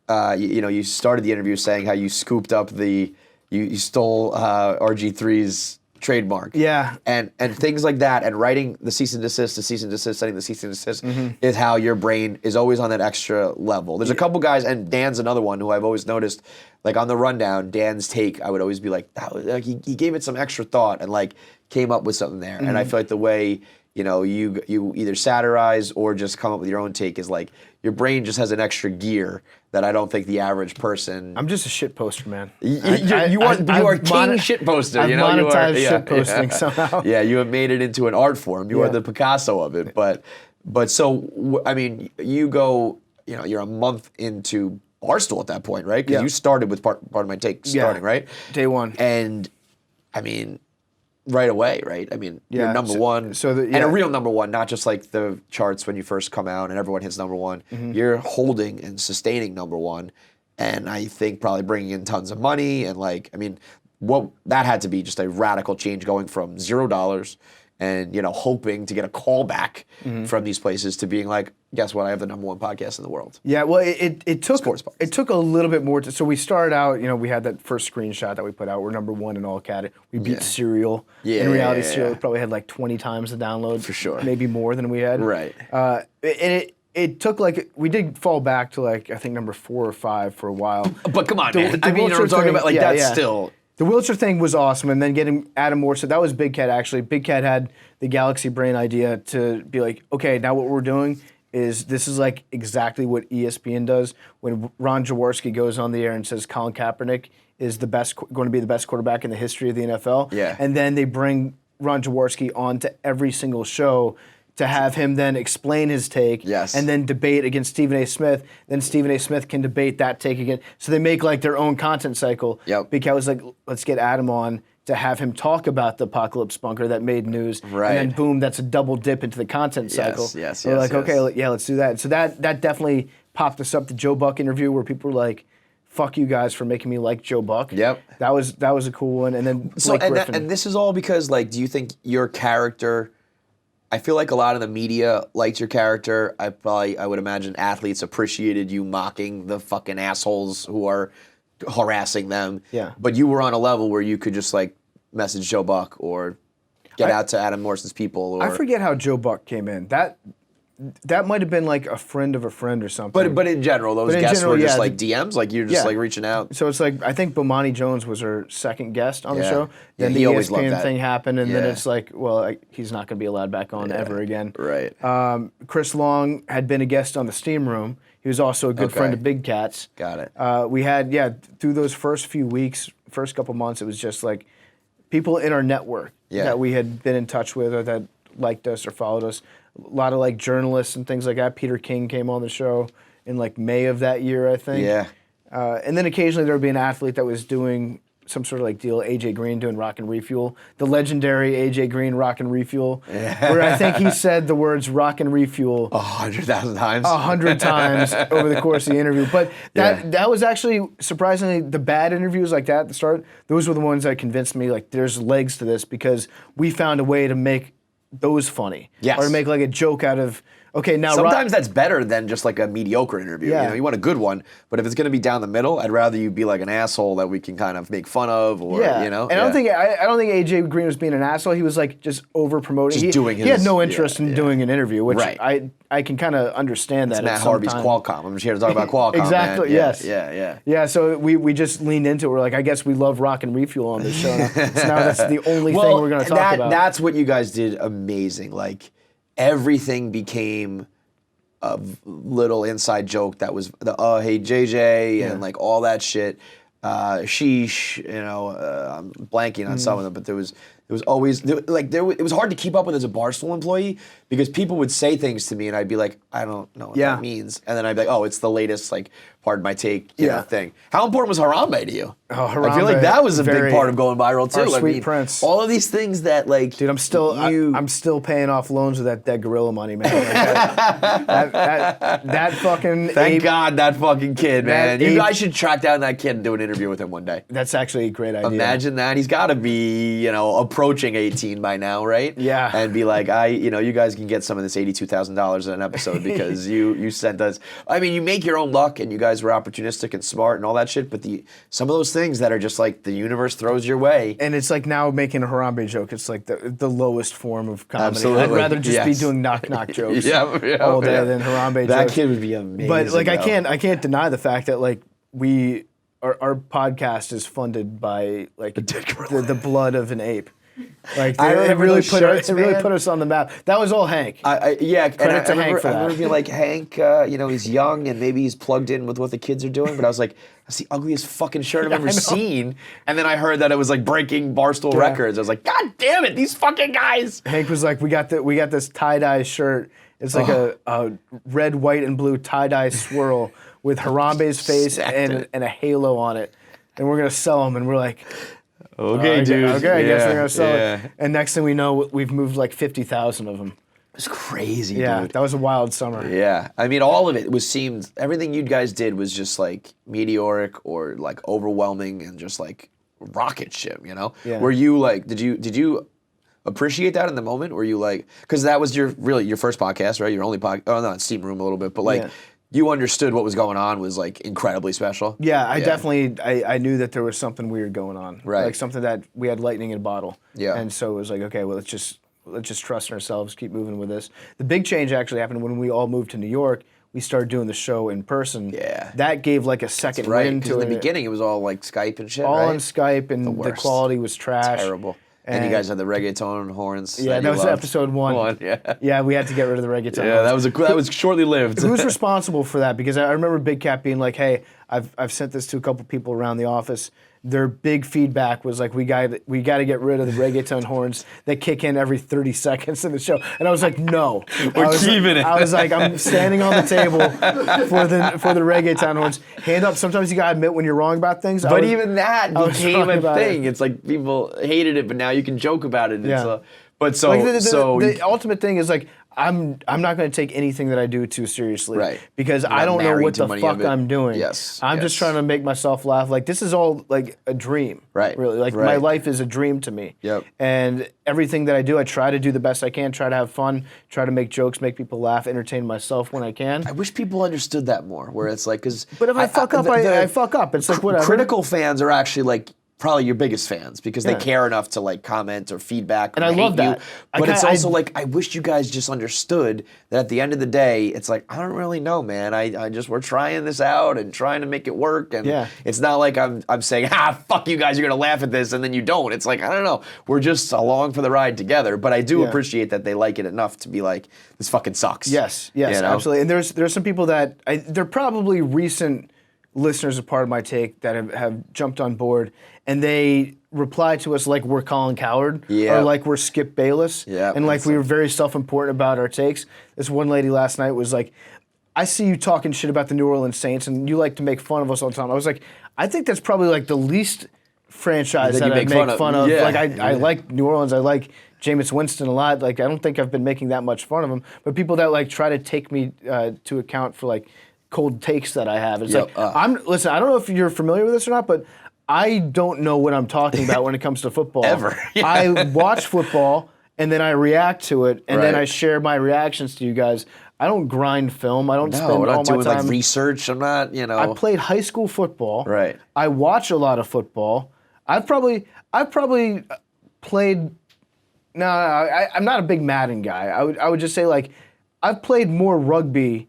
You started the interview saying how you scooped up you stole RG3's trademark. Yeah. And things like that, and writing the cease and desist, sending the cease and desist is how your brain is always on that extra level. There's a couple guys, and Dan's another one who I've always noticed, like on the rundown, Dan's take, I would always be like, he gave it some extra thought and like came up with something there. And I feel like the way you either satirize or just come up with your own take is like your brain just has an extra gear that I don't think the average person. I'm just a shit poster, man. You are king shit poster. I've monetized shit posting somehow. Yeah, you have made it into an art form. You are the Picasso of it. But so I mean, you go. You're a month into Barstool at that point, right? Because you started with part of my take starting, right? Day one. And I mean, right away, right? I mean, you're number one. And a real number one, not just like the charts when you first come out and everyone hits number one. You're holding and sustaining number one. And I think probably bringing in tons of money and like, I mean, that had to be just a radical change going from $0 and, hoping to get a call back from these places to being like, guess what? I have the number one podcast in the world. Yeah, well, it took Sports podcast. It took a little bit more. So we started out, we had that first screenshot that we put out. We're number one in all categories. We beat Serial. Yeah, in reality, yeah. Serial probably had like 20 times the download. For sure. Maybe more than we had. Right. And it took like, we did fall back to like, I think number 4 or 5 for a while. But come on, man. The I mean, you know what I'm talking about? Like, that's still... The wheelchair thing was awesome, and then getting Adam Morse, that was Big Cat actually. Big Cat had the Galaxy Brain idea to be like, okay, now what we're doing is this is like exactly what ESPN does when Ron Jaworski goes on the air and says Colin Kaepernick is going to be the best quarterback in the history of the NFL. Yeah. And then they bring Ron Jaworski on to every single show to have him then explain his take and then debate against Stephen A. Smith. Then Stephen A. Smith can debate that take again. So they make like their own content cycle. Yep. Big Cat was like, let's get Adam on to have him talk about the apocalypse bunker that made news. Right. And then boom, that's a double dip into the content cycle. Yes. We're like, okay, yeah, let's do that. So that definitely popped us up, the Joe Buck interview where people were like, fuck you guys for making me like Joe Buck. Yep. That was a cool one. And then Blake Griffin. And this is all because, like, do you think your character... I feel like a lot of the media liked your character. I would imagine athletes appreciated you mocking the fucking assholes who are harassing them. Yeah. But you were on a level where you could just like message Joe Buck or get out to Adam Morrison's people. Or, I forget how Joe Buck came in. That might have been like a friend of a friend or something. But in general, those guests were just like DMs, like you're just like reaching out. So it's like, I think Bomani Jones was her second guest on the show. Then he the always loved ESPN that. thing happened, and then it's like, well, he's not going to be allowed back on ever again. Right. Chris Long had been a guest on the Steam Room. He was also a good friend of Big Cat's. Got it. We had, through those first few weeks, first couple months, it was just like people in our network that we had been in touch with or that liked us or followed us. A lot of like journalists and things like that. Peter King came on the show in like May of that year, I think. Yeah. And then occasionally there would be an athlete that was doing some sort of like deal. AJ Green doing Rock and Refuel, the legendary AJ Green Rock and Refuel, where I think he said the words Rock and Refuel 100,000 times. 100 times over the course of the interview. But that was actually surprisingly the bad interviews like that at the start. Those were the ones that convinced me like there's legs to this because we found a way to make those funny. Yes. Or to make like a joke out of, okay, now sometimes that's better than just like a mediocre interview. Yeah. You know, you want a good one, but if it's going to be down the middle, I'd rather you be like an asshole that we can kind of make fun of, or you know. And I don't think AJ Green was being an asshole. He was like just over promoting. He had no interest in doing an interview, which I can kind of understand that. It's Matt Harvey's Qualcomm. I'm just here to talk about Qualcomm. Exactly. Man. Yes. Yeah. So we just leaned into it. We're like, I guess we love Rock and Refuel on this show. So now that's the only thing we're going to talk about. That's what you guys did amazing. Like everything became a little inside joke that was the hey JJ and like all that shit. Sheesh, you know, I'm blanking on some of them, but there was always it was hard to keep up with as a Barstool employee because people would say things to me and I'd be like, I don't know what that means, and then I'd be like, oh, it's the latest like pardon my take you know, thing. How important was Harambe to you? Oh, Harambe, I feel like that was a big part of going viral too. Our sweet prince. All of these things that like, dude, I'm still paying off loans with that dead gorilla money, man. Like that fucking. Thank God that fucking kid, man. You guys should track down that kid and do an interview with him one day. That's actually a great idea. Imagine that. He's got to be, you know, approaching 18 by now, right? Yeah. And be like, you guys can get some of this $82,000 in an episode because you sent us. I mean, you make your own luck, and you guys were opportunistic and smart and all that shit. But some of those things that are just like the universe throws your way. And it's like now making a Harambe joke. It's like the lowest form of comedy. Absolutely. I'd rather just be doing knock jokes all day than Harambe jokes. That kid would be amazing. But like I can't deny the fact that like our podcast is funded by like the blood of an ape. Like it really put us on the map. That was all Hank. Credit to Hank for that. I remember being like, Hank, he's young and maybe he's plugged in with what the kids are doing. But I was like, that's the ugliest fucking shirt I've ever seen. And then I heard that it was like breaking Barstool records. I was like, God damn it, these fucking guys. Hank was like, we got this tie-dye shirt. It's like a red, white, and blue tie-dye swirl with Harambe's face and a halo on it. And we're going to sell them. And we're like... Okay, dude. Okay, I guess we're going to sell it. And next thing we know, we've moved like 50,000 of them. It's crazy, dude. Yeah, that was a wild summer. Yeah. I mean, all of it seemed, everything you guys did was just like meteoric or like overwhelming and just like rocket ship, you know? Yeah. Were you like, did you appreciate that in the moment? Were you like, because that was your first podcast, right? Your only podcast, not Steam Room a little bit, but like, you understood what was going on was like incredibly special. Yeah, I definitely, I knew that there was something weird going on. Right. Like something that we had lightning in a bottle. Yeah. And so it was like, okay, well, let's let's just trust in ourselves, keep moving with this. The big change actually happened when we all moved to New York. We started doing the show in person. Yeah. That gave like a second wind to in it. the beginning, it was all like Skype and shit, all right? on Skype, and the quality was trash. Terrible. And you guys had the reggaeton horns. Yeah, that was episode 1. Yeah. Yeah, we had to get rid of the reggaeton. Yeah, that was shortly lived. Who's responsible for that? Because I remember Big Cat being like, "Hey, I've sent this to a couple people around the office. Their big feedback was like, we got to get rid of the reggaeton horns that kick in every 30 seconds in the show." And I was like, "No, we're keeping it." I was like, "I'm standing on the table for the reggaeton horns. Hand up." Sometimes you gotta admit when you're wrong about things. But even that became a thing. It. It's like people hated it, but now you can joke about it. Yeah. But so like the ultimate thing is like, I'm not going to take anything that I do too seriously, right? Because I don't know what the fuck I'm doing. Yes, I'm just trying to make myself laugh. Like, this is all like a dream, right? Really, like my life is a dream to me. Yep. And everything that I do, I try to do the best I can. Try to have fun. Try to make jokes, make people laugh, entertain myself when I can. I wish people understood that more. Where it's like, because but if I fuck up, I fuck up. It's like whatever. Critical fans are actually like probably your biggest fans because they care enough to like comment or feedback or and I love that. But it's also like, I wish you guys just understood that at the end of the day, it's like, I don't really know, man. We're trying this out and trying to make it work. And it's not like I'm saying, fuck you guys, you're gonna laugh at this, and then you don't. It's like, I don't know. We're just along for the ride together. But I do appreciate that they like it enough to be like, this fucking sucks. Yes, you know? absolutely. And there's some people that they're probably recent listeners of Part of My Take that have jumped on board, and they reply to us like we're Colin Cowherd or like we're Skip Bayless, and like we were very self-important about our takes. This one lady last night was like, "I see you talking shit about the New Orleans Saints, and you like to make fun of us all the time." I was like, I think that's probably like the least franchise that I make fun of. Yeah. Like I like New Orleans, I like Jameis Winston a lot. Like, I don't think I've been making that much fun of him, but people that like try to take me to account for like cold takes that I have. It's like, listen, I don't know if you're familiar with this or not, but I don't know what I'm talking about when it comes to football. Ever. Yeah. I watch football, and then I react to it, and then I share my reactions to you guys. I don't grind film. I don't spend all my time. I'm not doing like research. I'm not, I played high school football. Right. I watch a lot of football. I've probably played. No, I'm not a big Madden guy. I would just say like, I've played more rugby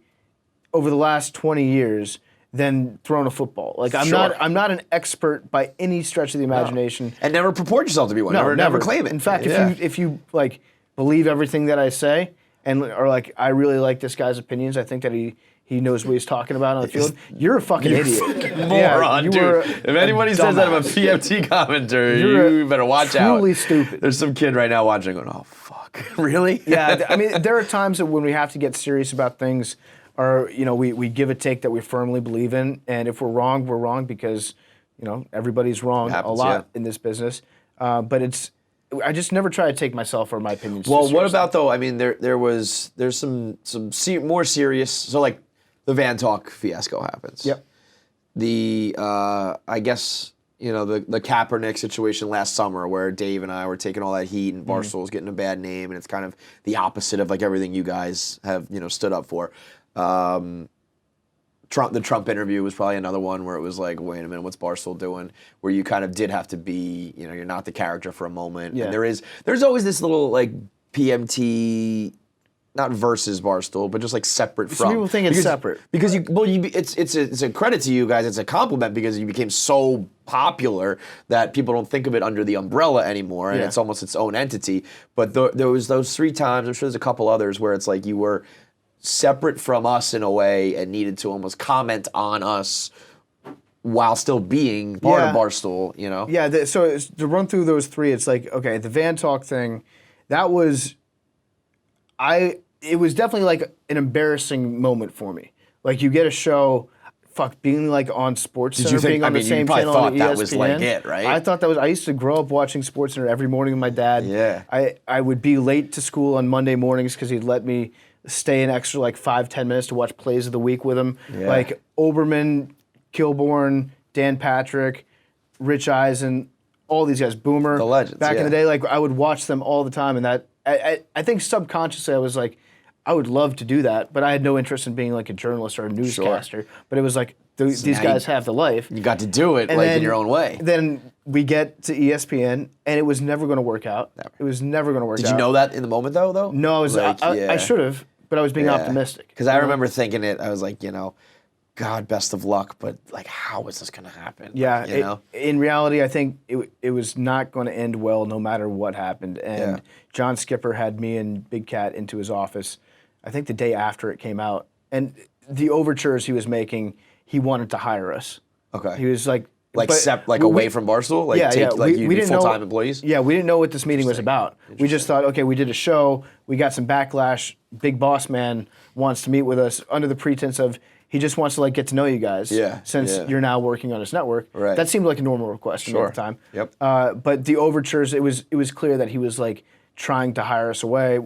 over the last 20 years than thrown a football. Like, I'm not an expert by any stretch of the imagination. No. And never purport yourself to be one. No, never claim it. In fact, if you like believe everything that I say, and or like I really like this guy's opinions, I think that he knows what he's talking about on the field. You're a fucking idiot. Moron, dude. If anybody says that about PFT Commenter, you better watch out. Truly stupid. There's some kid right now watching going, oh, fuck. Really? Yeah, I mean, there are times that when we have to get serious about things, or, you know, we give a take that we firmly believe in, and if we're wrong because, you know, everybody's wrong a lot in this business. But I just never try to take myself or my opinions too seriously. What about, though, I mean, there's some more serious, so like the Van Talk fiasco happens. Yep. I guess, you know, the Kaepernick situation last summer where Dave and I were taking all that heat and Barstool was getting a bad name, and it's kind of the opposite of like everything you guys have, you know, stood up for. The Trump interview was probably another one where it was like, wait a minute, what's Barstool doing? Where you kind of did have to be, you know, you're not the character for a moment. Yeah. And there's always this little like PMT, not versus Barstool, but just like separate from. Some people think it's separate because it's a credit to you guys. It's a compliment because you became so popular that people don't think of it under the umbrella anymore, and it's almost its own entity. But there was those 3 times. I'm sure there's a couple others where it's like you were separate from us in a way and needed to almost comment on us while still being part of Barstool, you know? Yeah, so to run through those 3, it's like, okay, the Van Talk thing, that was, it was definitely like an embarrassing moment for me. Like, you get a show, being like on SportsCenter, being on the same channel on ESPN. That was like it, right? I thought that was, I used to grow up watching SportsCenter every morning with my dad. Yeah. I would be late to school on Monday mornings because he'd let me stay an extra like 5-10 minutes to watch plays of the week with him. Yeah. Like Oberman, Kilborn, Dan Patrick, Rich Eisen, all these guys, Boomer. The legends, back in the day, like I would watch them all the time, and that I think subconsciously I was like, I would love to do that, but I had no interest in being like a journalist or a newscaster. But it was like, these guys have the life. You got to do it And in then- your own way. Then we get to ESPN, and it was never going to work out. Never. It was never going to work out. Did you know that in the moment though? No, I was. I should have, but I was being optimistic. Because I remember thinking it. I was like, God, best of luck, but like, how is this going to happen? Yeah, in reality, I think it was not going to end well no matter what happened. And John Skipper had me and Big Cat into his office, I think the day after it came out. And the overtures he was making, he wanted to hire us. Okay. He was like... away from Barstool? Like, we be didn't full-time know, employees? Yeah, we didn't know what this meeting was about. We just thought, okay, we did a show, we got some backlash, Big Boss Man wants to meet with us under the pretense of he just wants to like get to know you guys since you're now working on his network. Right. That seemed like a normal request to me at the time. Yep. But the overtures, it was clear that he was like trying to hire us away.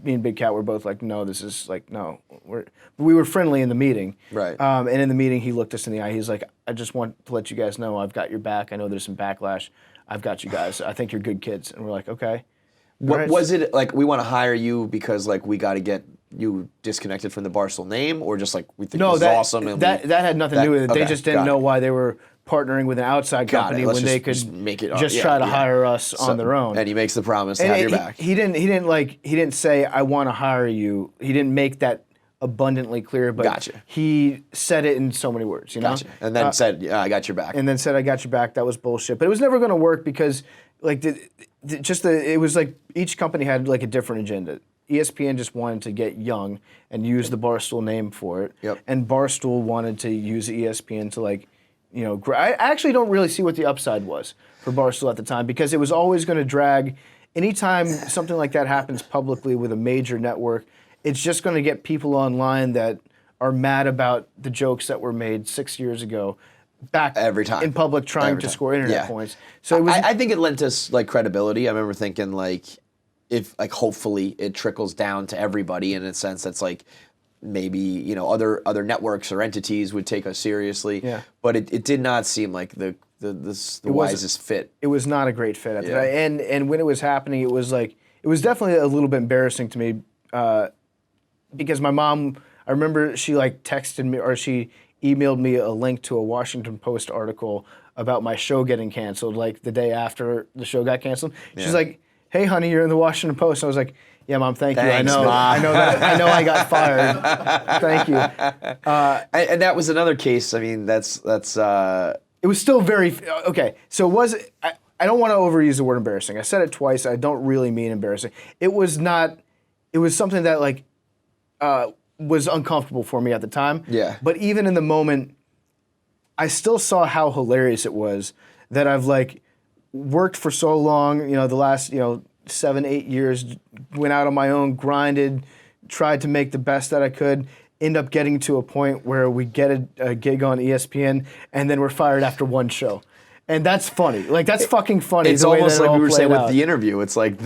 Me and Big Cat were both like, no, this is like, no. We were friendly in the meeting. Right. And in the meeting, he looked us in the eye. He's like, I just want to let you guys know I've got your back. I know there's some backlash. I've got you guys. I think you're good kids. And we're like, okay. Was it like we want to hire you because like we got to get you disconnected from the Barstool name, or just like we think this is awesome? And that had nothing to do with it. Okay, they just didn't know why they were partnering with an outside company when they could just try to hire us on their own. And he makes the promise to have your back. He didn't say I want to hire you. He didn't make that abundantly clear, but he said it in so many words, Gotcha. And then said, I got your back. And then said, I got your back. That was bullshit. But it was never going to work because like it was like each company had like a different agenda. ESPN just wanted to get young and use the Barstool name for it. Yep. And Barstool wanted to use ESPN to like, I actually don't really see what the upside was for Barstool at the time because it was always going to drag. Anytime something like that happens publicly with a major network, it's just going to get people online that are mad about the jokes that were made 6 years ago back every time in public trying to score internet points. So it was, I think it lent us like credibility. I remember thinking like if like hopefully it trickles down to everybody in a sense that's like maybe other networks or entities would take us seriously. Yeah. But it did not seem like the wisest fit. It was not a great fit at the time. And when it was happening, it was definitely a little bit embarrassing to me because my mom, I remember she like texted me or she emailed me a link to a Washington Post article about my show getting canceled like the day after the show got canceled. She's like, "Hey honey, you're in the Washington Post." And I was like, "Yeah, Mom, thank you. Thanks, Mom. I know I got fired. Thank you." And that was another case. I mean, that's it was still very okay. So I don't want to overuse the word embarrassing. I said it twice. I don't really mean embarrassing. It was not. It was something that like was uncomfortable for me at the time. Yeah. But even in the moment, I still saw how hilarious it was that I've like worked for so long. The last 7-8 years, went out on my own, grinded, tried to make the best that I could. End up getting to a point where we get a gig on ESPN, and then we're fired after one show. And that's funny. Like, that's fucking funny. It's almost like we were saying with the interview. It's like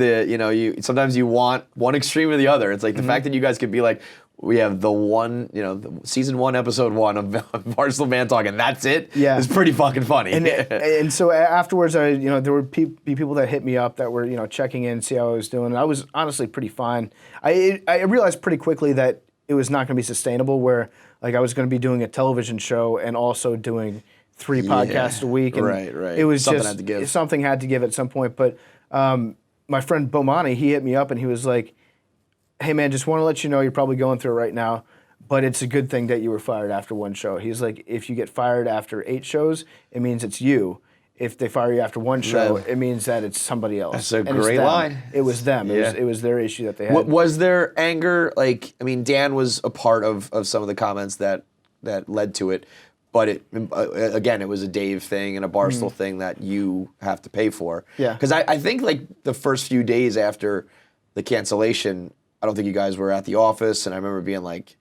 sometimes you want one extreme or the other. It's like the fact that you guys could be like, we have the season 1, episode 1 of Barstool Van Talk, and that's it. Yeah, it's pretty fucking funny. And so afterwards, there would be people that hit me up that were checking in, see how I was doing. And I was honestly pretty fine. I realized pretty quickly that it was not going to be sustainable. Where like I was going to be doing a television show and also doing 3 podcasts a week. And right. It was something had to give at some point. But my friend Bomani, he hit me up and he was like, "Hey man, just want to let you know you're probably going through it right now, but it's a good thing that you were fired after one show." He's like, "If you get fired after 8 shows, it means it's you. If they fire you after one show, it means that it's somebody else." That's a great line. It was them. Yeah. It was their issue that they had. Was there anger? Like, I mean, Dan was a part of some of the comments that led to it, but again, it was a Dave thing and a Barstool thing that you have to pay for. Yeah. Because I think like the first few days after the cancellation, I don't think you guys were at the office, and I remember being like,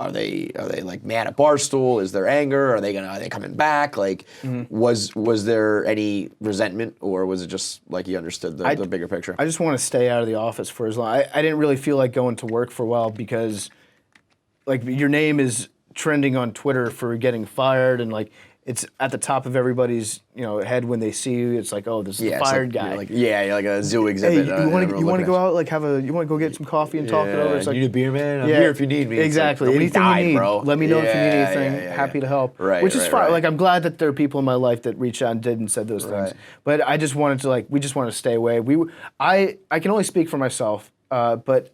"Are they like mad at Barstool? Is there anger? Are they coming back?" Like, was there any resentment, or was it just like you understood the bigger picture? I just want to stay out of the office for as long. I didn't really feel like going to work for a while because, like, your name is trending on Twitter for getting fired, and like it's at the top of everybody's head when they see you. It's like, oh, this is the fired guy. You're like a zoo exhibit. Hey, you want to go out, like you want to go get some coffee and talk it over? It's like, you need a beer, man? I'm here if you need me. Exactly. Like, anything you need, bro. let me know if you need anything. Happy to help. Right. Which is fine. Right. Like, I'm glad that there are people in my life that reached out and did and said those things. But I just wanted to we just want to stay away. I can only speak for myself, but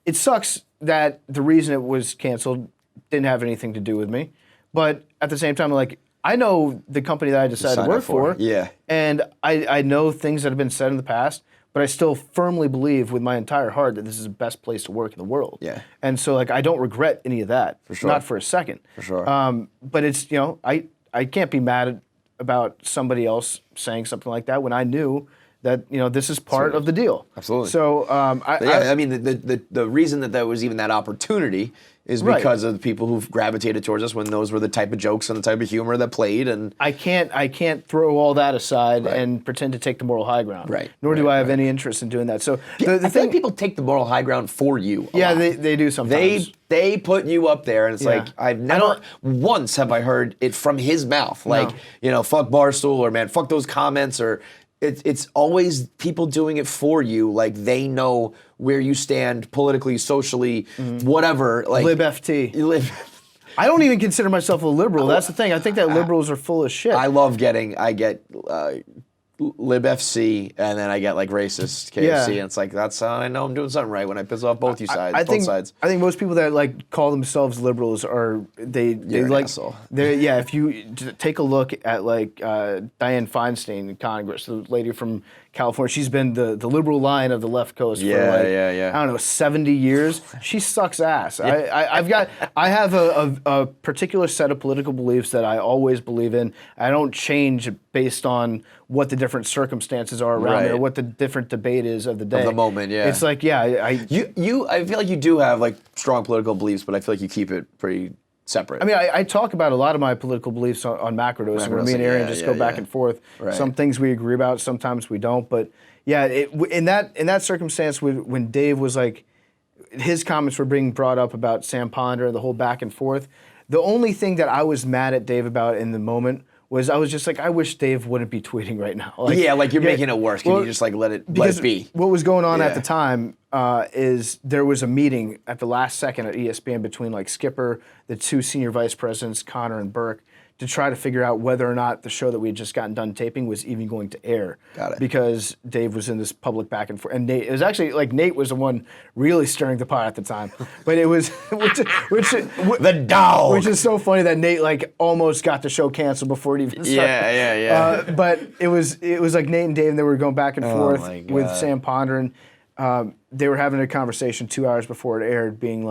it sucks that the reason it was canceled didn't have anything to do with me. But at the same time, I know the company that I decided to work for. Yeah. And I know things that have been said in the past, but I still firmly believe with my entire heart that this is the best place to work in the world. Yeah. And so I don't regret any of that. For sure. Not for a second. For sure. But it's, I can't be mad about somebody else saying something like that when I knew that this is part of the deal. Absolutely. So I mean the reason that was even that opportunity is because of the people who've gravitated towards us when those were the type of jokes and the type of humor that played. And I can't throw all that aside and pretend to take the moral high ground. Right. Nor do I have any interest in doing that. So I feel like people take the moral high ground for you. Yeah, they do sometimes. They put you up there, and it's like I've never once have I heard it from his mouth. Like fuck Barstool, or man, fuck those comments, or. It's always people doing it for you, like they know where you stand politically, socially, whatever. Like LibFT. I don't even consider myself a liberal. That's the thing. I think that liberals are full of shit. I get LibFC, and then I get racist KFC, and it's like that's how I know I'm doing something right when I piss off both sides. Both sides. I think most people that call themselves liberals are they like asshole. If you take a look at Dianne Feinstein in Congress, the lady from California, she's been the liberal line of the left coast for I don't know 70 years. She sucks ass. I have a particular set of political beliefs that I always believe in. I don't change based on what the different circumstances are around it or what the different debate is of the day. Of the moment, yeah. It's like, I feel like you do have strong political beliefs, but I feel like you keep it pretty separate. I mean, I talk about a lot of my political beliefs on Macrodosing, where me and Aaron just go back and forth. Right. Some things we agree about, sometimes we don't. But in that circumstance, when Dave was his comments were being brought up about Sam Ponder, the whole back and forth, the only thing that I was mad at Dave about in the moment was I was just I wish Dave wouldn't be tweeting right now. You're making it worse. Can you just let it be? What was going on at the time is there was a meeting at the last second at ESPN between Skipper, the two senior vice presidents, Connor and Burke, to try to figure out whether or not the show that we had just gotten done taping was even going to air. Got it. Because Dave was in this public back and forth. And Nate, it was actually Nate was the one really stirring the pot at the time. But it was, the dog. Which is so funny that Nate almost got the show canceled before it even started. Yeah. But it was Nate and Dave, and they were going back and forth with Sam Ponder, and they were having a conversation 2 hours before it aired, being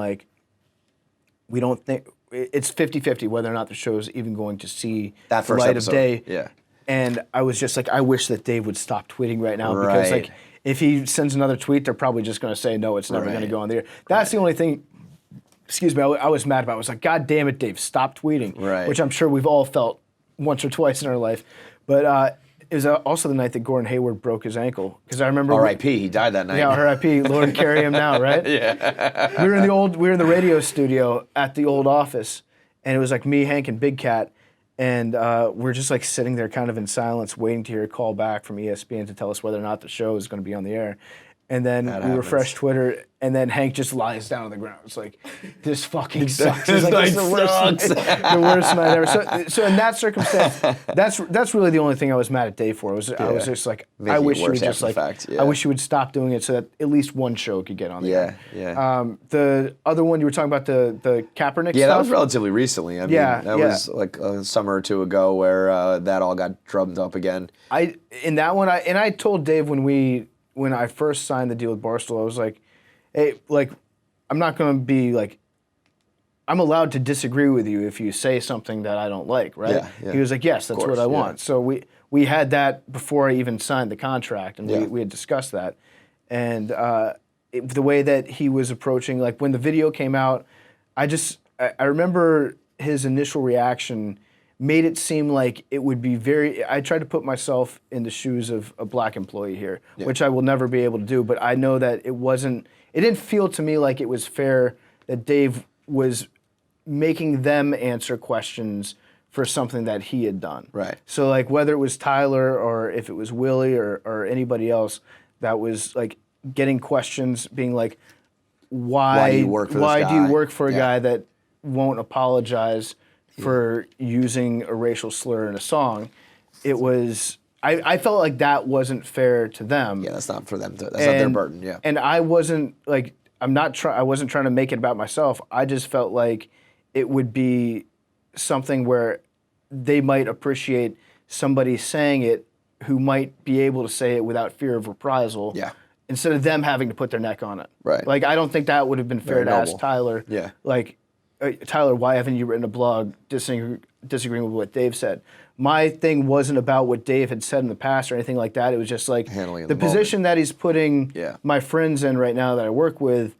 we don't think, it's 50-50 whether or not the show is even going to see that the light episode. of day. Yeah. And I was just I wish that Dave would stop tweeting right now because if he sends another tweet, they're probably just going to say, no, it's never going to go on the air. That's the only thing, excuse me, I was mad about. I was like, God damn it, Dave, stop tweeting. Right. Which I'm sure we've all felt once or twice in our life. But it was also the night that Gordon Hayward broke his ankle. Because I remember R.I.P. He died that night. Yeah, R.I.P. Lord carry him now, right? Yeah. We were in the radio studio at the old office, and it was me, Hank, and Big Cat, and we're just sitting there kind of in silence, waiting to hear a call back from ESPN to tell us whether or not the show is going to be on the air. And then we refresh Twitter, and then Hank just lies down on the ground. It's this fucking sucks. It's this is the worst night ever. So in that circumstance, that's really the only thing I was mad at Dave for. I was just I wish you would just I wish you would stop doing it so that at least one show could get on the air. Yeah. The other one you were talking about, the Kaepernick stuff? Yeah, that was relatively recently. I mean, that was a summer or two ago where that all got drummed up again. In that one, I told Dave when I first signed the deal with Barstool, I was hey, I'm not going to be I'm allowed to disagree with you if you say something that I don't like, right? Yeah. He was yes, that's what I want. So we had that before I even signed the contract, and we had discussed that. And the way that he was approaching, when the video came out, I remember his initial reaction made it seem like it would be I tried to put myself in the shoes of a black employee here, which I will never be able to do, but I know that it didn't feel to me like it was fair that Dave was making them answer questions for something that he had done. Right. So like whether it was Tyler or if it was Willie or anybody else that was like getting questions being like, why do you work for a guy that won't apologize for using a racial slur in a song? It was, I felt like that wasn't fair to them. Yeah, that's not for them. That's not their burden. Yeah. And I wasn't like, I wasn't trying to make it about myself. I just felt like it would be something where they might appreciate somebody saying it who might be able to say it without fear of reprisal. Yeah. Instead of them having to put their neck on it. Right. Like, I don't think that would have been fair Very to noble. ask Tyler. Yeah. Like, Tyler, why haven't you written a blog disagreeing with what Dave said? My thing wasn't about what Dave had said in the past or anything like that. It was just like Handling the position that he's putting my friends in right now that I work with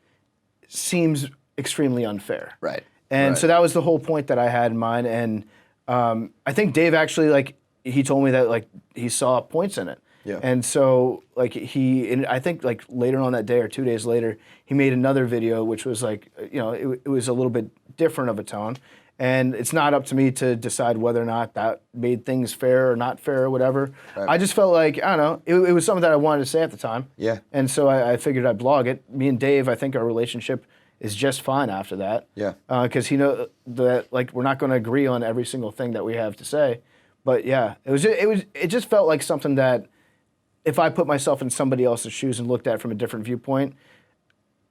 seems extremely unfair. Right. And so that was the whole point that I had in mind. And I think Dave actually, like, he told me that, like, he saw points in it. Yeah. And so, like, I think, like, later on that day or 2 days later, he made another video, which was, like, you know, it was a little bit different of a tone. And it's not up to me to decide whether or not that made things fair or not fair or whatever. Right. I just felt like, I don't know, it was something that I wanted to say at the time. Yeah. And so I figured I'd blog it. Me and Dave, I think our relationship is just fine after that. Yeah. Because he knows that, like, we're not going to agree on every single thing that we have to say. But yeah, it just felt like something that if I put myself in somebody else's shoes and looked at it from a different viewpoint,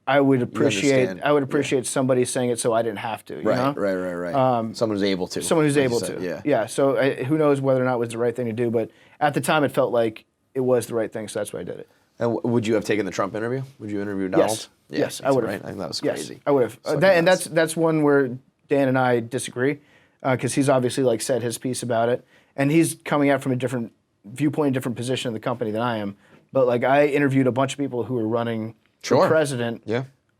I would appreciate somebody saying it so I didn't have to. You know? Right. Someone who's able to. Someone who's able to. Yeah. So who knows whether or not it was the right thing to do, but at the time it felt like it was the right thing, so that's why I did it. And would you have taken the Trump interview? Would you interview Donald? Yes. Yes, I would have. Right? I think that was crazy. Yes, I would have. And that's one where Dan and I disagree, because he's obviously like said his piece about it, and he's coming out from a different viewpoint, a different position in the company than I am. But like I interviewed a bunch of people who were running for president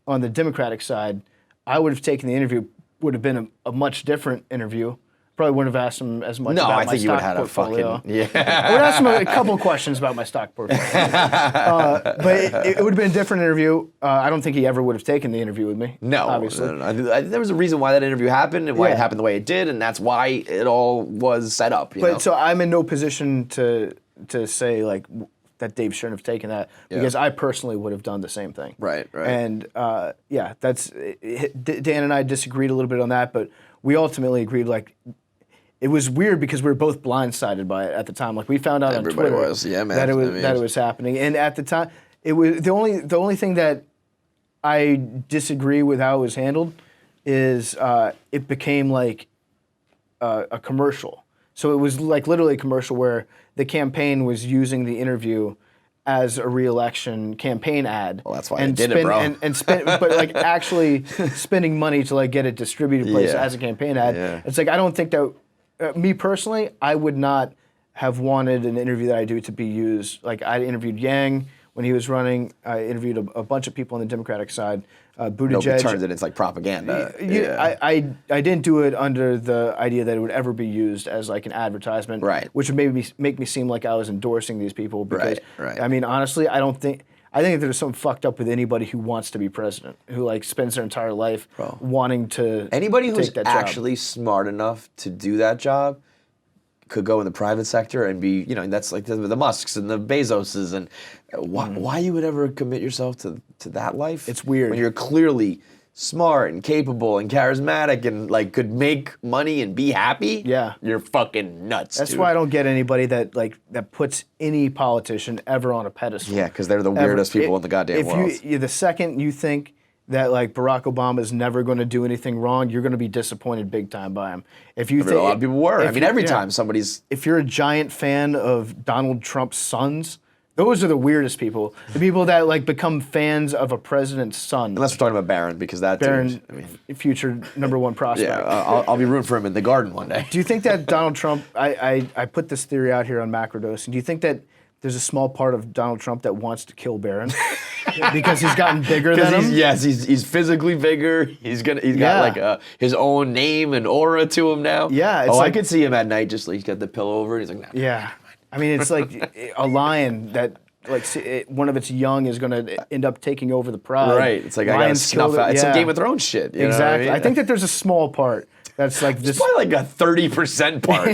on the Democratic side. I would have taken the interview, would have been a much different interview. Probably wouldn't have asked him as much about my stock portfolio. No, I think you would have had I would ask him a couple questions about my stock portfolio. But it would have been a different interview. I don't think he ever would have taken the interview with me. No, obviously. No. There was a reason why that interview happened and why it happened the way it did, and that's why it all was set up. You know? So I'm in no position to say like that Dave shouldn't have taken that, because I personally would have done the same thing. Right. And that's Dan and I disagreed a little bit on that, but we ultimately agreed like. It was weird because we were both blindsided by it at the time. Like we found out on Twitter that it was happening, and at the time, it was the only thing that I disagree with how it was handled is it became like a commercial. So it was like literally a commercial where the campaign was using the interview as a re-election campaign ad. Well, that's why they did it, bro. But like actually spending money to like get it distributed place as a campaign ad. Yeah. It's like I don't think that. Me personally, I would not have wanted an interview that I do to be used. Like I interviewed Yang when he was running. I interviewed a bunch of people on the Democratic side. Buttigieg. Nobody turns it into like propaganda. I didn't do it under the idea that it would ever be used as like an advertisement, which would maybe make me seem like I was endorsing these people. Because I mean, honestly, I think there's something fucked up with anybody who wants to be president, who like spends their entire life wanting to. Anybody who's take that actually job. Smart enough to do that job could go in the private sector and be, you know, that's like the Musks and the Bezoses, and why you would ever commit yourself to that life? It's weird. When you're clearly smart and capable and charismatic and like could make money and be happy. Yeah, you're fucking nuts. That's why I don't get anybody that puts any politician ever on a pedestal. Yeah, because they're the weirdest people in the goddamn world. The second you think that like Barack Obama is never going to do anything wrong, you're going to be disappointed big time by him. If you think a lot of people were. I mean, every time somebody's. If you're a giant fan of Donald Trump's sons. Those are the weirdest people. The people that like become fans of a president's son. Unless we're talking about Barron, because that Barron, future #1 prospect. Yeah, I'll be rooting for him in the Garden one day. Do you think that Donald Trump? I put this theory out here on Macrodosing. Do you think that there's a small part of Donald Trump that wants to kill Barron because he's gotten bigger than him? He's physically bigger. He's got like his own name and aura to him now. Yeah. I could see him at night just like he's got the pillow over. And he's like, nah. Yeah. I mean, it's like a lion that, like, one of its young is going to end up taking over the pride. Right. It's like I got to snuff out. It's some Game of Thrones shit. You know what I mean? I think that there's a small part That's like this. It's probably like a 30% part.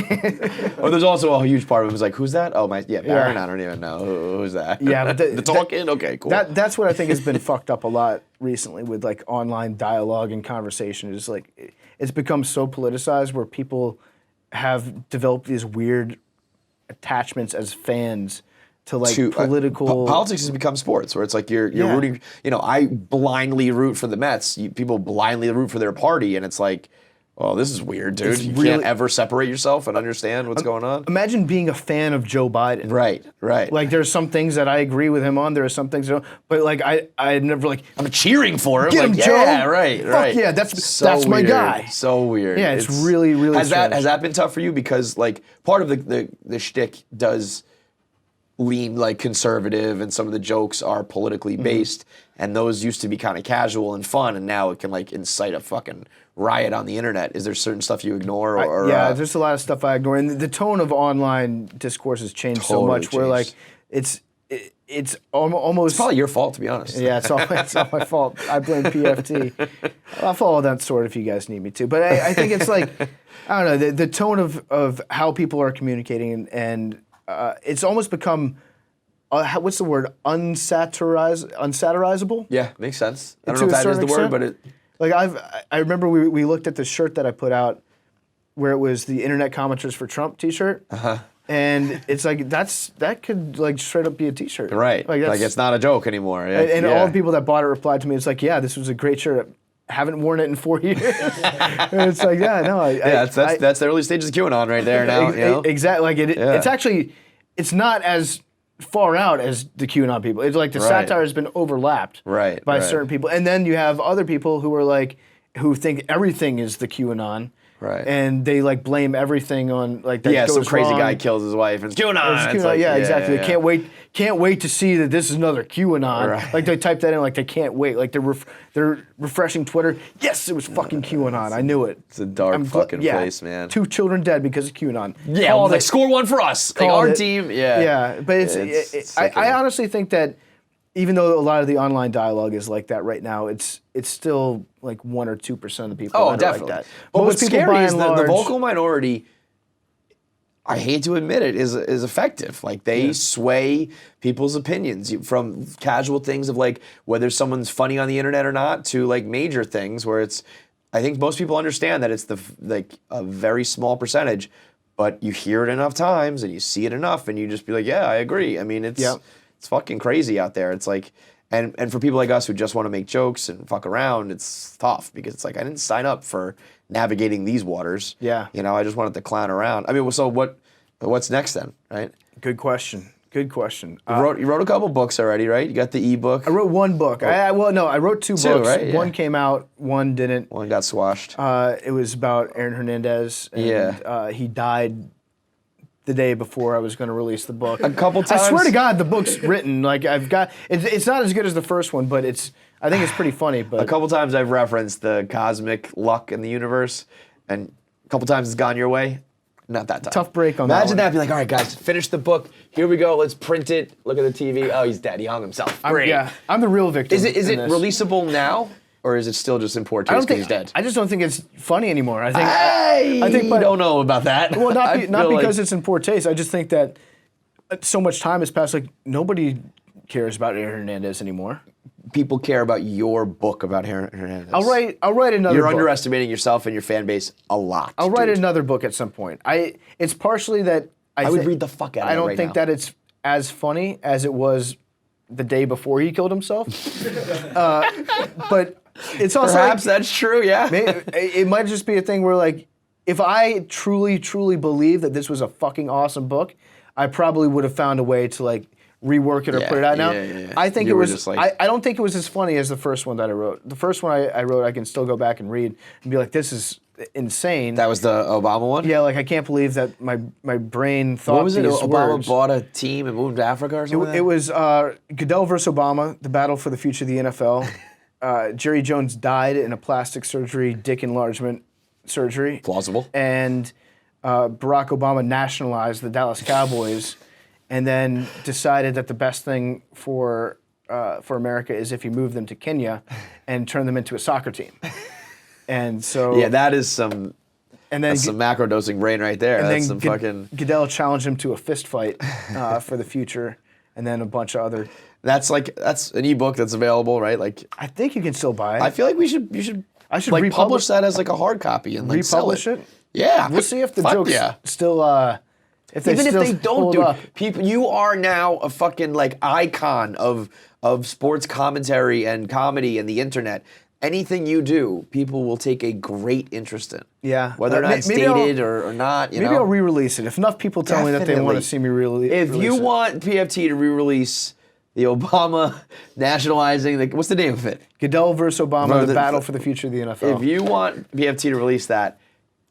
Or there's also a huge part of it was like, who's that? Oh, Darren, I don't even know. Who's that? Yeah, but the talking? Okay, cool. That's what I think has been fucked up a lot recently with like online dialogue and conversation. Is like it's become so politicized where people have developed these weird attachments as fans to like political politics has become sports where it's like you're rooting. I blindly root for the Mets. People blindly root for their party, and it's like, well, this is weird, dude. You can't ever separate yourself and understand what's going on. Imagine being a fan of Joe Biden. Right. Like there's some things that I agree with him on. There are some things that but like I never like I'm cheering for him. Get him, like, Joe. Yeah, right. Fuck yeah, that's so my weird. guy. So weird. Yeah, it's really has strange. that been tough for you? Because like part of the shtick does lean like conservative, and some of the jokes are politically based, and those used to be kind of casual and fun, and now it can like incite a fucking riot on the internet. Is there certain stuff you ignore? Or there's a lot of stuff I ignore, and the tone of online discourse has changed so much. Where like it's almost. It's probably your fault, to be honest. Yeah, it's all my fault. I blame PFT. I'll follow that sword if you guys need me to. But I think it's like, I don't know, the tone of how people are communicating, and it's almost become, what's the word, unsatirizable? Yeah, makes sense. I don't know if that is the word, but it... Like I remember we looked at the shirt that I put out where it was the Internet Commenters for Trump t-shirt. And it's like that could like straight up be a t-shirt. Right. Like it's not a joke anymore. Yeah. And all the people that bought it replied to me, it's like, yeah, this was a great shirt. Haven't worn it in 4 years. And it's like, yeah, no. That's the early stages of QAnon right there now. Exactly. Like it's actually, it's not as far out as the QAnon people. It's like the satire has been overlapped by certain people. And then you have other people who are like, who think everything is the QAnon. Right. And they like blame everything on like that goes some crazy wrong. guy kills his wife and it's QAnon. It's like, exactly. Yeah. They can't wait to see that this is another QAnon. Right. Like they type that in, like they can't wait. Like they're refreshing Twitter. Yes, it was fucking QAnon. I knew it. It's a dark fucking place, man. 2 children dead because of QAnon. Yeah, like score one for us. Like our team. Yeah. Yeah, but I honestly think that even though a lot of the online dialogue is like that right now, it's still like 1 or 2% of the people that definitely. are like that. But Most what's people, scary by is and the large, vocal minority, I hate to admit it, is effective. Like they sway people's opinions from casual things of like whether someone's funny on the internet or not to like major things where it's, I think most people understand that it's like a very small percentage, but you hear it enough times and you see it enough and you just be like, yeah, I agree. I mean, it's fucking crazy out there. It's like, and for people like us who just want to make jokes and fuck around, it's tough because it's like, I didn't sign up for navigating these waters. Yeah. I just wanted to clown around. I mean, so what's next then, right? Good question. You wrote a couple books already, right? You got the ebook. I wrote 1 book. I wrote 2 books. Right? Yeah. One came out, one didn't. One got squashed. It was about Aaron Hernandez. And, he died the day before I was going to release the book. A couple times. I swear to God, the book's written. Like I've got. It's not as good as the first one, but I think it's pretty funny. But a couple times I've referenced the cosmic luck in the universe, and a couple times it's gone your way. Not that time. Tough break on Imagine that. Be like, all right, guys, finish the book. Here we go. Let's print it. Look at the TV. Oh, he's dead. He hung himself. Great. I'm the real victim. Is it releasable now, or is it still just in poor taste because he's dead? I just don't think it's funny anymore. I think I don't know about that. Well, not because it's in poor taste. I just think that so much time has passed. Like nobody cares about Aaron Hernandez anymore. People care about your book about Aaron Hernandez. I'll write another You're book. Underestimating yourself and your fan base a lot. I'll write another book at some point. It's partially that I would read the fuck out of it. I don't think that it's as funny as it was the day before he killed himself. But it's also perhaps that's true. Yeah. It might just be a thing where like if I truly believe that this was a fucking awesome book, I probably would have found a way to like rework it or put it out now. I think it was. I don't think it was as funny as the first one that I wrote. The first one I wrote, I can still go back and read and be like, "This is insane." That was the Obama one. Yeah, like I can't believe that my brain thought. What was it? These Obama words. bought a team and moved to Africa or something. It was Goodell versus Obama, the battle for the future of the NFL. Jerry Jones died in a plastic surgery, dick enlargement surgery. Plausible. And Barack Obama nationalized the Dallas Cowboys. And then decided that the best thing for America is if he moved them to Kenya and turned them into a soccer team. And so that is some And then that's some macrodosing brain right there. And that's then some fucking. Goodell challenged him to a fist fight for the future, and then a bunch of other. That's an ebook that's available, right? Like, I think you can still buy it. I feel like you should I should like republish publish that as like a hard copy and like sell republish it. Yeah, We'll see if the fuck jokes yeah. still. If they Even still if they don't hold do up. it, people, you are now a fucking like icon of sports commentary and comedy and the internet. Anything you do, people will take a great interest in. Yeah. Whether or not it's maybe dated or not, you know. Maybe I'll re-release it. If enough people tell me that they want to see me release If you it. want PFT to re-release the Obama nationalizing, what's the name of it? Goodell versus Obama, the battle for the future of the NFL. If you want PFT to release that,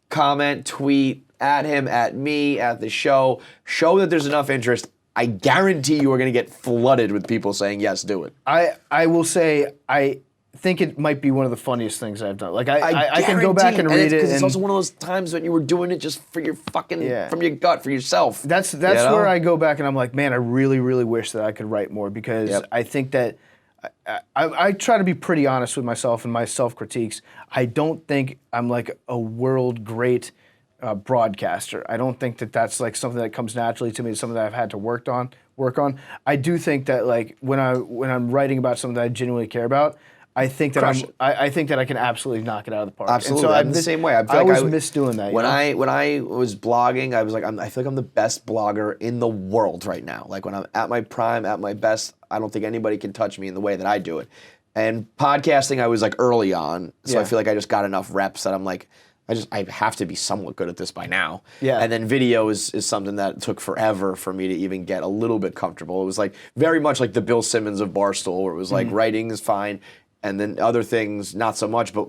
comment, tweet, at him, at me, at the show. Show that there's enough interest. I guarantee you are going to get flooded with people saying, yes, do it. I will say, I think it might be one of the funniest things I've done. Like, I can go back and read it. Because it's also one of those times when you were doing it just for your fucking, from your gut, for yourself. That's where I go back and I'm like, man, I really, really wish that I could write more because I think that I try to be pretty honest with myself and my self-critiques. I don't think I'm like a world great broadcaster. I don't think that that's like something that comes naturally to me. It's something that I've had to work on. I do think that like when I'm writing about something that I genuinely care about, I think that I think that I can absolutely knock it out of the park. Absolutely, and so I'm the same way. I always miss doing that. When I was blogging, I was like, I feel like I'm the best blogger in the world right now. Like when I'm at my prime, at my best, I don't think anybody can touch me in the way that I do it. And podcasting, I was like early on, so I feel like I just got enough reps that I'm like, I have to be somewhat good at this by now. Yeah. And then video is something that took forever for me to even get a little bit comfortable. It was like very much like the Bill Simmons of Barstool, where it was like writing is fine, and then other things not so much. But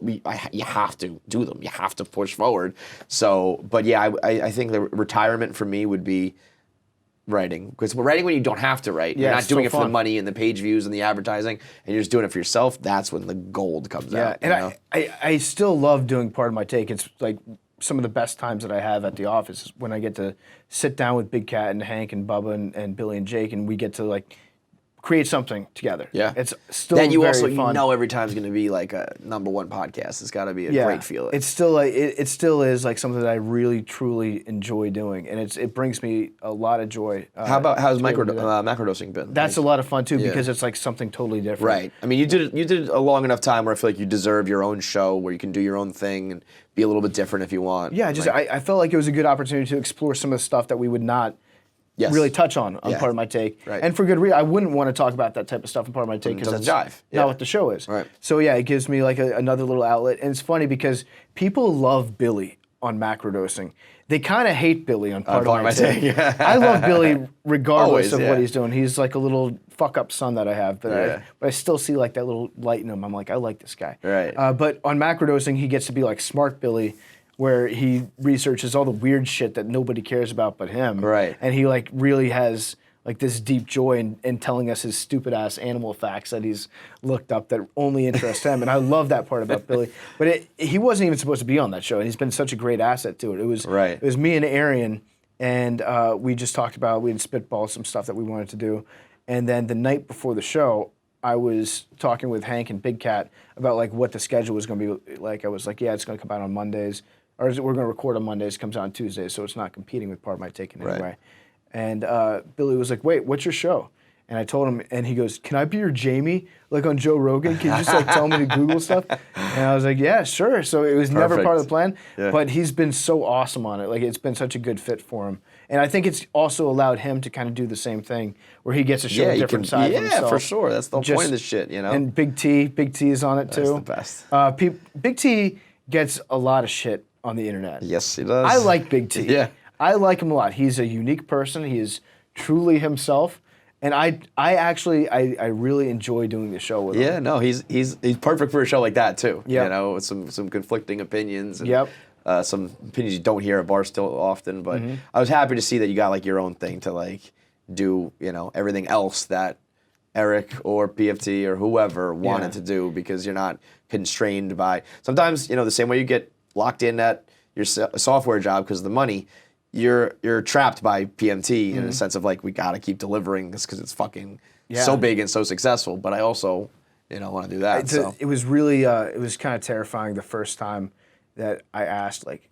you have to do them. You have to push forward. So, but yeah, I think the retirement for me would be writing, because writing when you don't have to write, you're not doing it for the money and the page views and the advertising, and you're just doing it for yourself. That's when the gold comes out. And I still love doing Part of My Take. It's like some of the best times that I have at the office is when I get to sit down with Big Cat and Hank and Bubba and Billy and Jake, and we get to like create something together. Yeah, it's still then you very also fun. You know every time's going to be like a #1 podcast. It's got to be a great feeling. It's still like it still is like something that I really truly enjoy doing, and it brings me a lot of joy. How's macrodosing been? That's a lot of fun too because it's like something totally different. Right. I mean, you did a long enough time where I feel like you deserve your own show where you can do your own thing and be a little bit different if you want. Yeah, I felt like it was a good opportunity to explore some of the stuff that we would not really touch on Part of My Take. Right. And for good reason. I wouldn't want to talk about that type of stuff in Part of My Take because that's not what the show is. Right. So yeah, it gives me like another little outlet. And it's funny because people love Billy on Macrodosing. They kind of hate Billy on Part of My Take. I love Billy regardless of what he's doing. He's like a little fuck-up son that I have. But I still see like that little light in him. I'm like, I like this guy. Right. But on Macrodosing, he gets to be like Smart Billy, where he researches all the weird shit that nobody cares about but him. Right. And he like really has like this deep joy in telling us his stupid ass animal facts that he's looked up that only interest him. And I love that part about Billy. But he wasn't even supposed to be on that show, and he's been such a great asset to it. It was me and Arian, and we just talked about, we had spitballed some stuff that we wanted to do. And then the night before the show, I was talking with Hank and Big Cat about like what the schedule was going to be like. I was like, yeah, it's going to come out on Mondays. Or we're going to record on Mondays, comes out on Tuesdays, so it's not competing with Part of My Take in any way. And Billy was like, wait, what's your show? And I told him, and he goes, can I be your Jamie, like on Joe Rogan? Can you just like tell me to Google stuff? And I was like, yeah, sure. So it was never part of the plan, but he's been so awesome on it. Like it's been such a good fit for him. And I think it's also allowed him to kind of do the same thing, where he gets to show a different side of himself. Yeah, for sure. That's the whole point of this shit, you know? And Big T is on it too. That's the best. Big T gets a lot of shit on the internet. Yes, he does. I like Big T. Yeah. I like him a lot. He's a unique person. He is truly himself. And I really enjoy doing the show with him. Yeah, no, he's perfect for a show like that too. Yep. You know, with some conflicting opinions and some opinions you don't hear at Barstool often. But I was happy to see that you got like your own thing to like do, you know, everything else that Eric or PFT or whoever wanted to do, because you're not constrained by, sometimes, you know, the same way you get locked in at your software job because of the money, you're trapped by PMT in a sense of like, we got to keep delivering this because it's fucking so big and so successful. But I also, you know, want to do that. It was really, it was kind of terrifying the first time that I asked, like,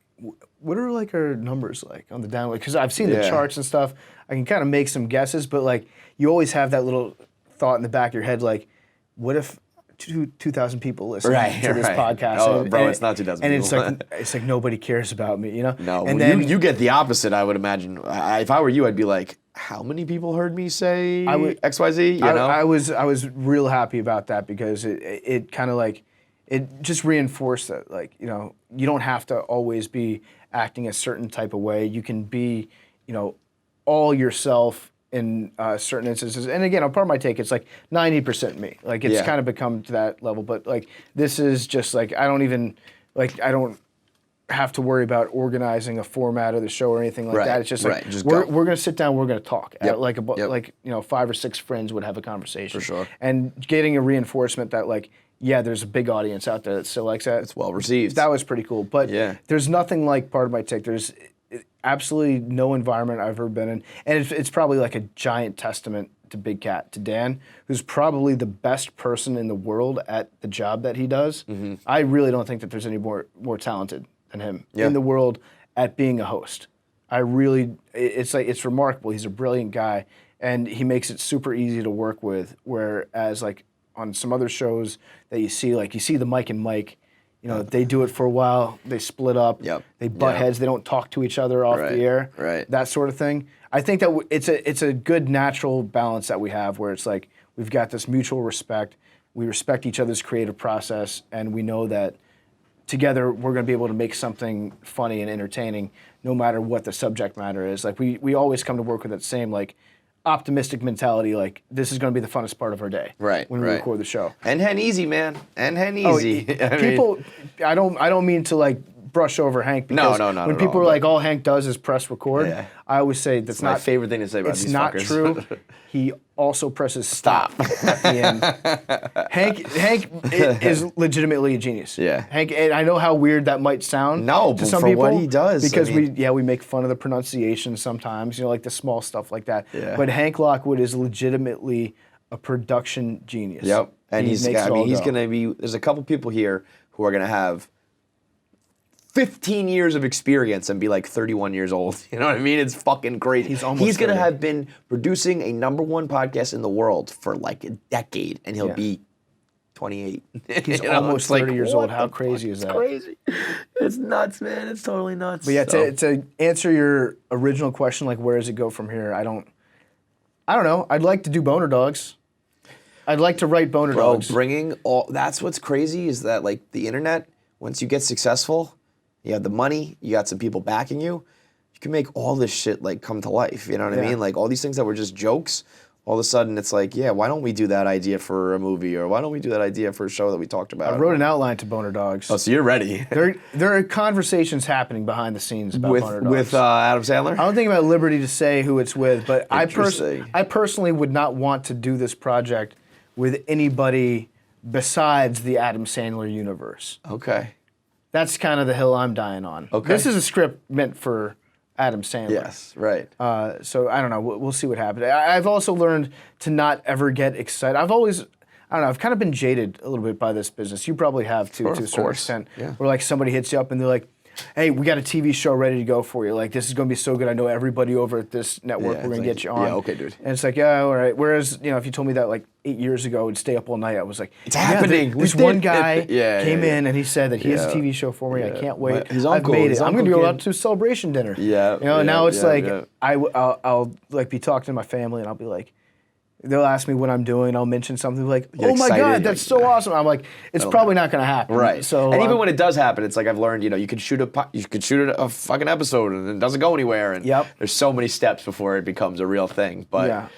what are like our numbers like on the download? Because I've seen the charts and stuff. I can kind of make some guesses, but like you always have that little thought in the back of your head, like, what if 2,000 people listen to this podcast? Oh, and, bro, and, it's not 2,000 and people. it's like nobody cares about me, you know? No, and well, then you get the opposite, I would imagine. If I were you, I'd be like, how many people heard me say XYZ? You know? I was real happy about that because it kind of like, it just reinforced that, like, you know, you don't have to always be acting a certain type of way. You can be, you know, all yourself in certain instances. And again, a part of my take, it's like 90% me. Like, it's kind of become to that level. But like, this is just like, I don't have to worry about organizing a format of the show or anything like that. It's just like, we're going to sit down, we're going to talk. Like, like, you know, 5 or 6 friends would have a conversation. For sure. And getting a reinforcement that, like, yeah, there's a big audience out there that still likes that. It's well received. That was pretty cool. But there's nothing like part of my take. There's absolutely no environment I've ever been in. And it's probably like a giant testament to Big Cat, to Dan, who's probably the best person in the world at the job that he does. Mm-hmm. I really don't think that there's any more talented than him in the world at being a host. It's remarkable. He's a brilliant guy, and he makes it super easy to work with, whereas like on some other shows that you see the Mike and Mike, you know, they do it for a while, they split up, they butt heads, they don't talk to each other off the air, that sort of thing. I think that it's a good natural balance that we have where it's like we've got this mutual respect, we respect each other's creative process, and we know that together we're going to be able to make something funny and entertaining no matter what the subject matter is. Like we always come to work with that same like optimistic mentality, like this is going to be the funnest part of our day when we record the show. And hen easy, man. And hen easy. I don't mean to like brush over Hank because when people are like, all Hank does is press record, I always say that's not my favorite thing to say about these fuckers. It's not true. He also presses stop at the end. Hank is legitimately a genius. Yeah. Hank, and I know how weird that might sound to some people. What he does. Because we make fun of the pronunciation sometimes, you know, like the small stuff like that. Yeah. But Hank Lockwood is legitimately a production genius. Yep. And he's going to be, there's a couple people here who are going to have 15 years of experience and be like 31 years old. You know what I mean? It's fucking crazy. He's going to have been producing a #1 podcast in the world for like a decade, and he'll be 28. He's almost 30 years old. How crazy is that? It's crazy. It's nuts, man. It's totally nuts. But yeah, to answer your original question, like where does it go from here? I don't know. I'd like to do Boner Dogs. I'd like to write Boner Dogs. That's what's crazy is that like the internet, once you get successful, you have the money, you got some people backing you, you can make all this shit like come to life, you know what I mean? Like all these things that were just jokes, all of a sudden it's like, why don't we do that idea for a movie, or why don't we do that idea for a show that we talked about? I wrote an outline to Boner Dogs. Oh, so you're ready. There are conversations happening behind the scenes about Boner Dogs. With Adam Sandler? I don't think I'm at liberty to say who it's with, but I personally would not want to do this project with anybody besides the Adam Sandler universe. Okay. That's kind of the hill I'm dying on. Okay. This is a script meant for Adam Sandler. Yes, right. So I don't know. We'll see what happens. I've also learned to not ever get excited. I've kind of been jaded a little bit by this business. You probably have too, to a certain extent. Yeah. Where like somebody hits you up and they're like, hey, we got a TV show ready to go for you. Like, this is going to be so good. I know everybody over at this network. We're going to get you on. Yeah, okay, dude. And it's like, yeah, all right. Whereas, you know, if you told me that like 8 years ago and stay up all night, I was like, it's happening. This one guy came in and he said that he has a TV show for me. I can't wait. I've made it. I'm going to go out to a celebration dinner. Yeah. You know, now it's like, I'll like be talking to my family and I'll be like, they'll ask me what I'm doing. I'll mention something like, "Oh my God, that's so awesome!" I'm like, "It's probably not going to happen." Right. So, and even when it does happen, it's like I've learned. You know, you could shoot a fucking episode and it doesn't go anywhere. And there's so many steps before it becomes a real thing. But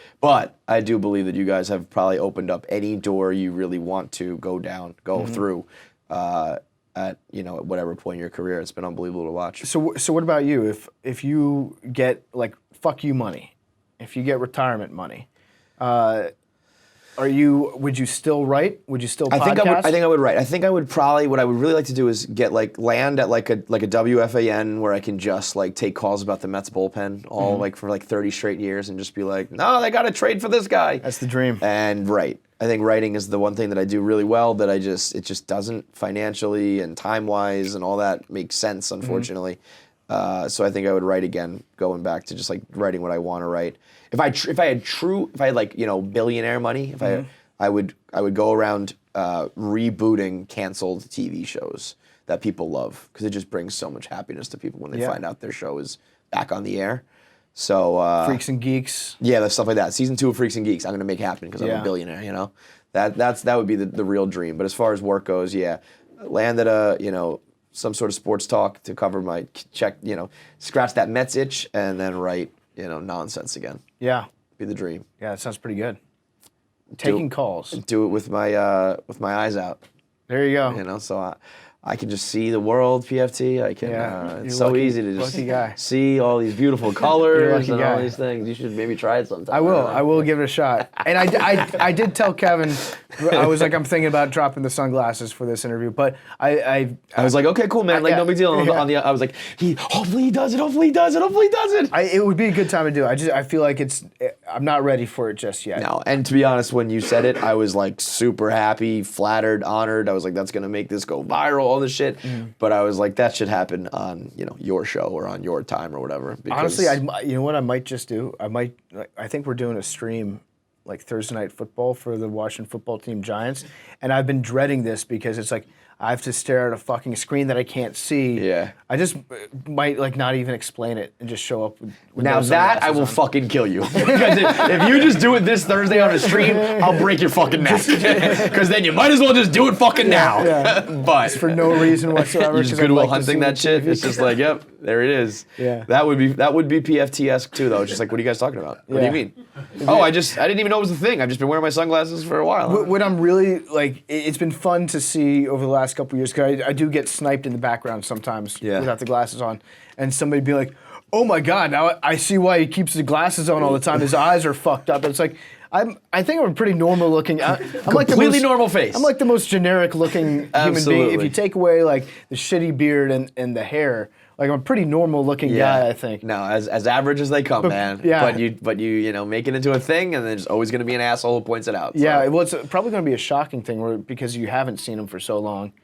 I do believe that you guys have probably opened up any door you really want to go through. At whatever point in your career, it's been unbelievable to watch. So what about you? If you get like fuck you money, if you get retirement money. Would you still write? Would you still podcast? I think I would write. I think I would probably, what I would really like to do is get land at like a WFAN where I can just like take calls about the Mets bullpen like for like 30 straight years and just be like, no, they got to trade for this guy. That's the dream. And I think writing is the one thing that I do really well that it just doesn't financially and time-wise and all that make sense, unfortunately. So I think I would write again, going back to just like writing what I want to write. If I had like, you know, billionaire money, if I would go around rebooting canceled TV shows that people love, because it just brings so much happiness to people when they find out their show is back on the air. So Freaks and Geeks. Yeah, that's stuff like that. Season 2 of Freaks and Geeks, I'm gonna make happen because I'm a billionaire. You know, that would be the real dream. But as far as work goes, land at a, you know, some sort of sports talk to cover my check, you know, scratch that Mets itch, and then write, you know, nonsense again. Yeah. Be the dream. Yeah, that sounds pretty good. Taking calls. Do it with my eyes out. There you go. You know, so I can just see the world, PFT. I can. It's so easy to just see all these beautiful colors and all these things. You should maybe try it sometime. I will. I will give it a shot. And I did tell Kevin, I was like, I'm thinking about dropping the sunglasses for this interview, but I was like, okay, cool, man. Like, no big deal. I was like, hopefully he does it. Hopefully he does it. Hopefully he does it. It would be a good time to do it. I feel like I'm not ready for it just yet. No, and to be honest, when you said it, I was like super happy, flattered, honored. I was like, that's gonna make this go viral, all this shit. But I was like, that should happen on, you know, your show or on your time or whatever. Honestly, you know what I might just do? I think we're doing a stream like Thursday Night Football for the Washington football team Giants, and I've been dreading this because it's like I have to stare at a fucking screen that I can't see. Yeah. I just might like not even explain it and just show up with now that I will fucking kill you. Because if you just do it this Thursday on a stream, I'll break your fucking neck. Because then you might as well just do it fucking now. Yeah. But it's for no reason whatsoever. You're just Goodwill Hunting that shit. It's just like, yep, there it is. Yeah. That would be PFT-esque too, though. It's just like, what are you guys talking about? What do you mean? Oh, I didn't even know it was a thing. I've just been wearing my sunglasses for a while. What I'm really like, it's been fun to see over the last couple of years, because I do get sniped in the background sometimes without the glasses on, and somebody be like, "Oh my God, now I see why he keeps the glasses on all the time. His eyes are fucked up." It's like I think I'm a pretty normal looking. I'm like the completely normal face. I'm like the most generic looking human being. If you take away like the shitty beard and the hair. Like, I'm a pretty normal looking guy, I think. No, as average as they come, man. Yeah. But you make it into a thing, and there's always going to be an asshole who points it out. So. Yeah, well, it's probably going to be a shocking thing because you haven't seen him for so long.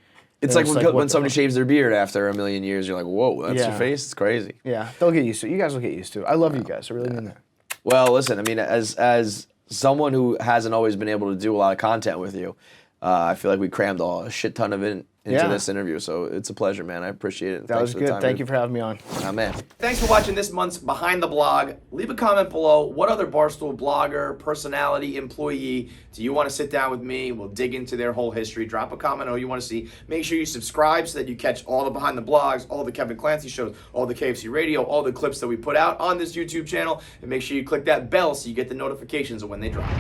It's like when somebody shaves their beard after a million years, you're like, whoa, that's your face? It's crazy. Yeah, they'll get used to it. You guys will get used to it. I love you guys. I really mean that. Well, listen, I mean, as someone who hasn't always been able to do a lot of content with you, I feel like we crammed a shit ton of it into this interview, so it's a pleasure, man. I appreciate it. That was good. Thank you for having me on. Oh, man. Thanks for watching this month's Behind the Blog. Leave a comment below. What other Barstool blogger, personality, employee do you want to sit down with me? We'll dig into their whole history. Drop a comment on what you want to see. Make sure you subscribe so that you catch all the Behind the Blogs, all the Kevin Clancy shows, all the KFC Radio, all the clips that we put out on this YouTube channel. And make sure you click that bell so you get the notifications of when they drop.